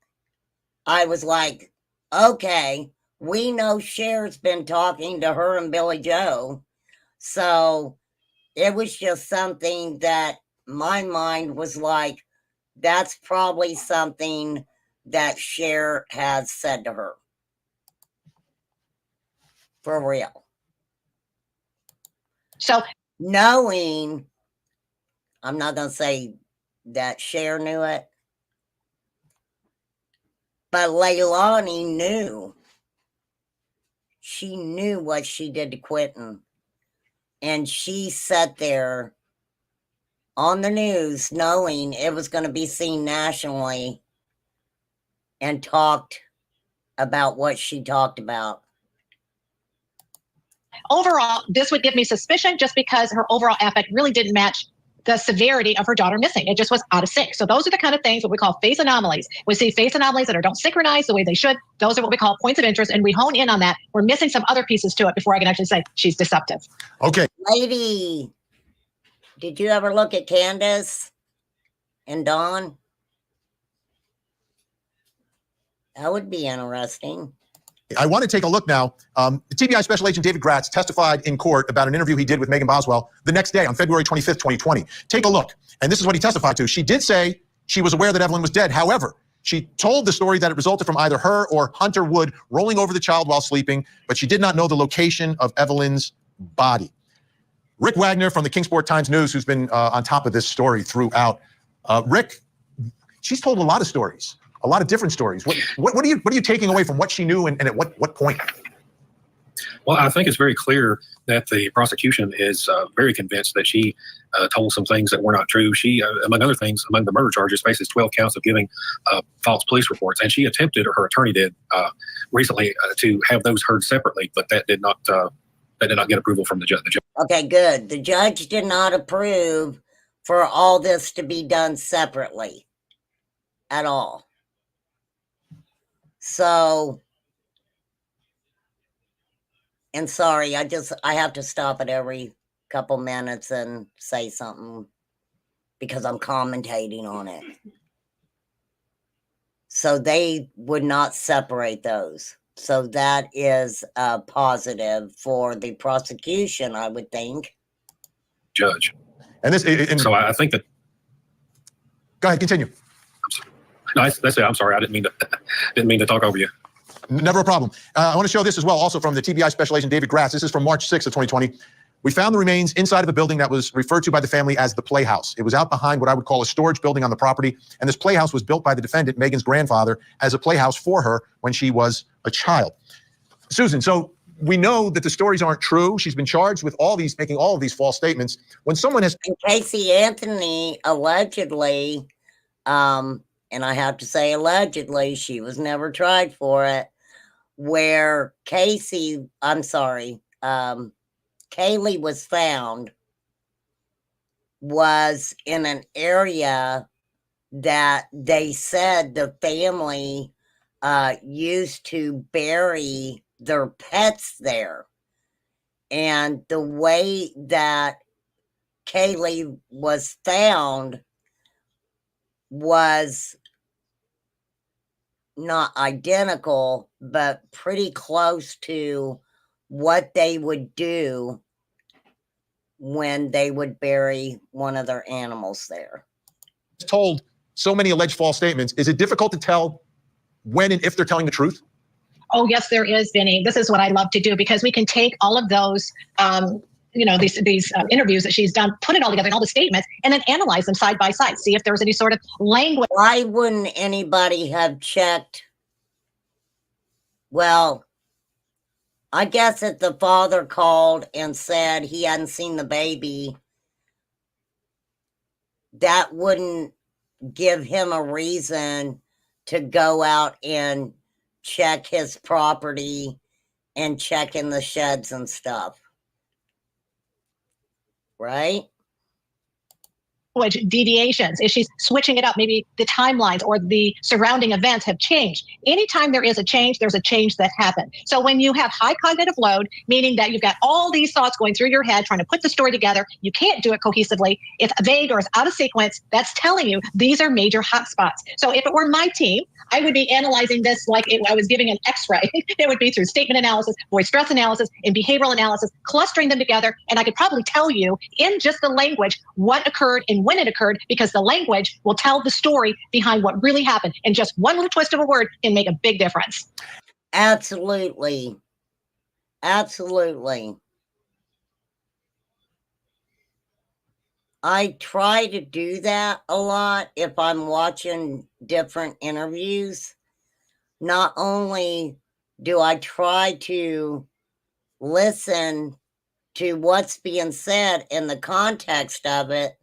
I was like, okay, we know Cher's been talking to her and Billy Joe. So it was just something that my mind was like, that's probably something that Cher has said to her. For real. So knowing, I'm not going to say that Cher knew it, but Leilani knew. She knew what she did to Quentin. And she sat there on the news knowing it was going to be seen nationally and talked about what she talked about. Overall, this would give me suspicion just because her overall affect really didn't match the severity of her daughter missing. It just was out of sync. So those are the kind of things what we call face anomalies. We see face anomalies that don't synchronize the way they should. Those are what we call points of interest, and we hone in on that. We're missing some other pieces to it before I can actually say she's deceptive. Okay. Lady, did you ever look at Candace and Dawn? That would be interesting. I want to take a look now. TBI Special Agent David Gratz testified in court about an interview he did with Megan Boswell the next day on February 25th, 2020. Take a look. And this is what he testified to. She did say she was aware that Evelyn was dead. However, she told the story that it resulted from either her or Hunter Wood rolling over the child while sleeping, but she did not know the location of Evelyn's body. Rick Wagner from the Kingsport Times News, who's been on top of this story throughout. Rick, she's told a lot of stories. A lot of different stories. What are you taking away from what she knew and at what point? Well, I think it's very clear that the prosecution is very convinced that she told some things that were not true. She, among other things, among the murder charges, faces 12 counts of giving false police reports, and she attempted, or her attorney did, recently to have those heard separately, but that did not get approval from the judge. Okay, good. The judge did not approve for all this to be done separately at all. So, and sorry, I have to stop at every couple minutes and say something because I'm commentating on it. So they would not separate those. So that is positive for the prosecution, I would think. Judge. And this, so I think that. Go ahead, continue. No, that's it. I'm sorry. I didn't mean to talk over you. Never a problem. I want to show this as well, also from the TBI Special Agent David Grass. This is from March 6th of 2020. We found the remains inside of a building that was referred to by the family as the Playhouse. It was out behind what I would call a storage building on the property, and this Playhouse was built by the defendant, Megan's grandfather, as a playhouse for her when she was a child. Susan, so we know that the stories aren't true. She's been charged with making all of these false statements. When someone has... And Casey Anthony allegedly, and I have to say allegedly, she was never tried for it, where Kaylee was found was in an area that they said the family used to bury their pets there. And the way that Kaylee was found was not identical, but pretty close to what they would do when they would bury one of their animals there. Told so many alleged false statements, is it difficult to tell when and if they're telling the truth? Oh, yes, there is, Vinny. This is what I love to do, because we can take all of those, these interviews that she's done, put it all together, and all the statements, and then analyze them side by side, see if there was any sort of language. Why wouldn't anybody have checked? Well, I guess if the father called and said he hadn't seen the baby, that wouldn't give him a reason to go out and check his property and check in the sheds and stuff. Right? Deviations, if she's switching it up, maybe the timelines or the surrounding events have changed. Anytime there is a change, there's a change that happened. So when you have high cognitive load, meaning that you've got all these thoughts going through your head, trying to put the story together, you can't do it cohesively. It's vague or it's out of sequence. That's telling you these are major hot spots. So if it were my team, I would be analyzing this like I was giving an x-ray. It would be through statement analysis, voice stress analysis, and behavioral analysis, clustering them together. And I could probably tell you in just the language what occurred and when it occurred, because the language will tell the story behind what really happened. And just one little twist of a word can make a big difference. Absolutely. Absolutely. I try to do that a lot if I'm watching different interviews. Not only do I try to listen to what's being said in the context of it,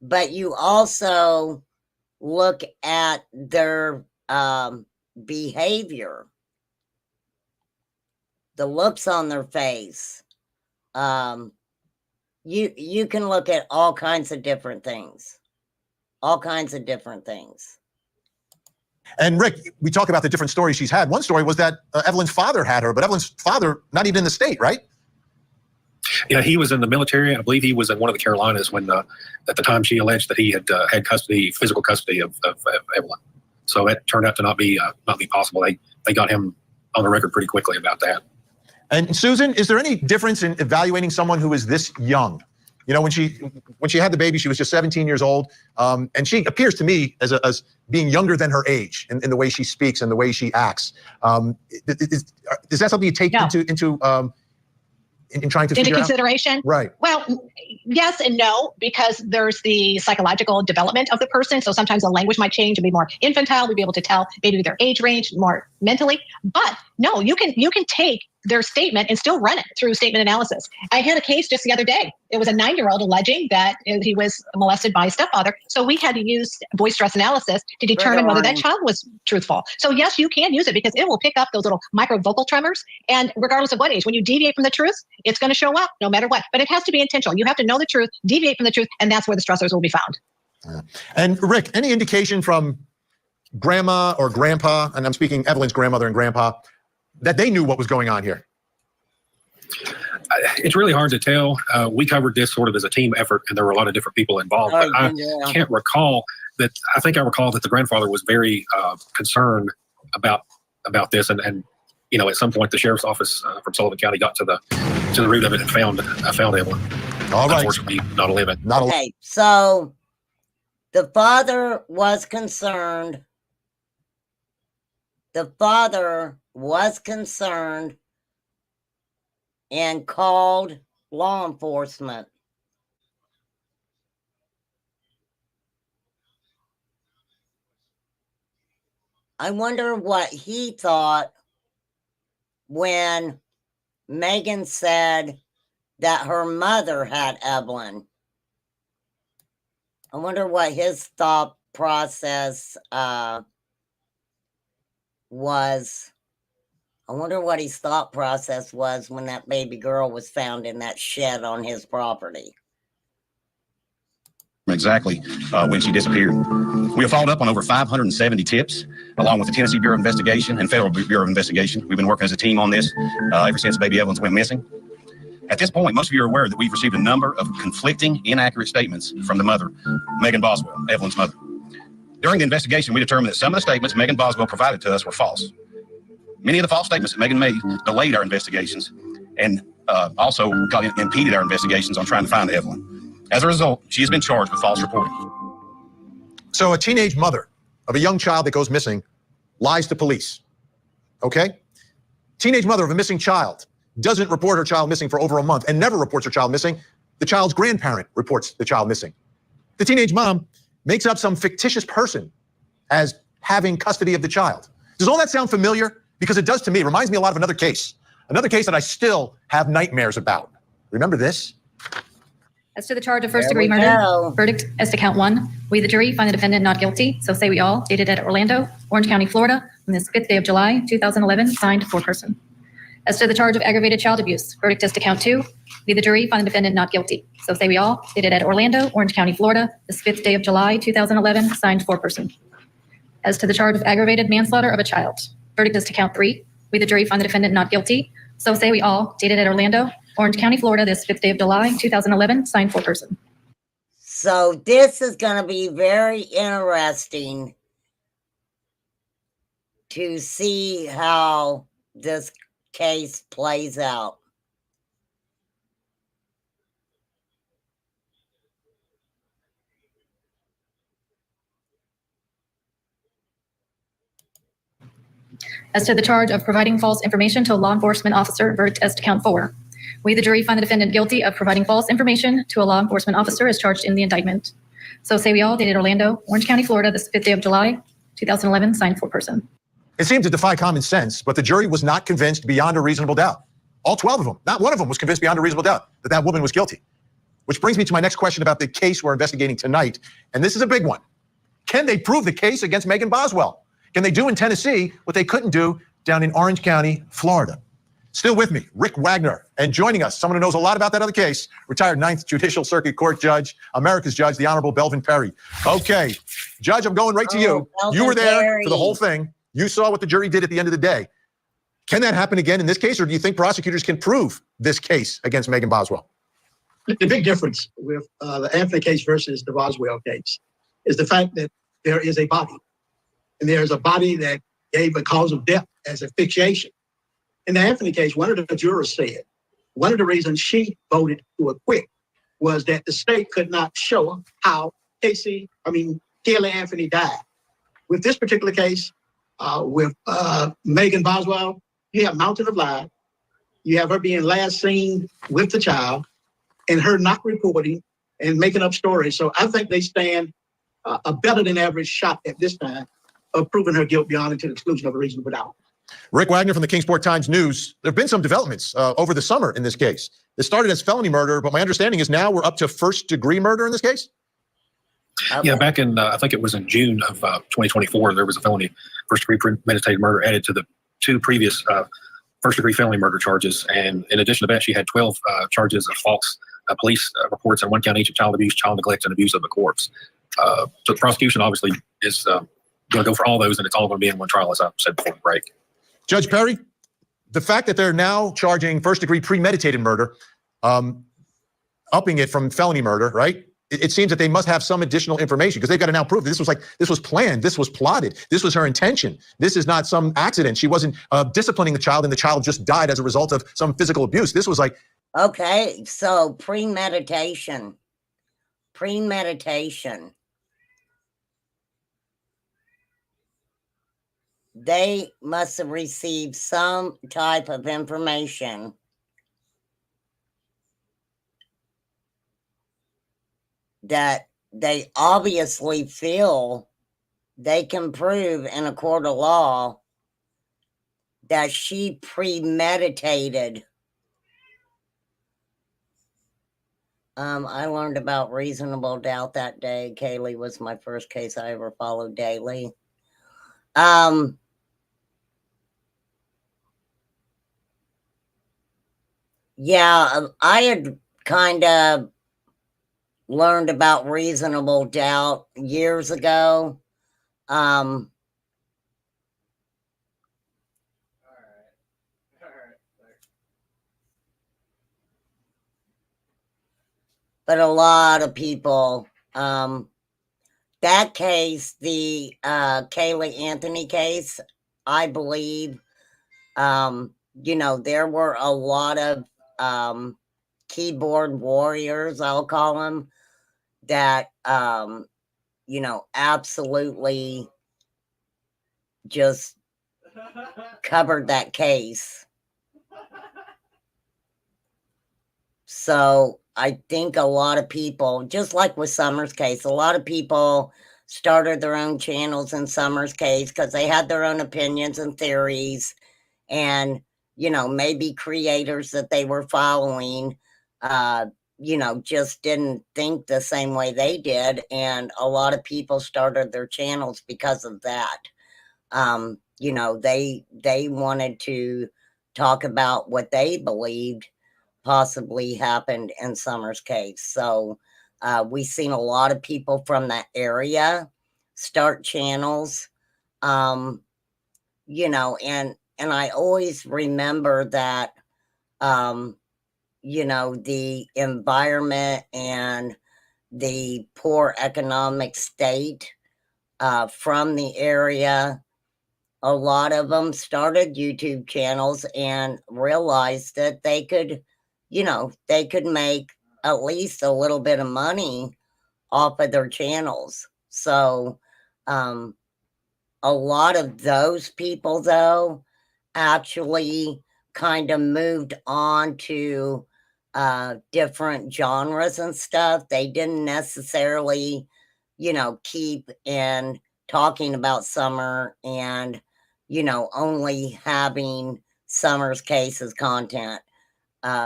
but you also look at their behavior, the looks on their face. You can look at all kinds of different things. And Rick, we talk about the different stories she's had. One story was that Evelyn's father had her, but Evelyn's father, not even in the state, right? Yeah, he was in the military. I believe he was in one of the Carolinas when, at the time, she alleged that he had had physical custody of Evelyn. So that turned out to not be possible. They got him on the record pretty quickly about that. And Susan, is there any difference in evaluating someone who is this young? You know, when she had the baby, she was just 17 years old, and she appears to me as being younger than her age in the way she speaks and the way she acts. Is that something you take in trying to figure consideration? Out? Right. Well, yes and no, because there's the psychological development of the person. So sometimes the language might change and be more infantile. We'd be able to tell maybe their age range more mentally. But no, you can take their statement and still run it through statement analysis. I had a case just the other day. It was a 9-year-old alleging that he was molested by his stepfather. So we had to use voice stress analysis to determine whether that child was truthful. So yes, you can use it because it will pick up those little micro vocal tremors. And regardless of what age, when you deviate from the truth, it's going to show up no matter what. But it has to be intentional. You have to know the truth, deviate from the truth, and that's where the stressors will be found. And Rick, any indication from grandma or grandpa, and I'm speaking Evelyn's grandmother and grandpa, that they knew what was going on here? It's really hard to tell. We covered this sort of as a team effort, and there were a lot of different people involved. But I can't recall that I think I recall that the grandfather was very concerned about this, and at some point the sheriff's office from Sullivan County got to the root of it and found Evelyn. All right. Unfortunately, not living. Okay, so the father was concerned. The father was concerned and called law enforcement. I wonder what he thought when Megan said that her mother had Evelyn. I wonder what his thought process was. I wonder what his thought process was when that baby girl was found in that shed on his property. Exactly when she disappeared. We have followed up on over 570 tips, along with the Tennessee Bureau of Investigation and Federal Bureau of Investigation. We've been working as a team on this ever since baby Evelyn went missing. At this point, most of you are aware that we've received a number of conflicting, inaccurate statements from the mother, Megan Boswell, Evelyn's mother. During the investigation, we determined that some of the statements Megan Boswell provided to us were false. Many of the false statements that Megan made delayed our investigations and also impeded our investigations on trying to find Evelyn. As a result, she has been charged with false reporting. So a teenage mother of a young child that goes missing lies to police. Okay? Teenage mother of a missing child doesn't report her child missing for over a month and never reports her child missing. The child's grandparent reports the child missing. The teenage mom makes up some fictitious person as having custody of the child. Does all that sound familiar? Because it does to me. It reminds me a lot of another case that I still have nightmares about. Remember this? As to the charge of first-degree murder, verdict as to count 1. We, the jury, find the defendant not guilty. So say we all. Dated at Orlando, Orange County, Florida, on this 5th day of July, 2011. Signed, foreperson. As to the charge of aggravated child abuse, verdict as to count 2. We, the jury, find the defendant not guilty. So say we all. Dated at Orlando, Orange County, Florida, this 5th day of July, 2011. Signed, foreperson. As to the charge of aggravated manslaughter of a child, verdict as to count 3. We, the jury, find the defendant not guilty. So say we all. Dated at Orlando, Orange County, Florida, this 5th day of July, 2011, signed, foreperson. So this is going to be very interesting to see how this case plays out. As to the charge of providing false information to a law enforcement officer, verdict as to count 4. We, the jury, find the defendant guilty of providing false information to a law enforcement officer as charged in the indictment. So say we all. Dated Orlando, Orange County, Florida, this 5th day of July, 2011, signed, foreperson. It seemed to defy common sense, but the jury was not convinced beyond a reasonable doubt. All 12 of them, not one of them was convinced beyond a reasonable doubt that that woman was guilty. Which brings me to my next question about the case we're investigating tonight, and this is a big one. Can they prove the case against Megan Boswell? Can they do in Tennessee what they couldn't do down in Orange County, Florida? Still with me, Rick Wagner, and joining us, someone who knows a lot about that other case, retired 9th Judicial Circuit Court Judge, America's Judge, the Honorable Belvin Perry. Okay, Judge, I'm going right to you. You were there for the whole thing. You saw what the jury did at the end of the day. Can that happen again in this case, or do you think prosecutors can prove this case against Megan Boswell? The big difference with the Anthony case versus the Boswell case is the fact that there is a body, and there's a body that gave a cause of death as asphyxiation. In the Anthony case, one of the jurors said one of the reasons she voted to acquit was that the state could not show how Kelly Anthony died. With this particular case, with Megan Boswell, you have Mountain of Lies. You have her being last seen with the child and her not reporting and making up stories. So I think they stand a better than average shot at this time of proving her guilt beyond and to the exclusion of a reasonable doubt. Rick Wagner from the Kingsport Times News. There have been some developments over the summer in this case. It started as felony murder, but my understanding is now we're up to first-degree murder in this case? Yeah, back in, I think it was in June of 2024, there was a felony first-degree premeditated murder added to the 2 previous first-degree felony murder charges. And in addition to that, she had 12 charges of false police reports in 1 count each of child abuse, child neglect, and abuse of a corpse. So the prosecution obviously is going to go for all those, and it's all going to be in one trial, as I said before the break. Judge Perry, the fact that they're now charging first-degree premeditated murder, upping it from felony murder, right? it seems that they must have some additional information because they've got to now prove that this was planned, this was plotted, this was her intention. This is not some accident. She wasn't disciplining the child and the child just died as a result of some physical abuse. This was like. Okay, so premeditation. They must have received some type of information that they obviously feel they can prove in a court of law that she premeditated. I learned about reasonable doubt that day. Kaylee was my first case I ever followed daily. Yeah, I had kind of learned about reasonable doubt years ago. But a lot of people, that case, the Kaylee Anthony case, I believe, there were a lot of keyboard warriors, I'll call them, that, absolutely just covered that case. So I think a lot of people, just like with Summer's case, a lot of people started their own channels in Summer's case because they had their own opinions and theories, and maybe creators that they were following just didn't think the same way they did, and a lot of people started their channels because of that. They wanted to talk about what they believed possibly happened in Summer's case. So we've seen a lot of people from that area start channels, and I always remember that, the environment and the poor economic state from the area, a lot of them started YouTube channels and realized that they could make at least a little bit of money off of their channels. So a lot of those people, though, actually kind of moved on to different genres and stuff. They didn't necessarily, keep in talking about Summer and, only having Summer's case as content.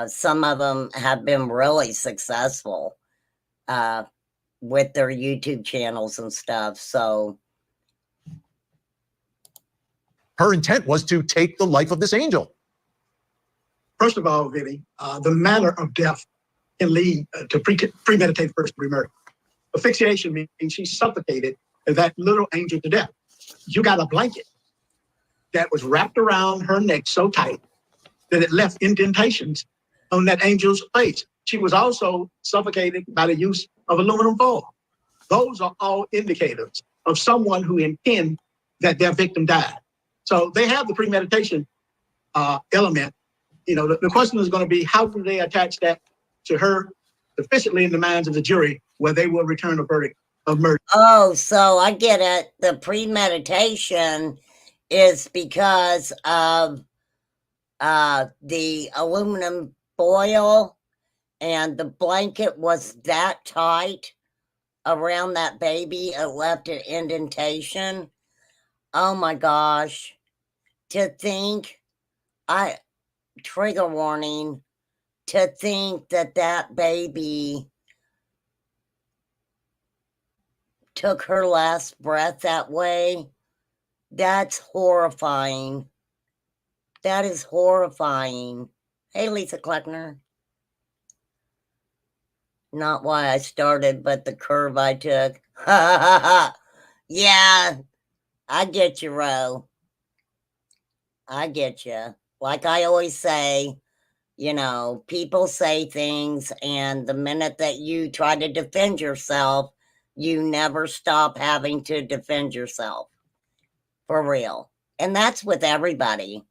Some of them have been really successful with their YouTube channels and stuff. So her intent was to take the life of this angel. First of all, Vinny, the manner of death can lead to premeditated first-degree murder. Asphyxiation means she suffocated that little angel to death. You got a blanket that was wrapped around her neck so tight that it left indentations on that angel's face. She was also suffocated by the use of aluminum foil. Those are all indicators of someone who intend that their victim died. So they have the premeditation element. The question is going to be, how do they attach that to her sufficiently in the minds of the jury where they will return a verdict of murder? Oh, so I get it. The premeditation is because of the aluminum foil, and the blanket was that tight around that baby, it left an indentation. Oh my gosh. To think, trigger warning, to think that baby took her last breath that way, that's horrifying. That is horrifying. Hey, Lisa Kleckner. Not why I started, but the curve I took. Yeah, I get you, Ro. I get you. Like I always say, You know, people say things, and the minute that you try to defend yourself, you never stop having to defend yourself. For real. And that's with everybody.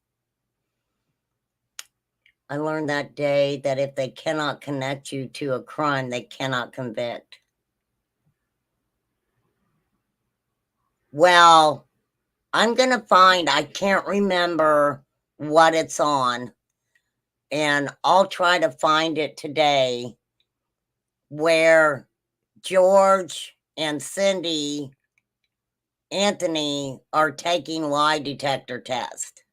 I learned that day that if they cannot connect you to a crime, they cannot convict. Well, I'm going to find, I can't remember what it's on, and I'll try to find it today, where George and Cindy Anthony are taking lie detector test.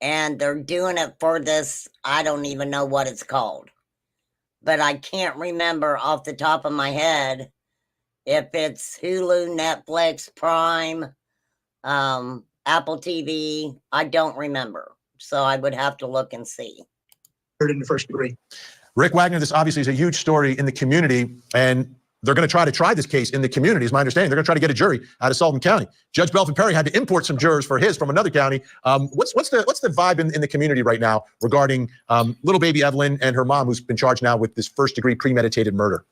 And they're doing it for this, I don't even know what it's called. But I can't remember off the top of my head if it's Hulu, Netflix, Prime, Apple TV. I don't remember. So I would have to look and see. In the first degree. Rick Wagner, this obviously is a huge story in the community, and they're going to try this case in the community, is my understanding. They're going to try to get a jury out of Sullivan County. Judge Belvin Perry had to import some jurors from another county. What's the vibe in the community right now regarding little baby Evelyn and her mom, who's been charged now with this first-degree premeditated murder?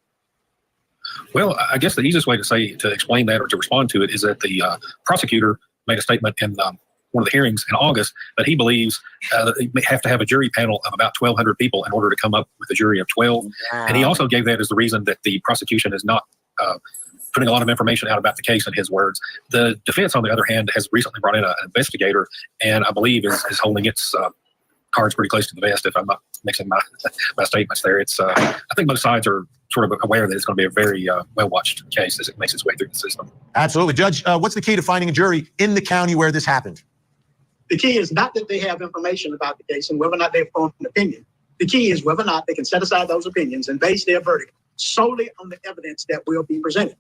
Well, I guess the easiest way to explain that or to respond to it is that the prosecutor made a statement in one of the hearings in August that he believes that they have to have a jury panel of about 1,200 people in order to come up with a jury of 12. Wow. And he also gave that as the reason that the prosecution is not putting a lot of information out about the case, in his words. The defense, on the other hand, has recently brought in an investigator, and I believe is holding its cards pretty close to the vest, if I'm not mixing my statements there. It's I think both sides are sort of aware that it's going to be a very well-watched case as it makes its way through the system. Absolutely. Judge, what's the key to finding a jury in the county where this happened? The key is not that they have information about the case and whether or not they've formed an opinion. The key is whether or not they can set aside those opinions and base their verdict solely on the evidence that will be presented.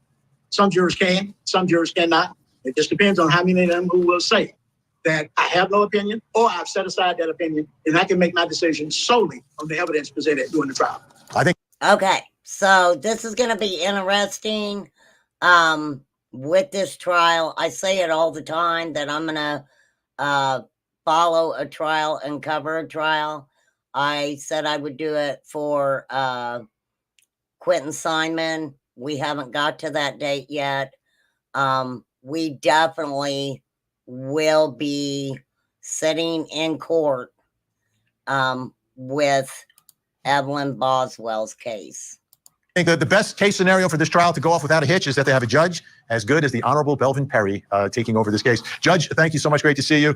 Some jurors can, some jurors cannot. It just depends on how many of them who will say that I have no opinion, or I've set aside that opinion, and I can make my decision solely on the evidence presented during the trial. Okay, so this is going to be interesting with this trial. I say it all the time that I'm going to follow a trial and cover a trial. I said I would do it for Quentin Simon. We haven't got to that date yet. We definitely will be sitting in court with Evelyn Boswell's case. I think that the best case scenario for this trial to go off without a hitch is that they have a judge as good as the Honorable Belvin Perry taking over this case. Judge, thank you so much. Great to see you.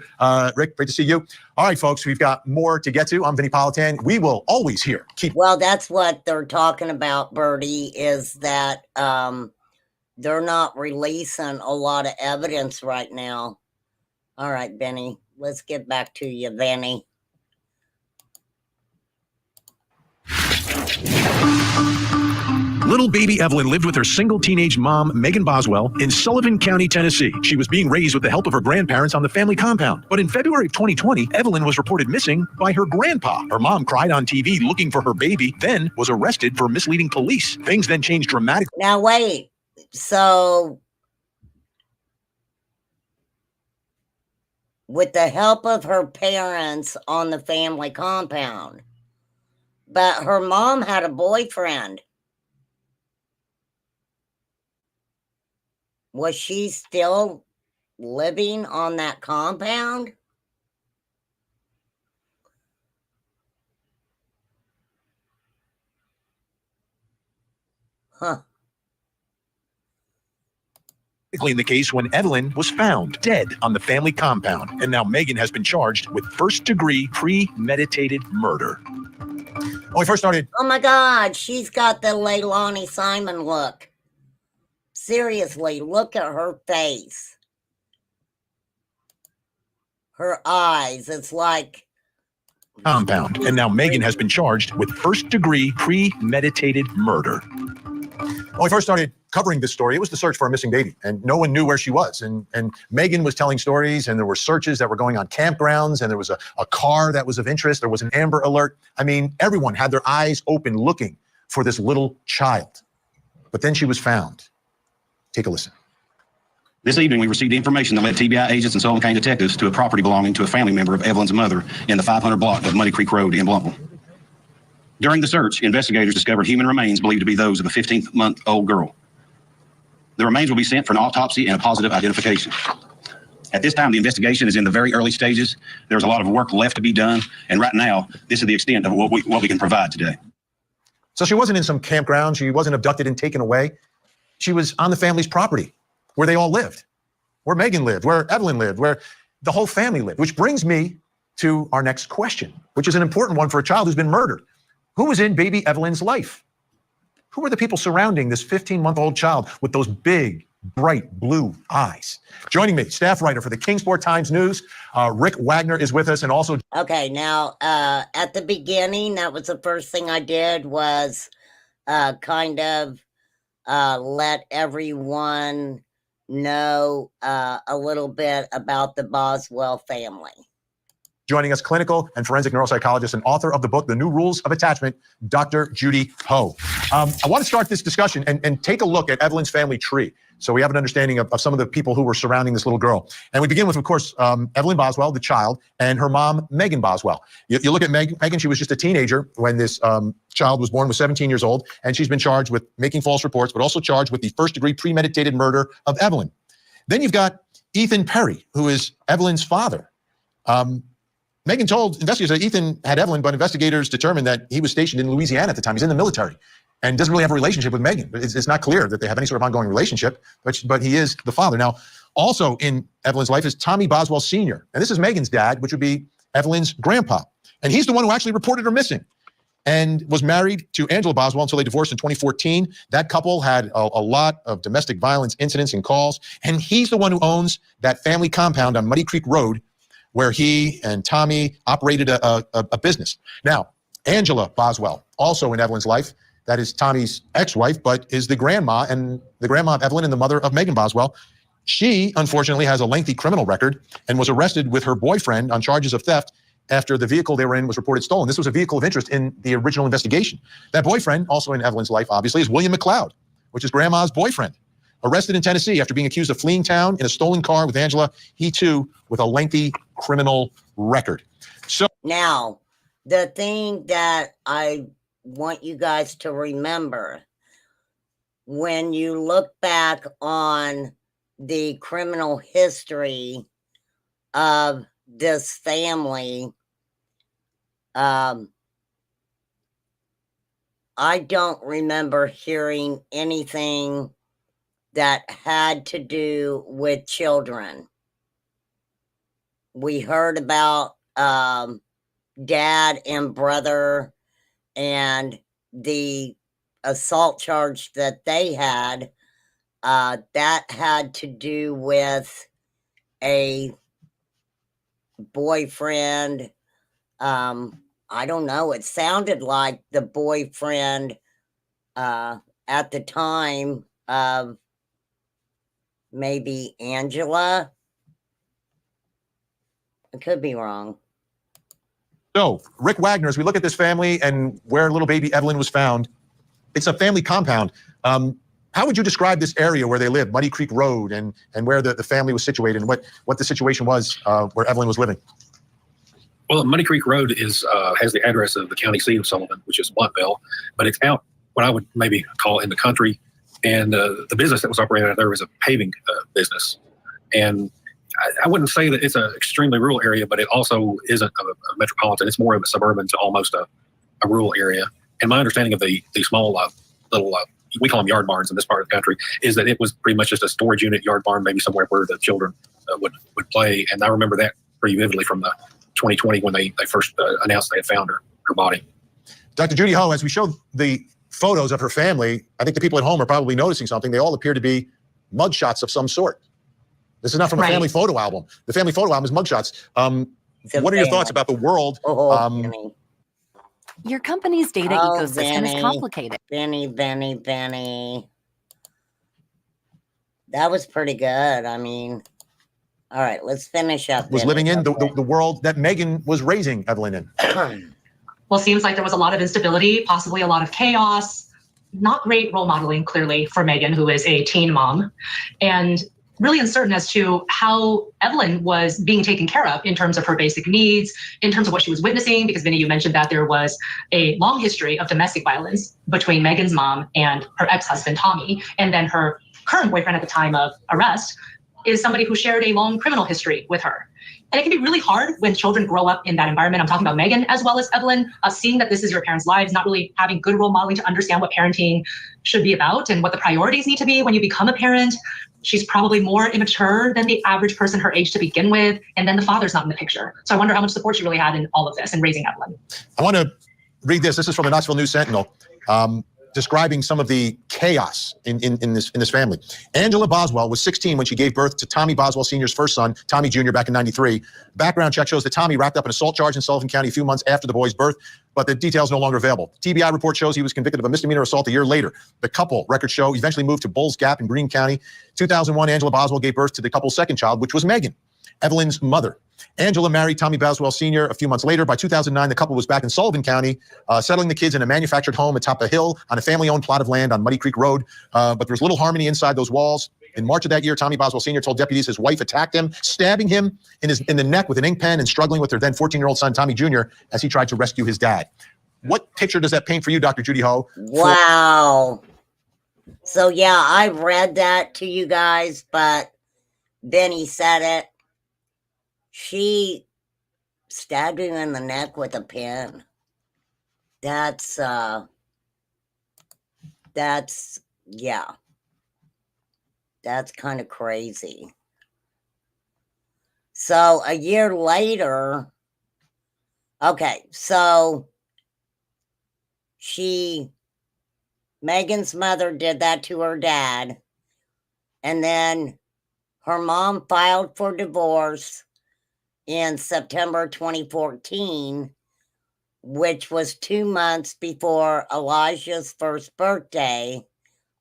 Rick, great to see you. All right, folks, we've got more to get to. I'm Vinny Politan. We will always hear. Well, that's what they're talking about, Bertie, is that they're not releasing a lot of evidence right now. All right, Benny, let's get back to you, Benny. Little baby Evelyn lived with her single teenage mom, Megan Boswell, in Sullivan County, Tennessee. She was being raised with the help of her grandparents on the family compound. But in February of 2020, Evelyn was reported missing by her grandpa. Her mom cried on TV looking for her baby, then was arrested for misleading police. Things then changed dramatically. Now, wait. So, with the help of her parents on the family compound, but her mom had a boyfriend. Was she still living on that compound? Huh. In the case when Evelyn was found dead on the family compound. And now Megan has been charged with first-degree premeditated murder. When we first started. Oh my God, she's got the Leilani Simon look. Seriously, look at her face. Her eyes, it's like... Compound. And now Megan has been charged with first-degree premeditated murder. When we first started covering this story, it was the search for a missing baby, and no one knew where she was. And Megan was telling stories, and there were searches that were going on campgrounds, and there was a car that was of interest. There was an Amber Alert. I mean, everyone had their eyes open looking for this little child. But then she was found. Take a listen. This evening, we received information that led TBI agents and Sullivan County detectives to a property belonging to a family member of Evelyn's mother in the 500 block of Muddy Creek Road in Blountville. During the search, investigators discovered human remains believed to be those of a 15-month-old girl. The remains will be sent for an autopsy and a positive identification. At this time, the investigation is in the very early stages. There's a lot of work left to be done, and right now, this is the extent of what we can provide today. So she wasn't in some campground. She wasn't abducted and taken away. She was on the family's property where they all lived, where Megan lived, where Evelyn lived, where the whole family lived, which brings me to our next question, which is an important one for a child who's been murdered. Who was in baby Evelyn's life? Who were the people surrounding this 15-month-old child with those big, bright blue eyes? Joining me, staff writer for the Kingsport Times News, Rick Wagner is with us, and also... Okay, now, at the beginning, that was the first thing I did was kind of let everyone know a little bit about the Boswell family. Joining us, clinical and forensic neuropsychologist and author of the book, The New Rules of Attachment, Dr. Judy Ho. I want to start this discussion and take a look at Evelyn's family tree, so we have an understanding of some of the people who were surrounding this little girl. And we begin with, of course, Evelyn Boswell, the child, and her mom, Megan Boswell. You look at Megan, she was just a teenager when this child was born, was 17 years old, and she's been charged with making false reports, but also charged with the first-degree premeditated murder of Evelyn. Then you've got Ethan Perry, who is Evelyn's father. Megan told investigators that Ethan had Evelyn, but investigators determined that he was stationed in Louisiana at the time. He's in the military and doesn't really have a relationship with Megan. It's not clear that they have any sort of ongoing relationship, but he is the father. Now, also in Evelyn's life is Tommy Boswell Sr., and this is Megan's dad, which would be Evelyn's grandpa. And he's the one who actually reported her missing and was married to Angela Boswell until they divorced in 2014. That couple had a lot of domestic violence incidents and calls, and he's the one who owns that family compound on Muddy Creek Road where he and Tommy operated a business. Now, Angela Boswell, also in Evelyn's life, that is Tommy's ex-wife, but is the grandma of Evelyn and the mother of Megan Boswell. She, unfortunately, has a lengthy criminal record and was arrested with her boyfriend on charges of theft after the vehicle they were in was reported stolen. This was a vehicle of interest in the original investigation. That boyfriend, also in Evelyn's life, obviously, is William McLeod, which is grandma's boyfriend. Arrested in Tennessee after being accused of fleeing town in a stolen car with Angela. He, too, with a lengthy criminal record. So now, the thing that I want you guys to remember, when you look back on the criminal history of this family, I don't remember hearing anything that had to do with children. We heard about dad and brother and the assault charge that they had. That had to do with a boyfriend. I don't know. It sounded like the boyfriend at the time of maybe Angela. I could be wrong. So, Rick Wagner, as we look at this family and where little baby Evelyn was found, it's a family compound. How would you describe this area where they live, Muddy Creek Road, and where the family was situated, and what the situation was where Evelyn was living? Well, Muddy Creek Road is has the address of the county seat of Sullivan, which is Blountville, but it's out what I would maybe call in the country. And the business that was operated out there was a paving business. And I wouldn't say that it's an extremely rural area, but it also isn't a metropolitan. It's more of a suburban to almost a rural area. And my understanding of the small little, we call them yard barns in this part of the country, is that it was pretty much just a storage unit yard barn, maybe somewhere where the children would play. And I remember that pretty vividly from the 2020 when they first announced they had found her body. Dr. Judy Ho, as we showed the photos of her family, I think the people at home are probably noticing something. They all appear to be mugshots of some sort. This is not from a family photo album. The family photo album is mugshots. What are your thoughts about the world? Your company's data ecosystem is complicated. Benny. That was pretty good. I mean, all right, let's finish up. Was living in the world that Megan was raising Evelyn in. Well, seems like there was a lot of instability, possibly a lot of chaos, not great role modeling, clearly, for Megan, who is a teen mom. And really uncertain as to how Evelyn was being taken care of in terms of her basic needs, in terms of what she was witnessing, because Vinny, you mentioned that there was a long history of domestic violence between Megan's mom and her ex-husband, Tommy, and then her current boyfriend at the time of arrest is somebody who shared a long criminal history with her. And it can be really hard when children grow up in that environment. I'm talking about Megan as well as Evelyn, seeing that this is your parents' lives, not really having good role modeling to understand what parenting should be about and what the priorities need to be when you become a parent. She's probably more immature than the average person her age to begin with. And then the father's not in the picture. So I wonder how much support she really had in all of this and raising Evelyn. I want to read this. This is from the Knoxville News Sentinel, describing some of the chaos in this family. Angela Boswell was 16 when she gave birth to Tommy Boswell Sr.'s first son, Tommy Jr., back in 93. Background check shows that Tommy racked up an assault charge in Sullivan County a few months after the boy's birth, but the details no longer available. TBI report shows he was convicted of a misdemeanor assault a year later. The couple, records show, eventually moved to Bulls Gap in Greene County. 2001, Angela Boswell gave birth to the couple's second child, which was Megan, Evelyn's mother. Angela married Tommy Boswell Sr. a few months later. By 2009, the couple was back in Sullivan County, settling the kids in a manufactured home atop a hill on a family-owned plot of land on Muddy Creek Road. But there was little harmony inside those walls. In March of that year, Tommy Boswell Sr. told deputies his wife attacked him, stabbing him in the neck with an ink pen and struggling with their then 14-year-old son, Tommy Jr., as he tried to rescue his dad. What picture does that paint for you, Dr. Judy Ho? Wow. So, yeah, I read that to you guys, but then he said it. She stabbed him in the neck with a pin. That's, yeah. That's kind of crazy. So a year later, okay, so Megan's mother did that to her dad, and then her mom filed for divorce in September 2014, which was 2 months before Elijah's first birthday.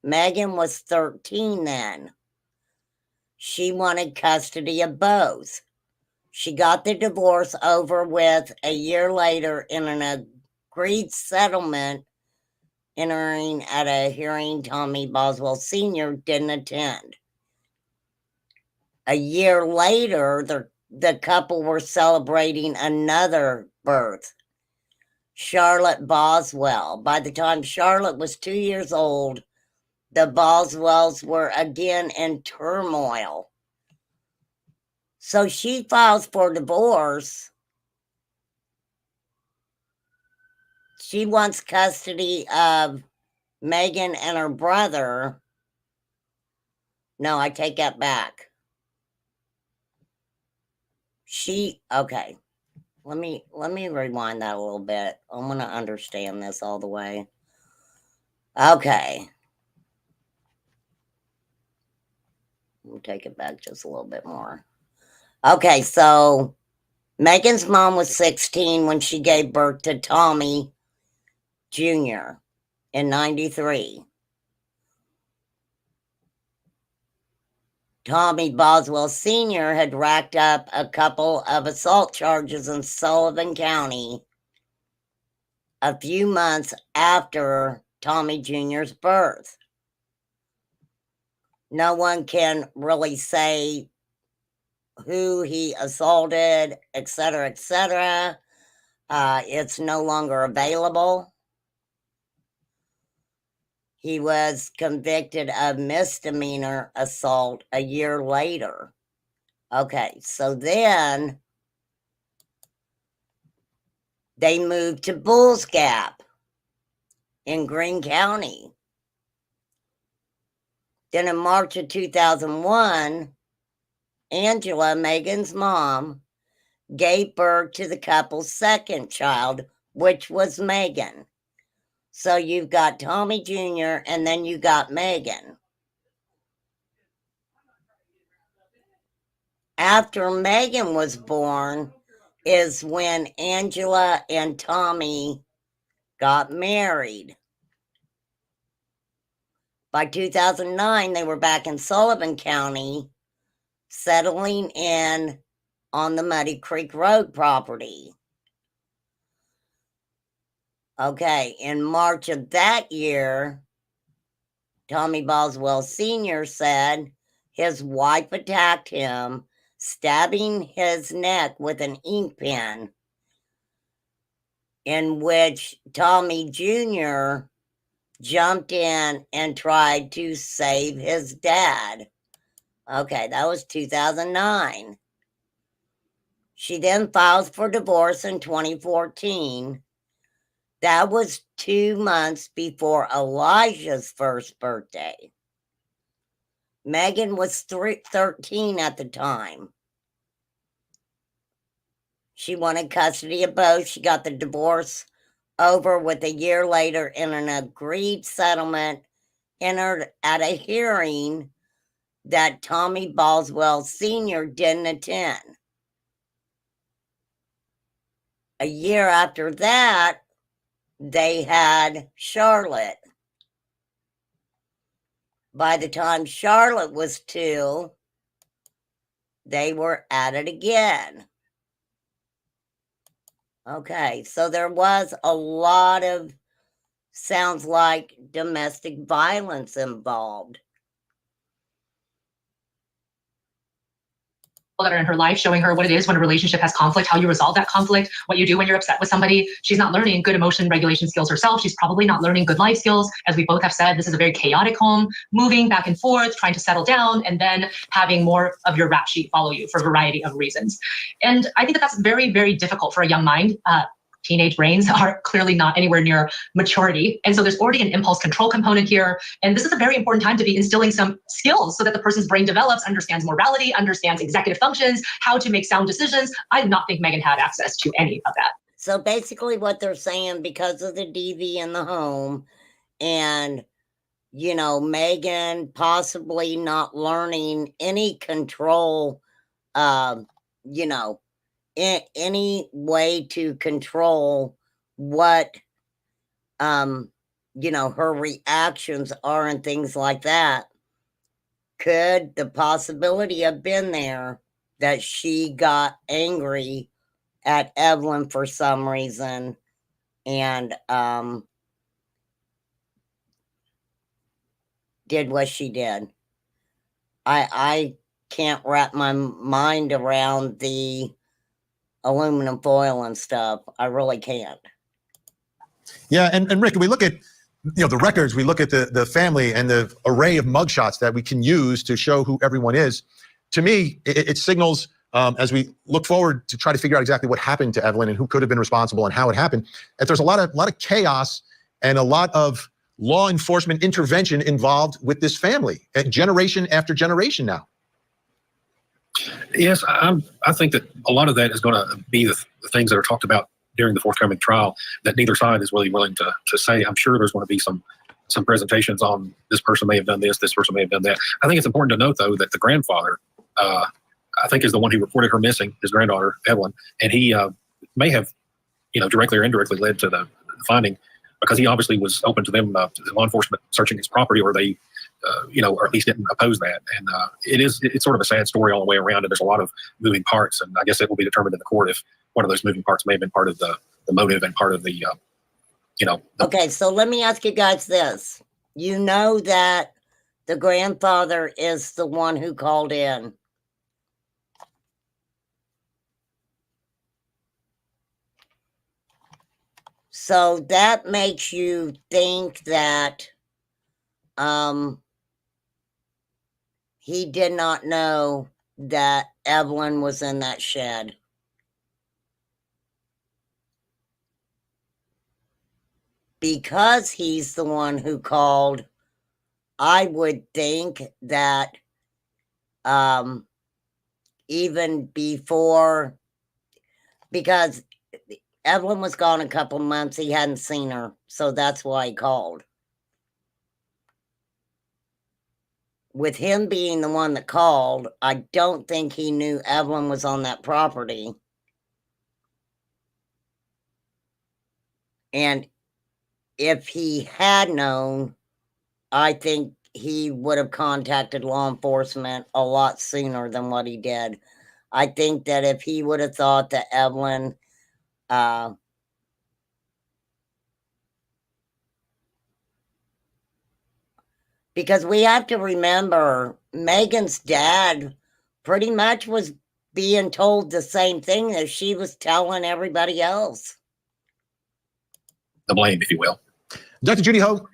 Megan was 13 then. She wanted custody of both. She got the divorce over with a year later in an agreed settlement, entering at a hearing Tommy Boswell Sr. didn't attend. A year later, the couple were celebrating another birth, Charlotte Boswell. By the time Charlotte was 2 years old, the Boswells were again in turmoil. So she files for divorce. She wants custody of Megan and her brother. No, I take that back. Okay. Let me rewind that a little bit. I want to understand this all the way. Okay. We'll take it back just a little bit more. Okay, so Megan's mom was 16 when she gave birth to Tommy Jr. in 93. Tommy Boswell Sr. had racked up a couple of assault charges in Sullivan County a few months after Tommy Jr.'s birth. No one can really say who he assaulted, etc., etc. It's no longer available. He was convicted of misdemeanor assault a year later. Okay, so then they moved to Bulls Gap in Greene County. Then in March of 2001, Angela, Megan's mom, gave birth to the couple's second child, which was Megan. So you've got Tommy Jr. and then you got Megan. After Megan was born is when Angela and Tommy got married. By 2009, they were back in Sullivan County, settling in on the Muddy Creek Road property. Okay, in March of that year, Tommy Boswell Sr. said his wife attacked him, stabbing his neck with an ink pen, in which Tommy Jr. jumped in and tried to save his dad. Okay, that was 2009. She then files for divorce in 2014. That was 2 months before Elijah's first birthday. Megan was 13 at the time. She wanted custody of both. She got the divorce over with a year later in an agreed settlement entered at a hearing that Tommy Boswell Sr. didn't attend. A year after that, they had Charlotte. By the time Charlotte was 2, they were at it again. Okay, so there was a lot of, sounds like, domestic violence involved. That are in her life, showing her what it is when a relationship has conflict, how you resolve that conflict, what you do when you're upset with somebody. She's not learning good emotion regulation skills herself. She's probably not learning good life skills. As we both have said, this is a very chaotic home, moving back and forth, trying to settle down, and then having more of your rap sheet follow you for a variety of reasons. And I think that that's very, very difficult for a young mind. Teenage brains are clearly not anywhere near maturity. And so there's already an impulse control component here. And this is a very important time to be instilling some skills so that the person's brain develops, understands morality, understands executive functions, how to make sound decisions. I do not think Megan had access to any of that. So basically what they're saying, because of the DV in the home and, you know, Megan possibly not learning any control, you know, any way to control what, you know, her reactions are and things like that. Could the possibility have been there that she got angry at Evelyn for some reason and did what she did? I can't wrap my mind around the aluminum foil and stuff. I really can't. Yeah, and Rick, we look at the records, we look at the family and the array of mugshots that we can use to show who everyone is. To me, it signals as we look forward to try to figure out exactly what happened to Evelyn and who could have been responsible and how it happened, that there's a lot of chaos and a lot of law enforcement intervention involved with this family, generation after generation now. Yes, I think that a lot of that is going to be the things that are talked about during the forthcoming trial that neither side is really willing to say. I'm sure there's going to be some presentations on this person may have done this person may have done that. I think it's important to note, though, that the grandfather, I think, is the one who reported her missing, his granddaughter, Evelyn, and he may have, directly or indirectly led to the finding, because he obviously was open to them, to law enforcement searching his property, or they, or at least didn't oppose that. And it's sort of a sad story all the way around, and there's a lot of moving parts, and I guess it will be determined in the court if one of those moving parts may have been part of the motive and part of the, Okay, so let me ask you guys this. You know that the grandfather is the one who called in. So that makes you think that he did not know that Evelyn was in that shed. Because he's the one who called, I would think that even before, because Evelyn was gone a couple months, he hadn't seen her, so that's why he called. With him being the one that called, I don't think he knew Evelyn was on that property. And if he had known, I think he would have contacted law enforcement a lot sooner than what he did. I think that if he would have thought that Evelyn Because we have to remember Megan's dad pretty much was being told the same thing that she was telling everybody else. The blame, if you will. Dr. Judy Ho,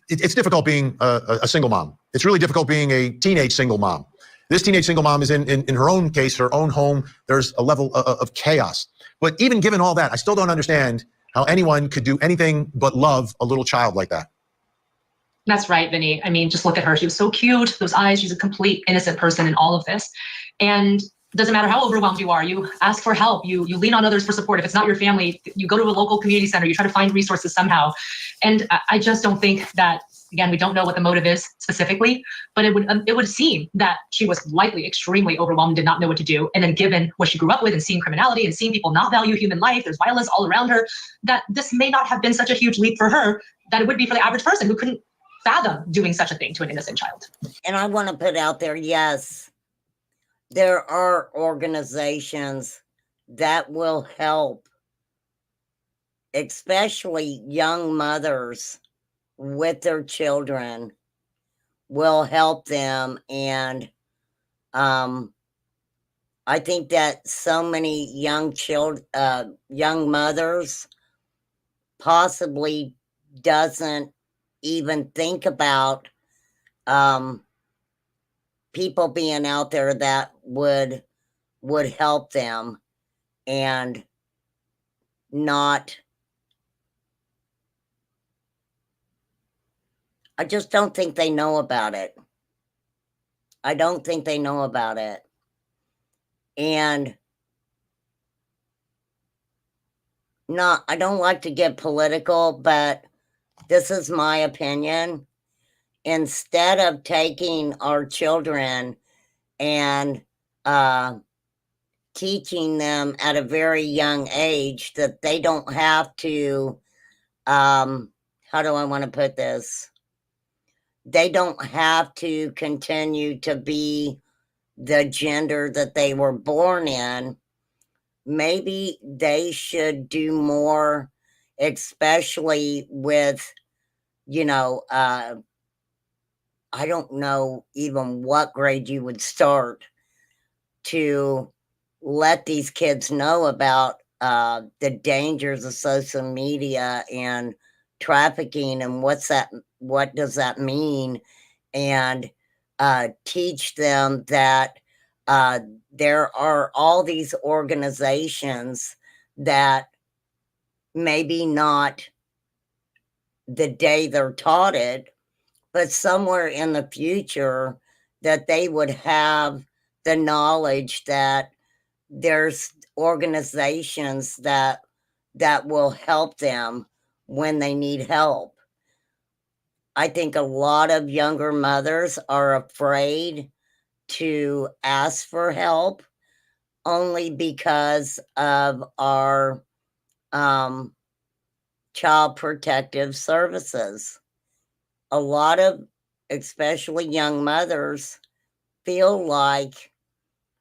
it's difficult being a single mom. It's really difficult being a teenage single mom. This teenage single mom is in her own case, her own home. There's a level of chaos. But even given all that, I still don't understand how anyone could do anything but love a little child like that. That's right, Vinny. I mean, just look at her. She was so cute. Those eyes. She's a complete innocent person in all of this. And it doesn't matter how overwhelmed you are. You ask for help. You lean on others for support. If it's not your family, you go to a local community center. You try to find resources somehow. And I just don't think that, again, we don't know what the motive is specifically, but it would seem that she was likely extremely overwhelmed, did not know what to do. And then given what she grew up with and seeing criminality and seeing people not value human life, there's violence all around her, that this may not have been such a huge leap for her that it would be for the average person who couldn't fathom doing such a thing to an innocent child. And I want to put out there, yes, there are organizations that will help, especially young mothers with their children, will help them. And I think that so many young mothers possibly doesn't even think about people being out there that would help them and not. I just don't think they know about it. I don't think they know about it. And I don't like to get political, but this is my opinion. Instead of taking our children and teaching them at a very young age that they don't have to, how do I want to put this? They don't have to continue to be the gender that they were born in. Maybe they should do more, especially with, I don't know even what grade you would start to let these kids know about the dangers of social media and trafficking and what does that mean, and teach them that there are all these organizations that maybe not the day they're taught it, but somewhere in the future that they would have the knowledge that there's organizations that will help them when they need help. I think a lot of younger mothers are afraid to ask for help only because of our child protective services. A lot of, especially young mothers, feel like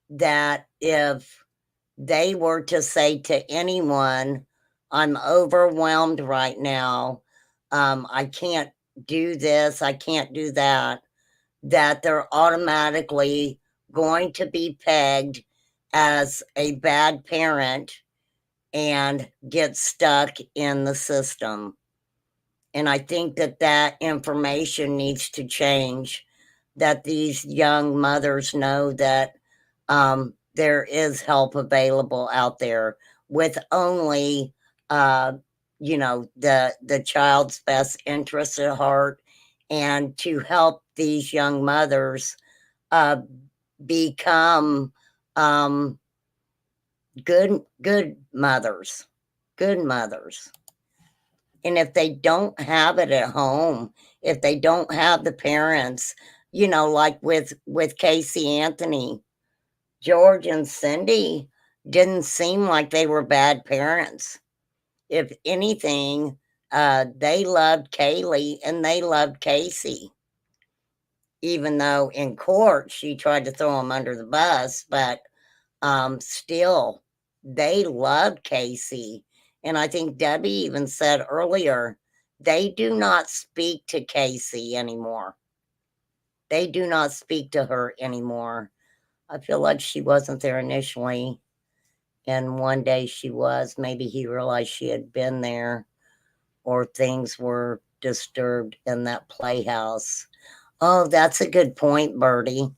that if they were to say to anyone, I'm overwhelmed right now, I can't do this, I can't do that, that they're automatically going to be pegged as a bad parent and get stuck in the system. And I think that information needs to change, that these young mothers know that there is help available out there with only, the child's best interest at heart, and to help these young mothers become good mothers, good mothers. And if they don't have it at home, if they don't have the parents, like with Casey Anthony, George and Cindy didn't seem like they were bad parents. If anything, they loved Kaylee and they loved Casey. Even though in court she tried to throw him under the bus, but still, they loved Casey. And I think Debbie even said earlier, they do not speak to Casey anymore. they do not speak to her anymore. I feel like she wasn't there initially, and one day she was. Maybe he realized she had been there, or things were disturbed in that playhouse. Oh, that's a good point, Bertie.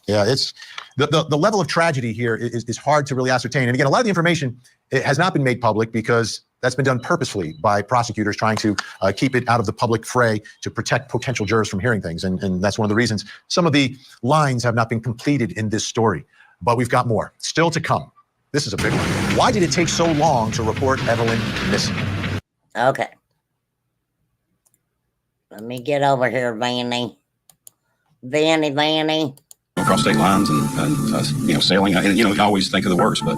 Yeah, it's the level of tragedy here is hard to really ascertain. And again, a lot of the information has not been made public because that's been done purposefully by prosecutors trying to keep it out of the public fray to protect potential jurors from hearing things. And that's one of the reasons some of the lines have not been completed in this story. But we've got more still to come. This is a big one. Why did it take so long to report Evelyn missing? Okay. Let me get over here, Vanny. Vanny. Across state lines and sailing. And, I always think of the worst, but,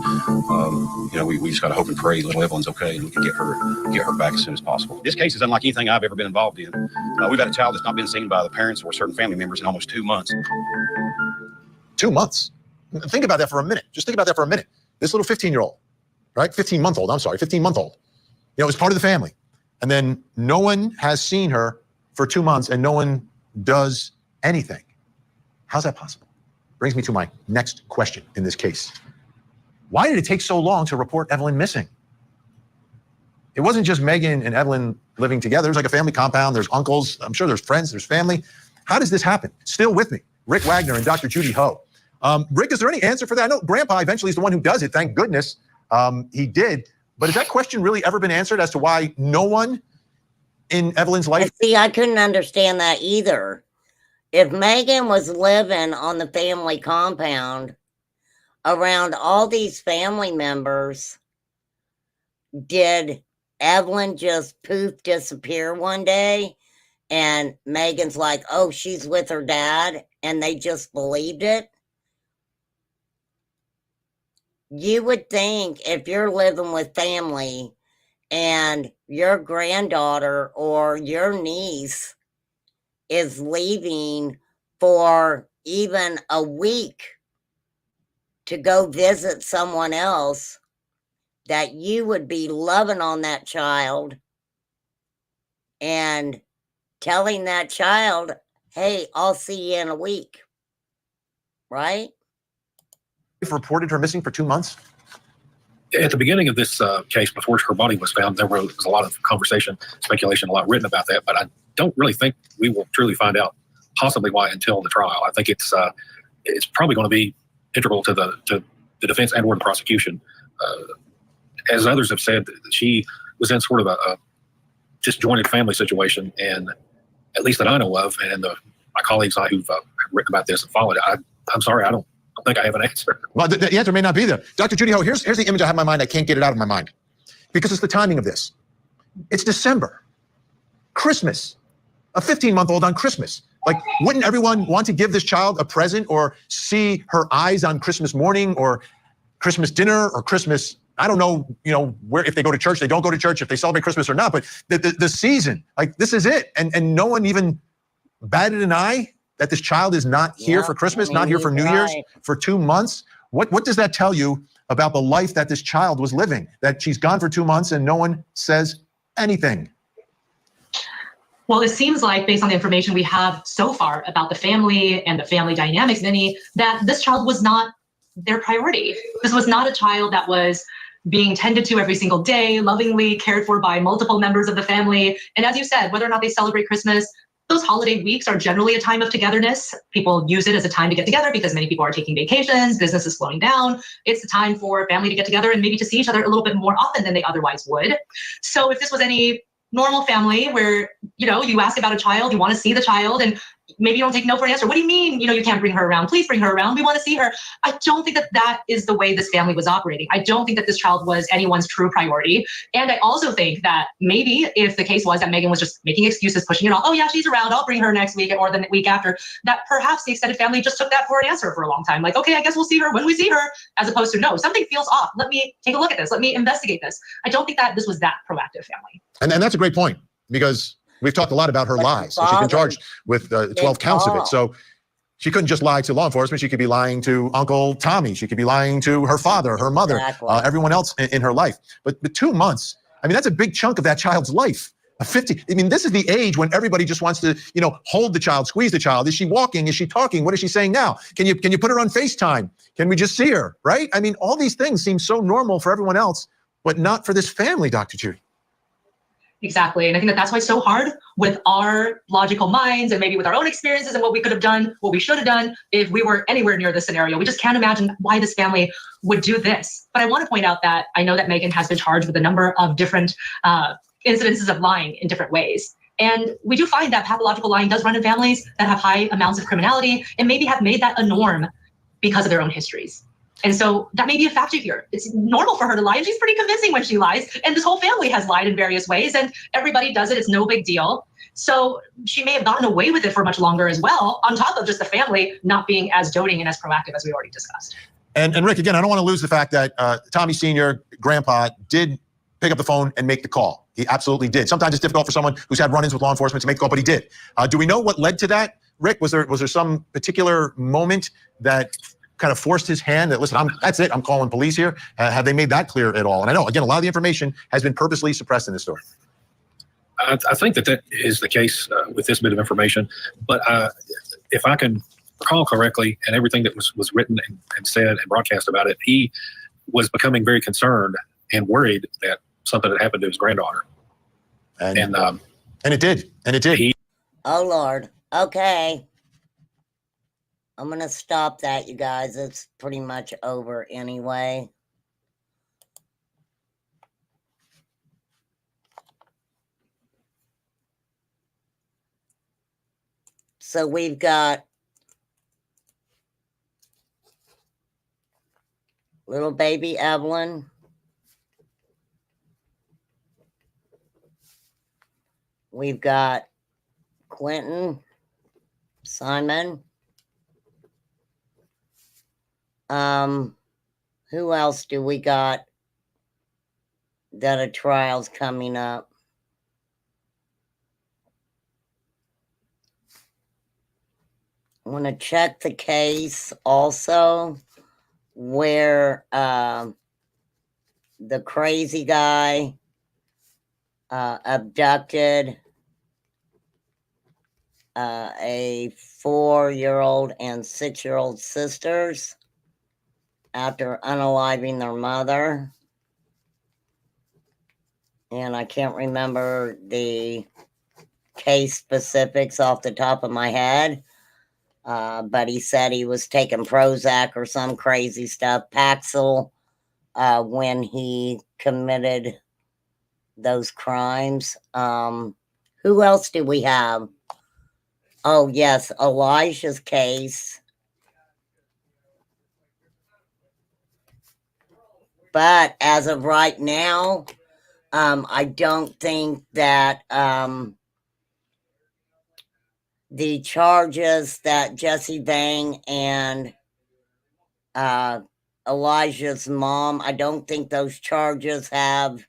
we just got to hope and pray little Evelyn's okay and we can get her back as soon as possible. This case is unlike anything I've ever been involved in. We've had a child that's not been seen by the parents or certain family members in almost 2 months. 2 months? Think about that for a minute. Just think about that for a minute. This little 15-year-old, right? 15-month-old, I'm sorry, 15-month-old. Was part of the family. And then no one has seen her for 2 months and no one does anything. How's that possible? Brings me to my next question in this case. Why did it take so long to report Evelyn missing? It wasn't just Megan and Evelyn living together. There's like a family compound. There's uncles. I'm sure there's friends. There's family. How does this happen? Still with me, Rick Wagner and Dr. Judy Ho. Rick, is there any answer for that? I know Grandpa eventually is the one who does it. Thank goodness he did. But has that question really ever been answered as to why no one in Evelyn's life? See, I couldn't understand that either. If Megan was living on the family compound around all these family members, did Evelyn just poof disappear one day and Megan's like, oh, she's with her dad, and they just believed it? You would think if you're living with family and your granddaughter or your niece is leaving for even a week to go visit someone else, that you would be loving on that child and telling that child, hey, I'll see you in a week, right? Reported her missing for 2 months? At the beginning of this case, before her body was found, there was a lot of conversation, speculation, a lot written about that, but I don't really think we will truly find out possibly why until the trial. I think it's probably going to be integral to the defense and or the prosecution. As others have said, she was in sort of a disjointed family situation, and at least that I know of, and my colleagues who've written about this and followed it, I'm sorry, I don't think I have an answer. Well, the answer may not be there. Dr. Judy Ho, here's the image I have in my mind. I can't get it out of my mind because it's the timing of this. It's December, Christmas, a 15-month-old on Christmas. Like, wouldn't everyone want to give this child a present or see her eyes on Christmas morning or Christmas dinner or Christmas, I don't know, where, if they go to church, they don't go to church, if they celebrate Christmas or not, but the season, like, this is it. And no one even batted an eye that this child is not here for Christmas, not here for New Year's, for 2 months. What does that tell you about the life that this child was living? That she's gone for 2 months and no one says anything? Well, it seems like, based on the information we have so far about the family and the family dynamics, Vinny, that this child was not their priority. This was not a child that was being tended to every single day, lovingly cared for by multiple members of the family. And as you said, whether or not they celebrate Christmas, those holiday weeks are generally a time of togetherness. People use it as a time to get together because many people are taking vacations, business is slowing down. It's the time for family to get together and maybe to see each other a little bit more often than they otherwise would. So if this was any normal family where, you ask about a child, you want to see the child, and maybe you don't take no for an answer. What do you mean, you can't bring her around? Please bring her around. We want to see her. I don't think that is the way this family was operating. I don't think that this child was anyone's true priority. And I also think that maybe if the case was that Megan was just making excuses, pushing it off, oh yeah, she's around, I'll bring her next week or the week after, that perhaps the extended family just took that for an answer for a long time. Like, okay, I guess we'll see her when we see her, as opposed to, no, something feels off. Let me take a look at this. Let me investigate this. I don't think that this was that proactive family. And that's a great point, because we've talked a lot about her lies. So she's been charged with 12 counts of it. So she couldn't just lie to law enforcement. She could be lying to Uncle Tommy. She could be lying to her father, her mother, everyone else in her life. But 2 months, I mean, that's a big chunk of that child's life A 50. I mean, this is the age when everybody just wants to, hold the child, squeeze the child. Is she walking? Is she talking? What is she saying now? Can you put her on FaceTime? Can we just see her? Right? I mean, all these things seem so normal for everyone else, but not for this family, Dr. Judy. Exactly. And I think that that's why it's so hard with our logical minds and maybe with our own experiences and what we could have done, what we should have done if we were anywhere near this scenario. We just can't imagine why this family would do this. But I want to point out that I know that Megan has been charged with a number of different incidences of lying in different ways. And we do find that pathological lying does run in families that have high amounts of criminality and maybe have made that a norm because of their own histories. And so that may be a factor here. It's normal for her to lie, and she's pretty convincing when she lies. And this whole family has lied in various ways, and everybody does it. It's no big deal. So she may have gotten away with it for much longer as well, on top of just the family not being as doting and as proactive as we already discussed. And Rick, again, I don't want to lose the fact that Tommy Sr., Grandpa, did pick up the phone and make the call. He absolutely did. Sometimes it's difficult for someone who's had run-ins with law enforcement to make the call, but he did. Do we know what led to that, Rick? Was there some particular moment that kind of forced his hand that, listen, that's it, I'm calling police here? Have they made that clear at all? And I know, again, a lot of the information has been purposely suppressed in this story. I think that is the case with this bit of information. But if I can recall correctly, and everything that was written and said and broadcast about it, he was becoming very concerned and worried that something had happened to his granddaughter. And it did. And it did. Oh, Lord. Okay. I'm going to stop that, you guys. It's pretty much over anyway. So we've got little baby Evelyn. We've got Quentin, Simon. Who else do we got that a trial's coming up? I want to check the case also where the crazy guy abducted a 4-year-old and 6-year-old sisters after unaliving their mother. And I can't remember the case specifics off the top of my head. But he said he was taking Prozac or some crazy stuff, Paxil, when he committed those crimes. Who else do we have? Oh, yes, Elijah's case. But as of right now, I don't think that the charges that Jesse Vang and Elijah's mom, I don't think those charges have,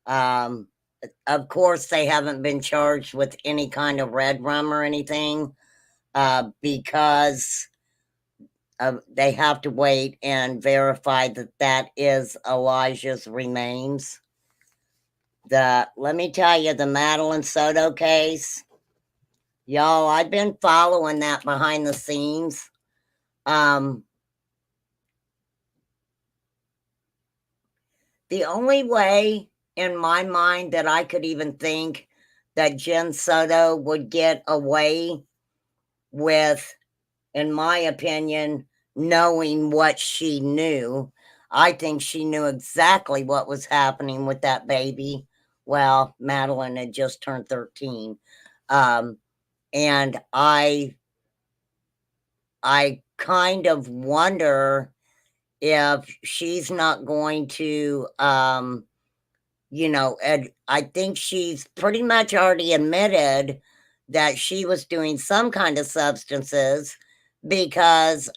of course, they haven't been charged with any kind of red rum or anything because they have to wait and verify that that is Elijah's remains. Let me tell you, the Madeline Soto case, y'all, I've been following that behind the scenes. The only way in my mind that I could even think that Jen Soto would get away with, in my opinion, knowing what she knew. I think she knew exactly what was happening with that baby. Well, Madeline had just turned 13. And I kind of wonder if she's not going to, I think she's pretty much already admitted that she was doing some kind of substances because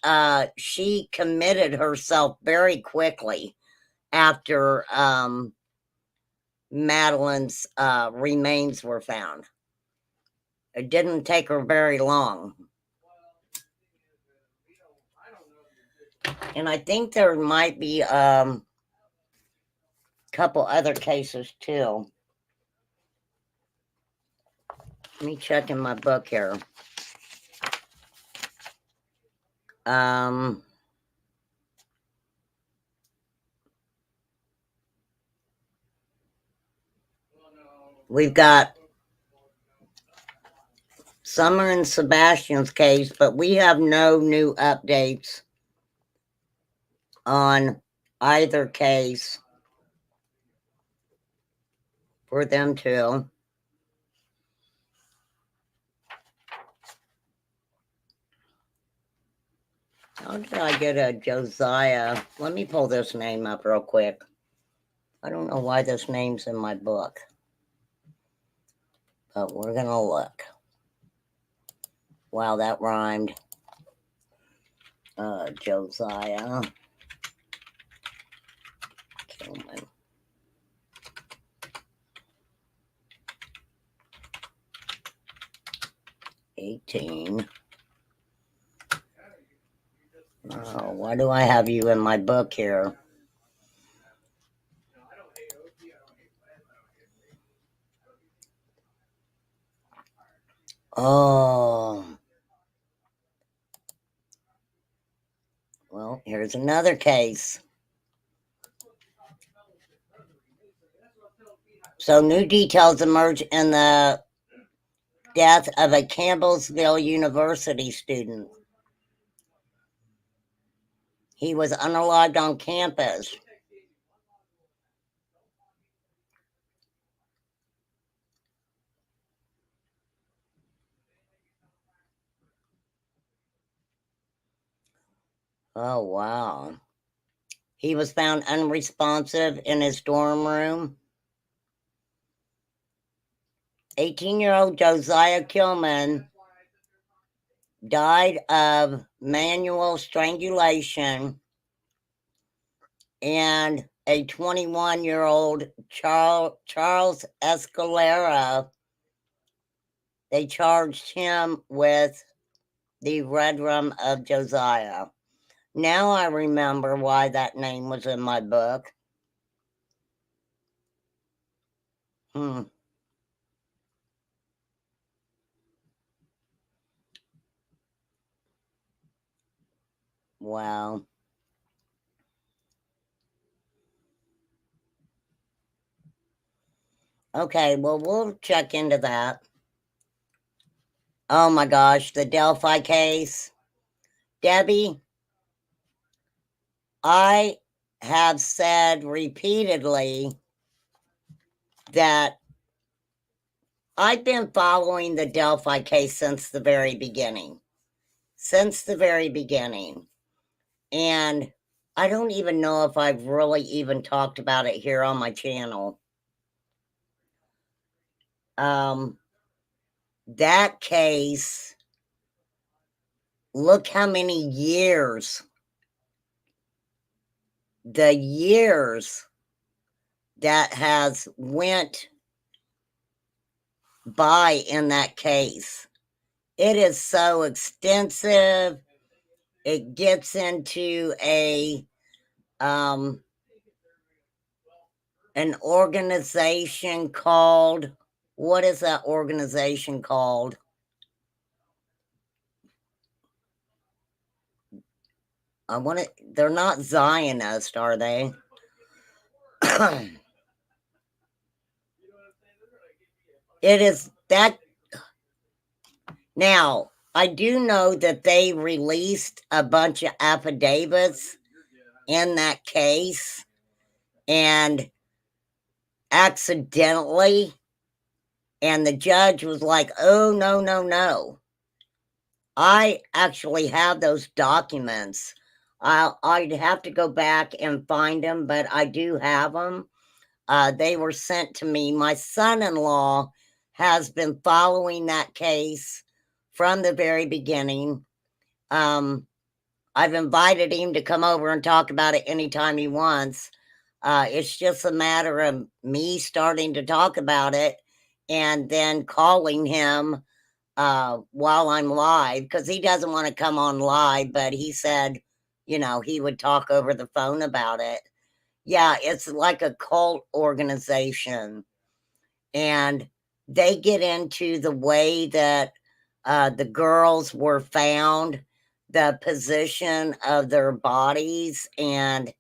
she committed herself very quickly after Madeline's remains were found. It didn't take her very long. And I think there might be a couple other cases too. Let me check in my book here. We've got Summer and Sebastian's case, but we have no new updates on either case for them two. How did I get a Josiah? Let me pull this name up real quick. I don't know why this name's in my book, but we're going to look. Wow, that rhymed. Josiah Kilman. $18. Oh, why do I have you in my book here? Oh. Well, here's another case. So new details emerge in the death of a Campbellsville University student. He was unalived on campus. Oh, wow. He was found unresponsive in his dorm room. 18-year-old Josiah Kilman died of manual strangulation, and a 21-year-old Charles Escalera, they charged him with the Red Rum of Josiah. Now I remember why that name was in my book. Wow. Okay, well, we'll check into that. Oh my gosh, the Delphi case. Debbie, I have said repeatedly that I've been following the Delphi case since the very beginning. And I don't even know if I've really even talked about it here on my channel. That case, look how many years, the years that has went by in that case. It is so extensive. It gets into an organization called, what is that organization called? They're not Zionist, are they? It is that. Now, I do know that they released a bunch of affidavits in that case, and accidentally, and the judge was like, oh, no, no, no. I actually have those documents. I'd have to go back and find them, but I do have them. They were sent to me. My son-in-law has been following that case from the very beginning. I've invited him to come over and talk about it anytime he wants. It's just a matter of me starting to talk about it and then calling him while I'm live, because he doesn't want to come on live, but he said, he would talk over the phone about it. Yeah, it's like a cult organization. And they get into the way that the girls were found, the position of their bodies, and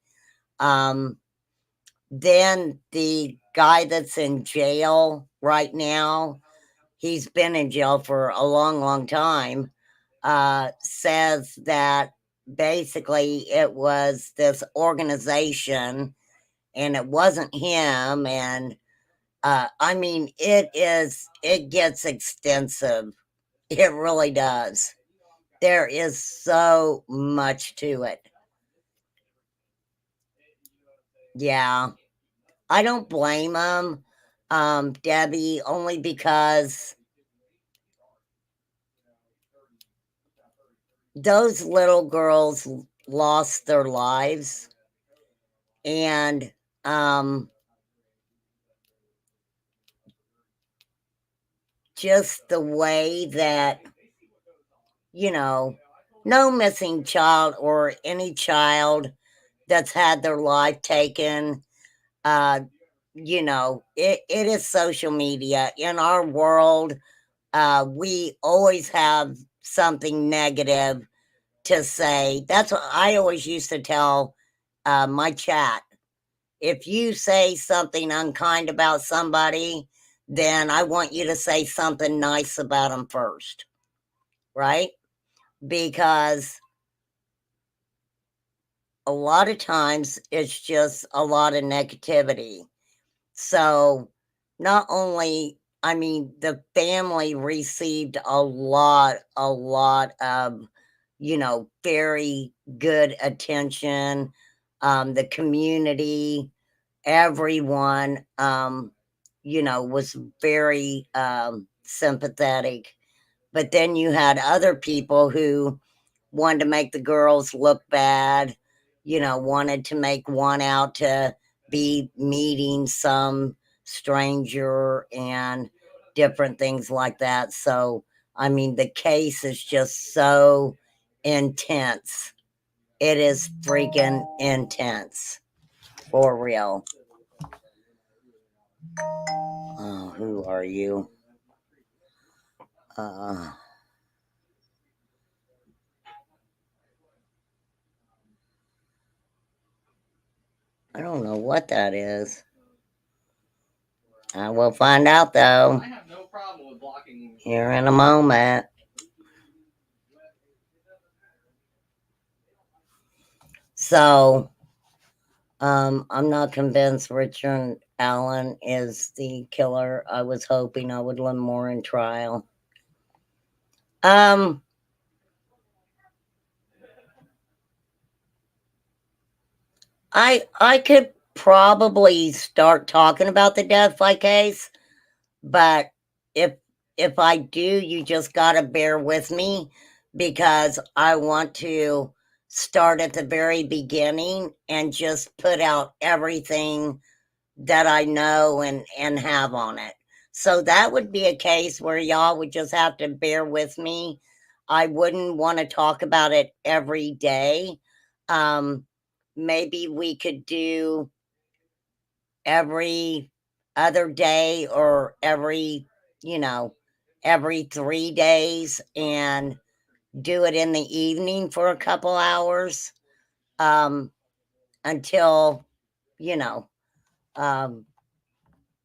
then the guy that's in jail right now, he's been in jail for a long, long time, says that basically it was this organization and it wasn't him. And I mean, it gets extensive. It really does. There is so much to it. Yeah. I don't blame them, Debbie, only because those little girls lost their lives. And just the way that, no missing child or any child that's had their life taken, it is social media. In our world, we always have something negative to say. That's what I always used to tell my chat. If you say something unkind about somebody, then I want you to say something nice about them first, right? Because a lot of times it's just a lot of negativity. So not only, I mean, the family received a lot of, very good attention. The community, everyone, was very sympathetic. But then you had other people who wanted to make the girls look bad, wanted to make one out to be meeting some stranger and different things like that. So, I mean, the case is just so intense. It is freaking intense. For real. Oh, who are you? I don't know what that is. I will find out though. I have no problem with blocking here in a moment. So, I'm not convinced Richard Allen is the killer. I was hoping I would learn more in trial. I could probably start talking about the death fly case, but if I do, you just gotta bear with me because I want to start at the very beginning and just put out everything that I know and have on it. So that would be a case where y'all would just have to bear with me. I wouldn't want to talk about it every day. Maybe we could do every other day or every 3 days and do it in the evening for a couple hours until, you know,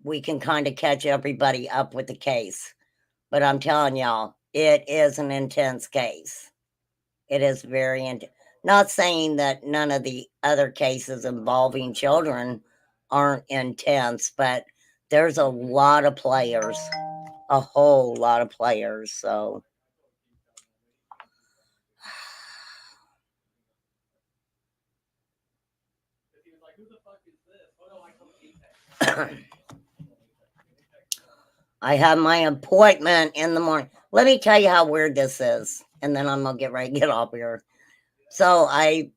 we can kind of catch everybody up with the case. But I'm telling y'all, it is an intense case. It is very intense. Not saying that none of the other cases involving children aren't intense, but there's a lot of players, a whole lot of players. So, I have my appointment in the morning. Let me tell you how weird this is, and then I'm gonna get ready to get off here. So I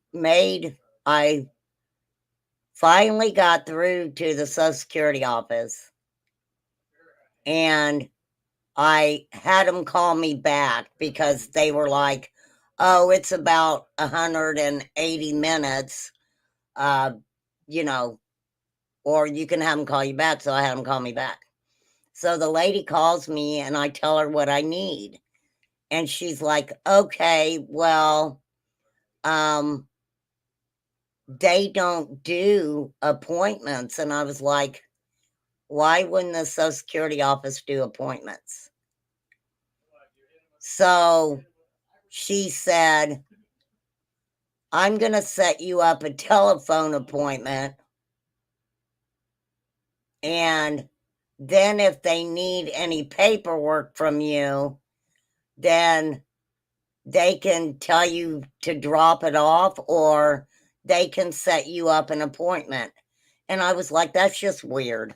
finally got through to the Social Security office, and I had them call me back because they were like, "Oh, it's about 180 minutes, uh, you know, or you can have them call you back." So I had them call me back. So the lady calls me and I tell her what I need. And she's like, okay, well, they don't do appointments. And I was like, why wouldn't the Social Security office do appointments? So she said, I'm going to set you up a telephone appointment. And then if they need any paperwork from you, then they can tell you to drop it off, or they can set you up an appointment. And I was like, that's just weird.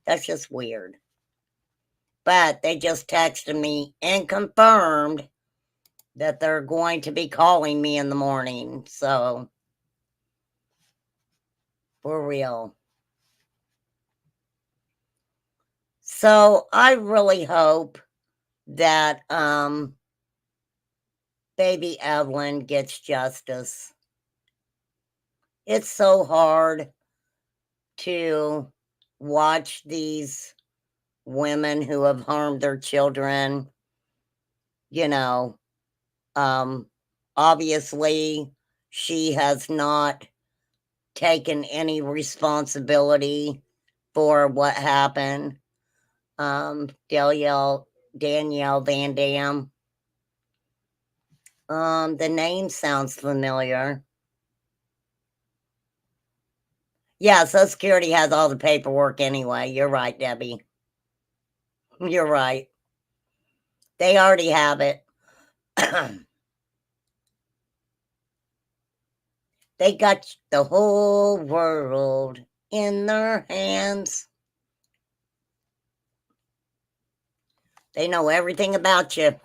That's just weird. But they just texted me and confirmed that they're going to be calling me in the morning. So, for real. So, I really hope that baby Evelyn gets justice. It's so hard to watch these women who have harmed their children, you know. Obviously, she has not taken any responsibility for what happened. Danielle Van Dam. The name sounds familiar. Yeah, Social Security has all the paperwork anyway. You're right, Debbie. You're right. They already have it. They got the whole world in their hands. They know everything about you.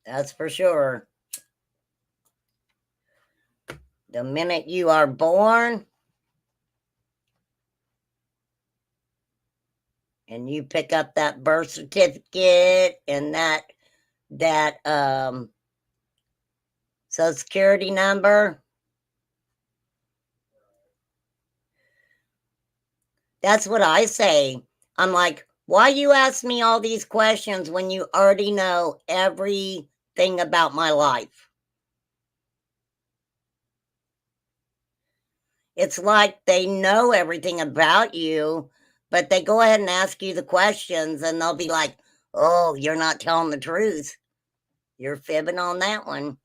That's for sure. The minute you are born and you pick up that birth certificate and that Social Security number, that's what I say. I'm like, why you ask me all these questions when you already know everything about my life? It's like they know everything about you, but they go ahead and ask you the questions and they'll be like, oh, you're not telling the truth. You're fibbing on that one.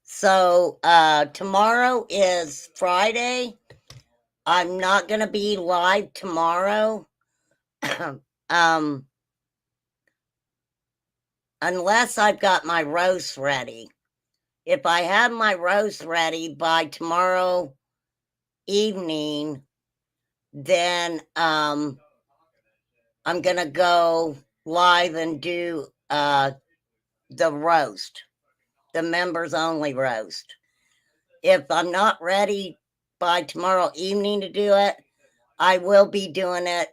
So tomorrow is Friday. I'm not going to be live tomorrow. Unless I've got my roast ready. If I have my roast ready by tomorrow evening, then I'm going to go live and do the roast, the members only roast. If I'm not ready by tomorrow evening to do it, I will be doing it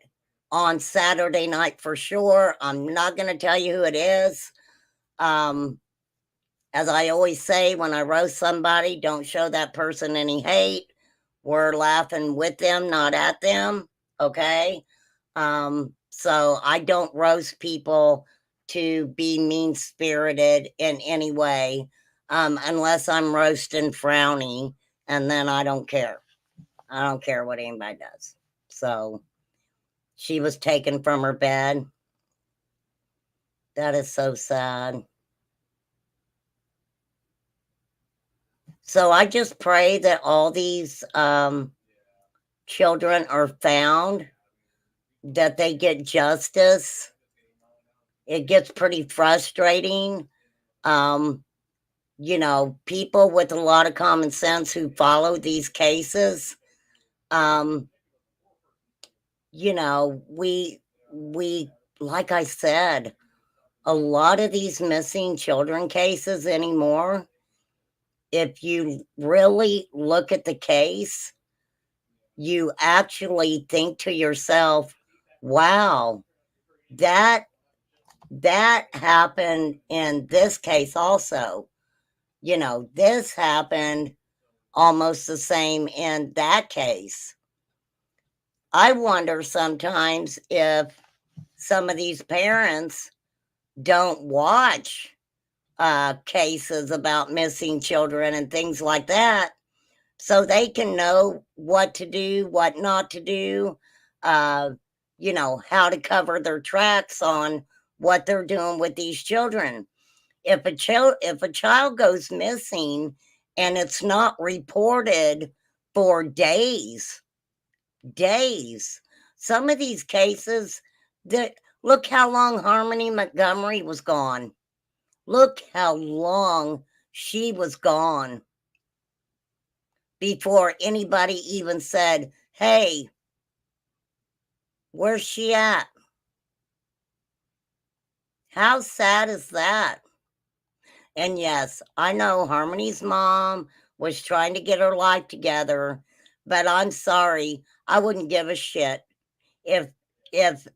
on Saturday night for sure. I'm not going to tell you who it is. As I always say, when I roast somebody, don't show that person any hate. We're laughing with them, not at them. Okay. So I don't roast people to be mean spirited in any way, unless I'm roasting Frowny, and then I don't care. I don't care what anybody does. So she was taken from her bed. That is so sad. So I just pray that all these children are found, that they get justice. It gets pretty frustrating. You know, people with a lot of common sense who follow these cases, you know, we, like I said, a lot of these missing children cases anymore, if you really look at the case, you actually think to yourself, wow, that happened in this case also. You know, this happened almost the same in that case. I wonder sometimes if some of these parents don't watch cases about missing children and things like that, so they can know what to do, what not to do, you know, how to cover their tracks on what they're doing with these children. If a child goes missing and it's not reported for days, some of these cases, that look how long Harmony Montgomery was gone. Look how long she was gone before anybody even said, hey, where's she at? How sad is that? And yes, I know Harmony's mom was trying to get her life together, but I'm sorry, I wouldn't give a shit if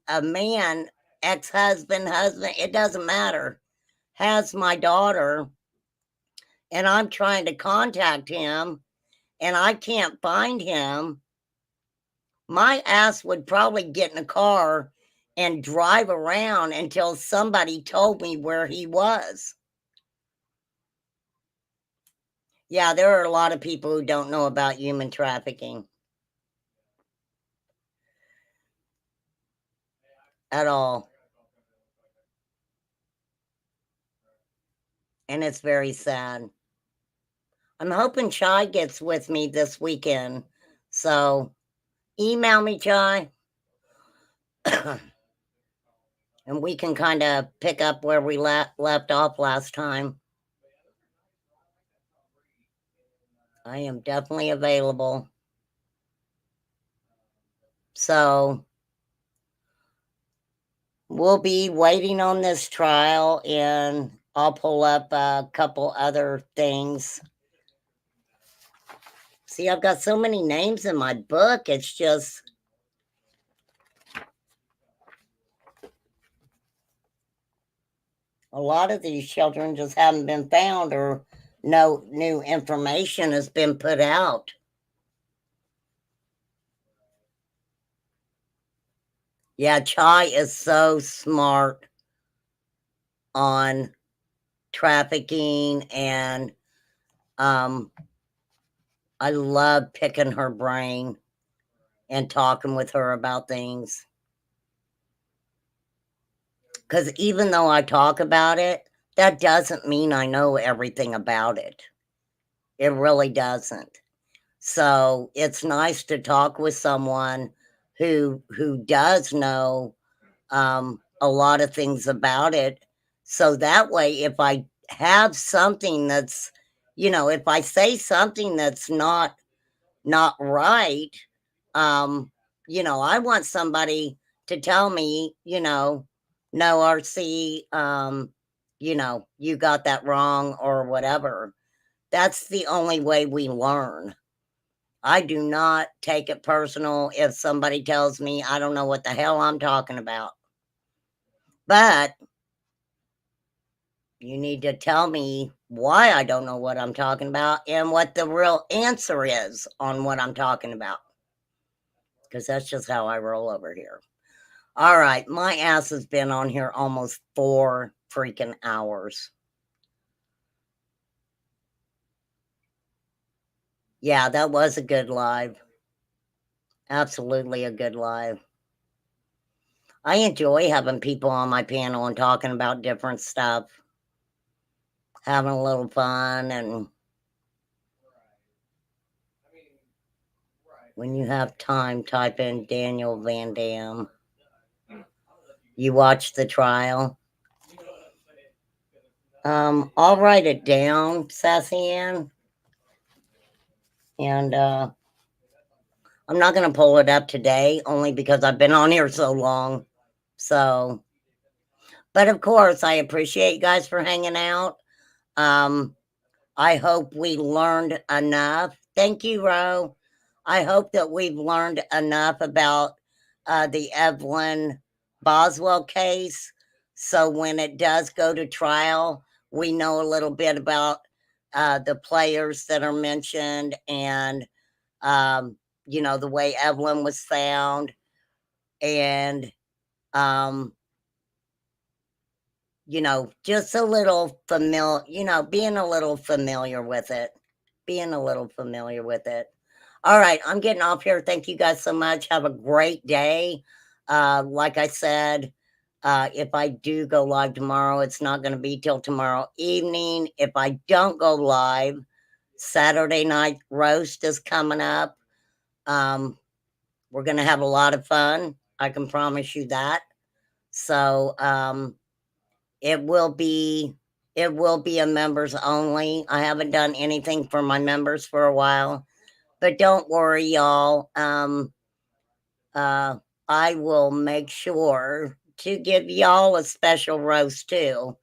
a man, ex-husband, husband, it doesn't matter, has my daughter and I'm trying to contact him and I can't find him, my ass would probably get in a car and drive around until somebody told me where he was. Yeah, there are a lot of people who don't know about human trafficking at all. And it's very sad. I'm hoping Chai gets with me this weekend. So email me, Chai. And we can kind of pick up where we left off last time. I am definitely available. So we'll be waiting on this trial, and I'll pull up a couple other things. See, I've got so many names in my book. It's just a lot of these children just haven't been found, or no new information has been put out. Yeah, Chai is so smart on trafficking, and I love picking her brain and talking with her about things. Because even though I talk about it, that doesn't mean I know everything about it. It really doesn't. So it's nice to talk with someone who does know a lot of things about it. So that way, if I have something that's, you know, if I say something that's not right, you know, I want somebody to tell me, you know, no, RC, you know, you got that wrong or whatever. That's the only way we learn. I do not take it personal if somebody tells me I don't know what the hell I'm talking about. But you need to tell me why I don't know what I'm talking about and what the real answer is on what I'm talking about. Because that's just how I roll over here. All right, my ass has been on here almost 4 freaking hours. Yeah, that was a good live. Absolutely a good live. I enjoy having people on my panel and talking about different stuff. Having a little fun, and when you have time, type in Daniel Van Dam. You watch the trial. I'll write it down, Sassy Ann. And I'm not going to pull it up today, only because I've been on here so long. So, but of course, I appreciate you guys for hanging out. I hope we learned enough. Thank you, Ro. I hope that we've learned enough about the Evelyn Boswell case. So when it does go to trial, we know a little bit about the players that are mentioned, and the way Evelyn was found, and just a little familiar, being a little familiar with it. All right, I'm getting off here. Thank you guys so much. Have a great day. Like I said, if I do go live tomorrow, it's not going to be till tomorrow evening. If I don't go live, Saturday night roast is coming up. We're going to have a lot of fun. I can promise you that. So it will be a members only. I haven't done anything for my members for a while, but don't worry, y'all. I will make sure to give y'all a special roast too.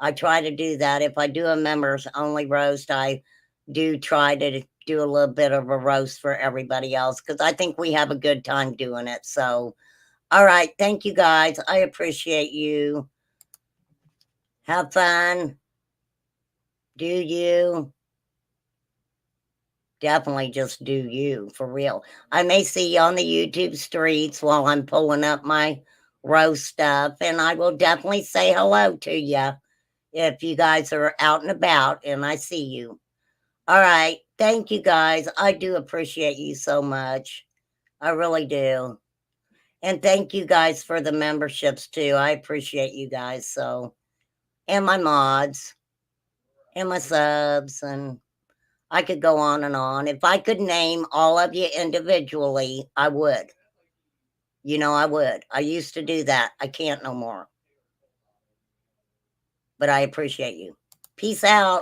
I try to do that. If I do a members only roast, I do try to do a little bit of a roast for everybody else, because I think we have a good time doing it. So, all right. Thank you guys. I appreciate you. Have fun. Do you. Definitely just do you, for real. I may see you on the YouTube streets while I'm pulling up my roast stuff, and I will definitely say hello to you if you guys are out and about and I see you. All right. Thank you guys. I do appreciate you so much. I really do. And thank you guys for the memberships too. I appreciate you guys. So, and my mods and my subs, and I could go on and on. If I could name all of you individually, I would. I would. I used to do that. I can't no more. But I appreciate you. Peace out.